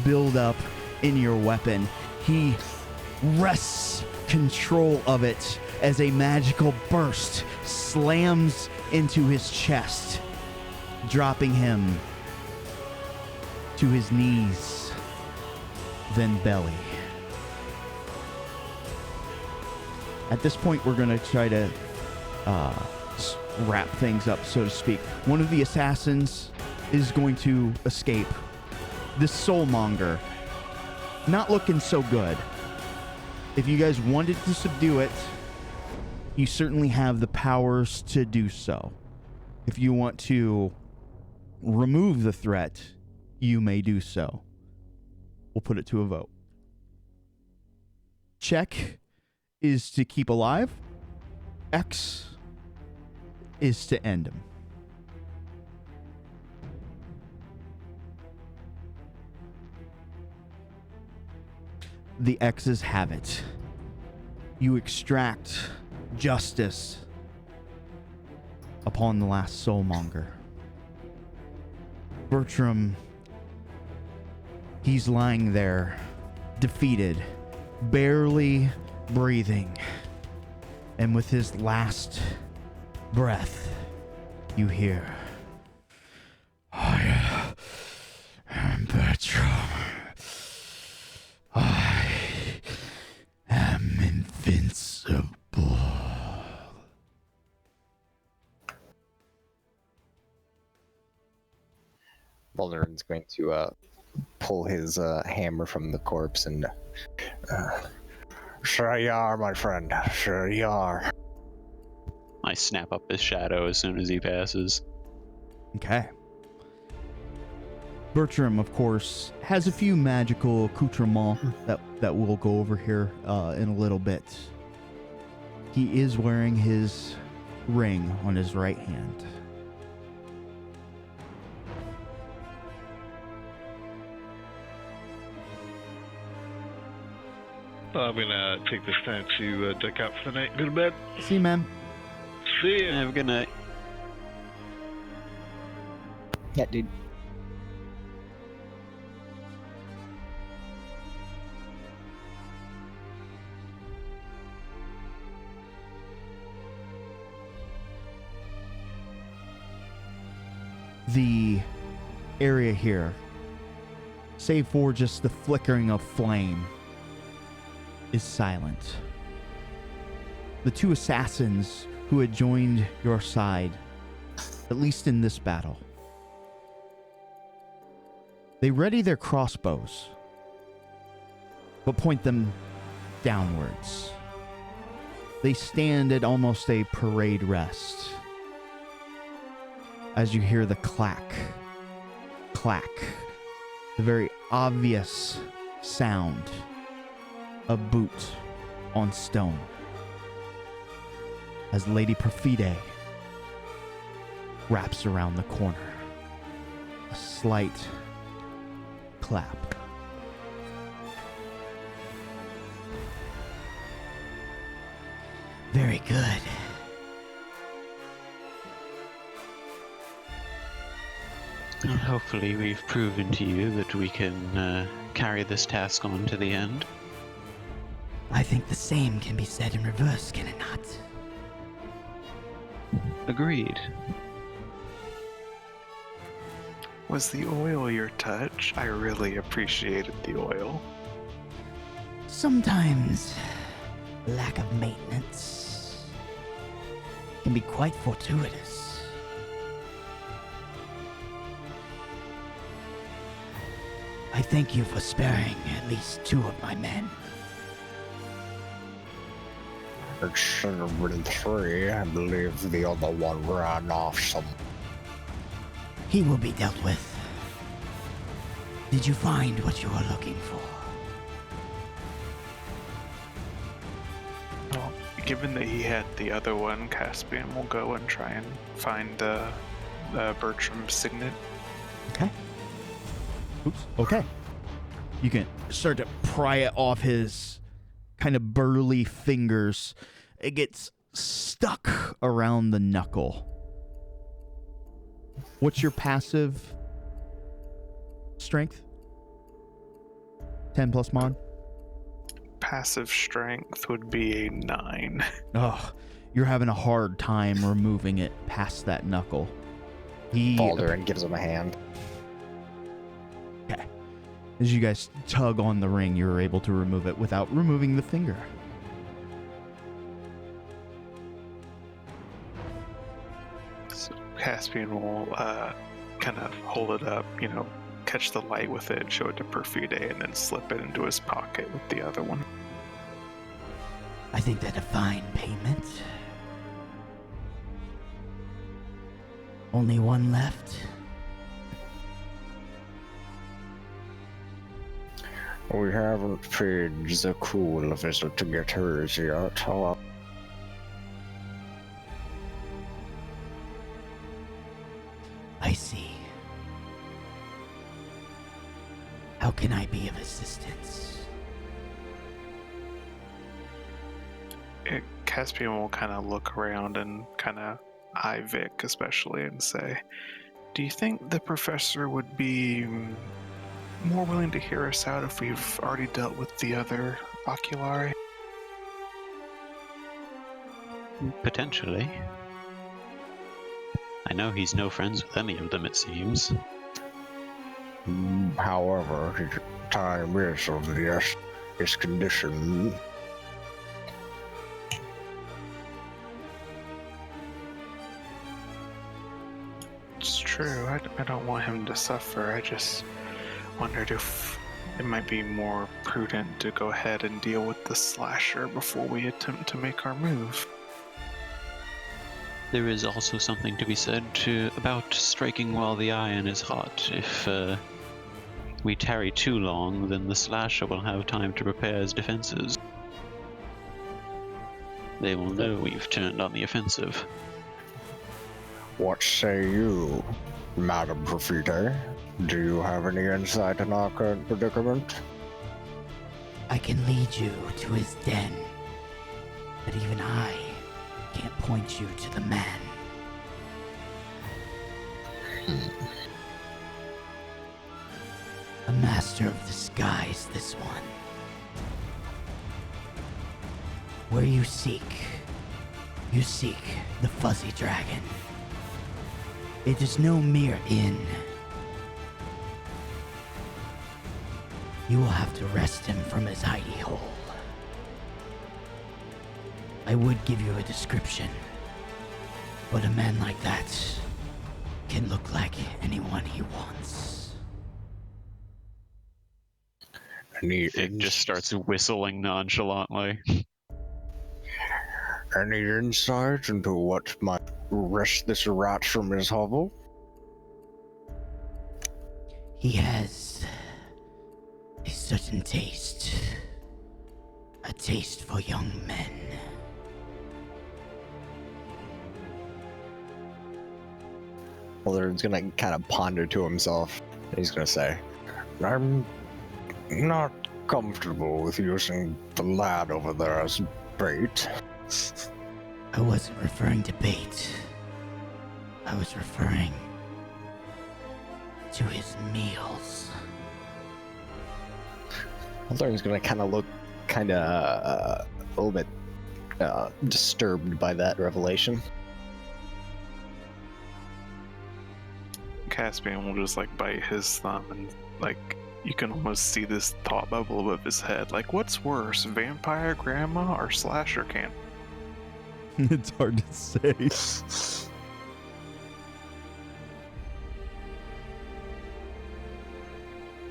B: build up in your weapon. He wrests control of it as a magical burst slams into his chest. dropping him to his knees, then belly. At this point, we're going to try to wrap things up, so to speak. One of the assassins is going to escape. This soulmonger, not looking so good. If you guys wanted to subdue it, you certainly have the powers to do so. If you want to remove the threat, you may do so. We'll put it to a vote. Check is to keep alive. X is to end him. The X's have it. You extract justice upon the last soulmonger. Bertram, he's lying there, defeated, barely breathing. And with his last breath, you hear, I am Bertram. I am invincible.
I: Vulneran's going to pull his hammer from the corpse and sure you are, my friend. Sure you are.
C: I snap up his shadow as soon as he passes.
B: Okay. Bertram, of course, has a few magical accoutrements that we'll go over here in a little bit. He is wearing his ring on his right hand.
D: I'm gonna take this time to duck out for the night. Go to bed.
B: See you, man.
D: See ya.
C: Have a good night.
I: Yeah, dude.
B: The area here, save for just the flickering of flame, is silent. The two assassins who had joined your side, at least in this battle, they ready their crossbows, but point them downwards. They stand at almost a parade rest as you hear the clack, clack, the very obvious sound of boot on stone, as Lady Perfide wraps around the corner. A slight clap.
A: Very good.
C: Well, hopefully we've proven to you that we can carry this task on to the end.
A: I think the same can be said in reverse, can it not?
C: Agreed.
H: Was the oil your touch? I really appreciated the oil.
A: Sometimes lack of maintenance can be quite fortuitous. I thank you for sparing at least 2 of my men.
I: It should have been 3. I believe the other one ran off some.
A: He will be dealt with. Did you find what you were looking for?
H: Well, given that he had the other one, Caspian will go and try and find Bertram's signet.
B: Okay. Oops. Okay. You can start to pry it off his kind of burly fingers. It gets stuck around the knuckle. What's your passive strength? 10 plus mod?
H: Passive strength would be a 9.
B: Oh, you're having a hard time removing it past that knuckle.
I: Balder and gives him a hand.
B: Okay. As you guys tug on the ring, you're able to remove it without removing the finger.
H: So Caspian will kind of hold it up, catch the light with it, show it to Perfide, and then slip it into his pocket with the other one.
A: I think that a fine payment. Only one left.
I: We haven't paid the cool visit to get hers yet. Hello.
A: I see. How can I be of assistance?
H: Caspian will kind of look around and kind of eye Vic especially and say, do you think the professor would be more willing to hear us out if we've already dealt with the other Oculari?
C: Potentially. I know he's no friends with any of them, it seems.
I: However, his time is of the his condition.
H: It's true. I don't want him to suffer. I just wondered if it might be more prudent to go ahead and deal with the slasher before we attempt to make our move.
C: There is also something to be said about striking while the iron is hot. If we tarry too long, then the slasher will have time to prepare his defenses. They will know we've turned on the offensive.
I: What say you, Madam Profite? Do you have any insight in our current predicament?
A: I can lead you to his den, but even I can't point you to the man. A master of disguise, this one. Where you seek the fuzzy dragon. It is no mere inn. You will have to wrest him from his hidey hole. I would give you a description, but a man like that can look like anyone he wants.
C: Vic just starts whistling nonchalantly.
I: Any insight into what might wrest this rat from his hovel?
A: He has a certain taste. A taste for young men.
I: Balder's gonna kind of ponder to himself. He's gonna say, I'm not comfortable with using the lad over there as bait.
A: I wasn't referring to bait. I was referring to his meals.
I: Balder's gonna kind of look a little bit disturbed by that revelation.
H: Caspian will just bite his thumb and you can almost see this thought bubble above his head. What's worse, vampire grandma or slasher camp?
B: It's hard to say.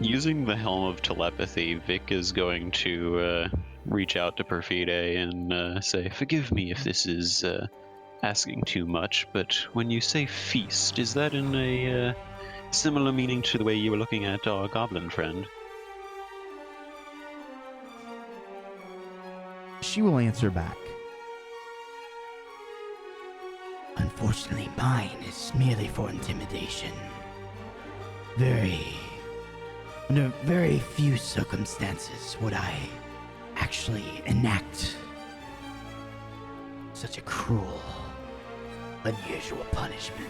C: Using the helm of telepathy, Vic is going to reach out to Perfide and say, forgive me if this is asking too much, but when you say feast, is that in a similar meaning to the way you were looking at our goblin friend?
B: She will answer back.
A: Unfortunately, mine is merely for intimidation. Under very few circumstances would I actually enact such a cruel, unusual punishment.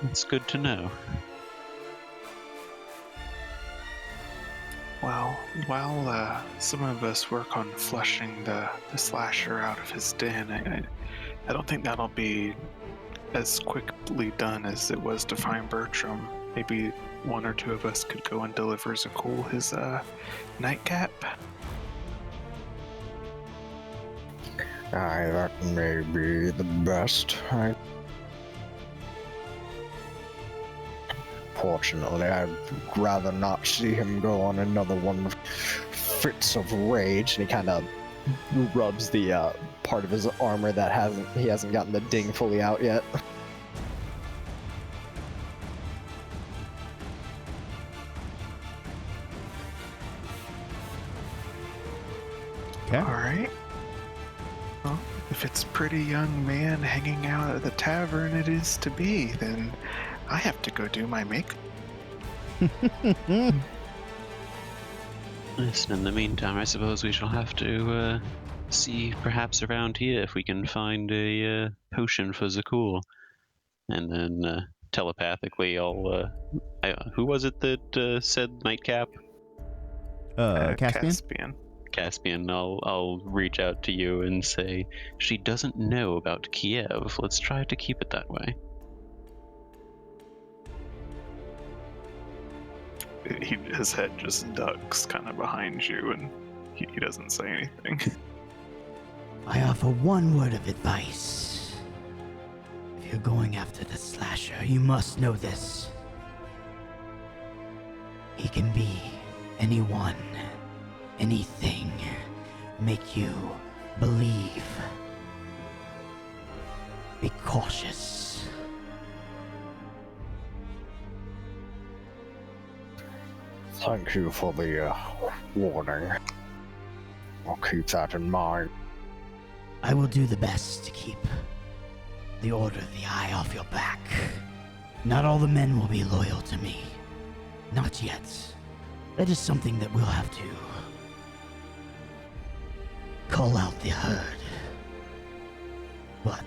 C: It's good to know.
H: Well, while some of us work on flushing the slasher out of his den, I don't think that'll be as quickly done as it was to find Bertram. Maybe one or two of us could go and deliver Zakul his nightcap.
I: Aye, that may be the best. Fortunately, I'd rather not see him go on another one of fits of rage. And he kind of rubs the part of his armor that he hasn't gotten the ding fully out yet.
B: Okay.
H: All right. Well, if it's pretty young man hanging out at the tavern it is to be, then I have to go do my makeup.
C: Listen, in the meantime, I suppose we shall have to see perhaps around here if we can find a potion for Zakul. And then telepathically I'll... who was it that said nightcap?
B: Caspian?
C: Caspian, I'll reach out to you and say, she doesn't know about Kiev. Let's try to keep it that way.
H: His head just ducks kind of behind you, and he doesn't say anything.
A: I offer one word of advice. If you're going after the slasher, you must know this. He can be anyone, anything, make you believe. Be cautious.
I: Thank you for the warning. I'll keep that in mind.
A: I will do the best to keep the Order of the Eye off your back. Not all the men will be loyal to me. Not yet. That is something that we'll have to call out the herd. But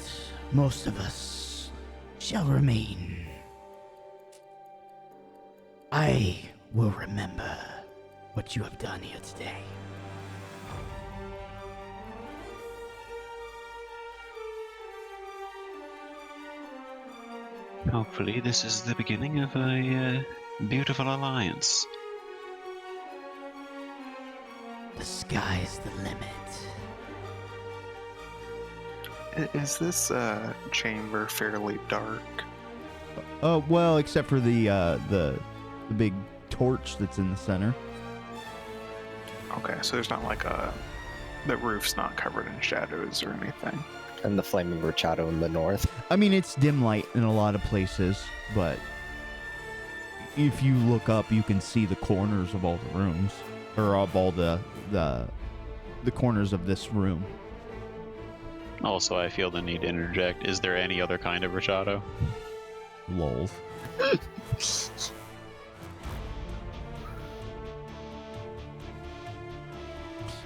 A: most of us shall remain. I will remember what you have done here today.
C: Hopefully this is the beginning of a beautiful alliance.
A: The sky's the limit.
H: Is this chamber fairly dark?
B: Oh, well, except for the big torch that's in the center.
H: Okay, so there's not like the roof's not covered in shadows or anything.
I: And the flaming Rachado in the north.
B: I mean, it's dim light in a lot of places, but if you look up, you can see the corners of all the rooms, or of all the corners of this room.
C: Also, I feel the need to interject. Is there any other kind of Rachado?
B: Lol.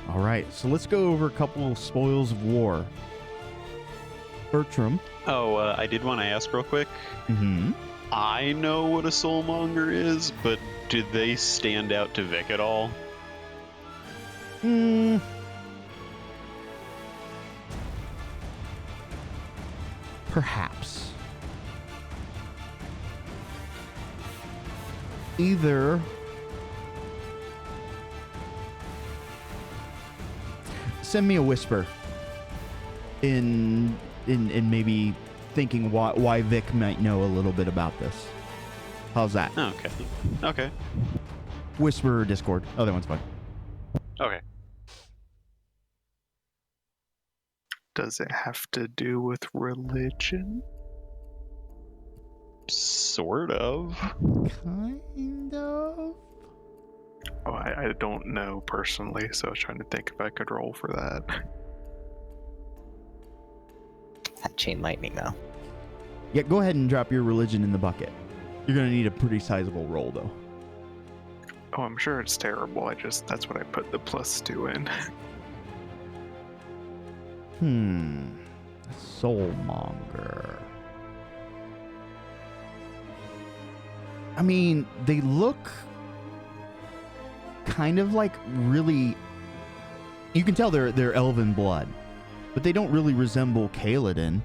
B: All right, so let's go over a couple of spoils of war. Bertram.
C: Oh, I did want to ask real quick.
B: Mm-hmm.
C: I know what a soulmonger is, but did they stand out to Vic at all?
B: Perhaps. Either send me a whisper in maybe thinking why Vic might know a little bit about this. How's that?
C: Okay.
B: Whisper or Discord. Oh, that one's fine.
C: Okay.
H: Does it have to do with religion?
C: Sort of.
B: Kind of.
H: Oh, I don't know personally, so I was trying to think if I could roll for that.
I: That chain lightning, though.
B: Yeah, go ahead and drop your religion in the bucket. You're gonna need a pretty sizable roll, though.
H: Oh, I'm sure it's terrible. That's what I put the +2 in.
B: Soulmonger. I mean, they look kind of like really... You can tell they're elven blood. but they don't really resemble Kaladin.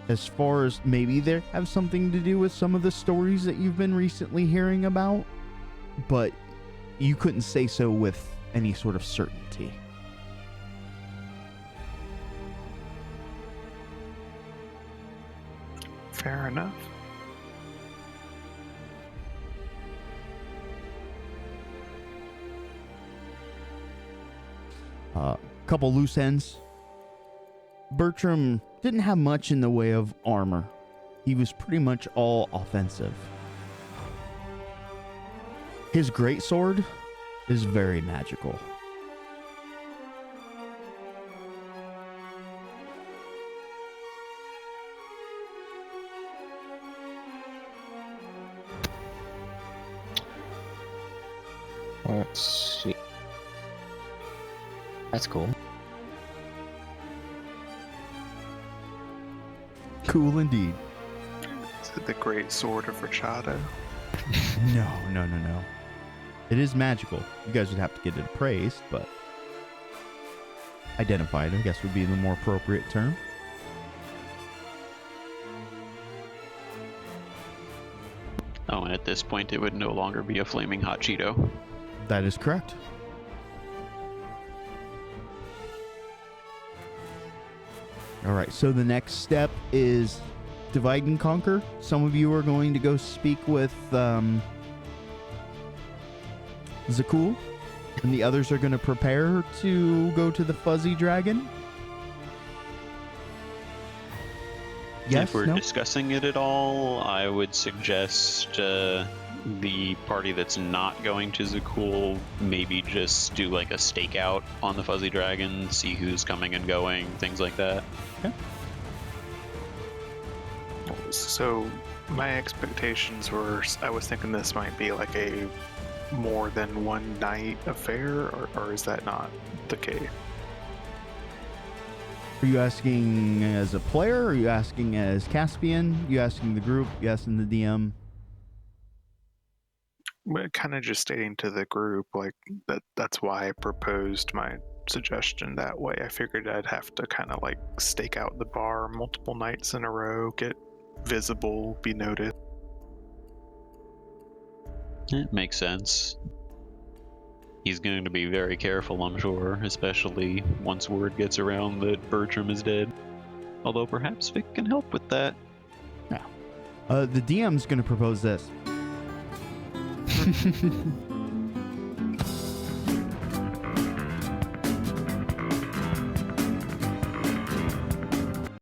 B: As far as maybe they have something to do with some of the stories that you've been recently hearing about, but you couldn't say so with any sort of certainty.
H: Fair enough.
B: Couple loose ends. Bertram didn't have much in the way of armor. He was pretty much all offensive. His greatsword is very magical.
I: Let's see. That's cool.
B: Cool indeed.
H: Is it the Great Sword of Rachado?
B: No. It is magical. You guys would have to get it appraised, but identified, I guess, would be the more appropriate term.
C: Oh, and at this point, it would no longer be a flaming hot Cheeto.
B: That is correct. All right, so the next step is divide and conquer. Some of you are going to go speak with Zakul, and the others are going to prepare to go to the Fuzzy Dragon. Yes,
C: If we're
B: no?
C: discussing it at all, I would suggest the party that's not going to Zakul maybe just do like a stakeout on the Fuzzy Dragon, see who's coming and going, things like that.
B: Okay.
H: So my expectations were, I was thinking this might be like a more than one night affair, or is that not the case?
B: Are you asking as a player? Or are you asking as Caspian? You asking the group? You asking the DM?
H: Kind of just stating to the group, like that's why I proposed my suggestion that way. I figured I'd have to kind of like stake out the bar multiple nights in a row, get visible, be noticed.
C: It makes sense. He's going to be very careful, I'm sure, especially once word gets around that Bertram is dead. Although perhaps Vic can help with that.
B: The DM's going to propose this.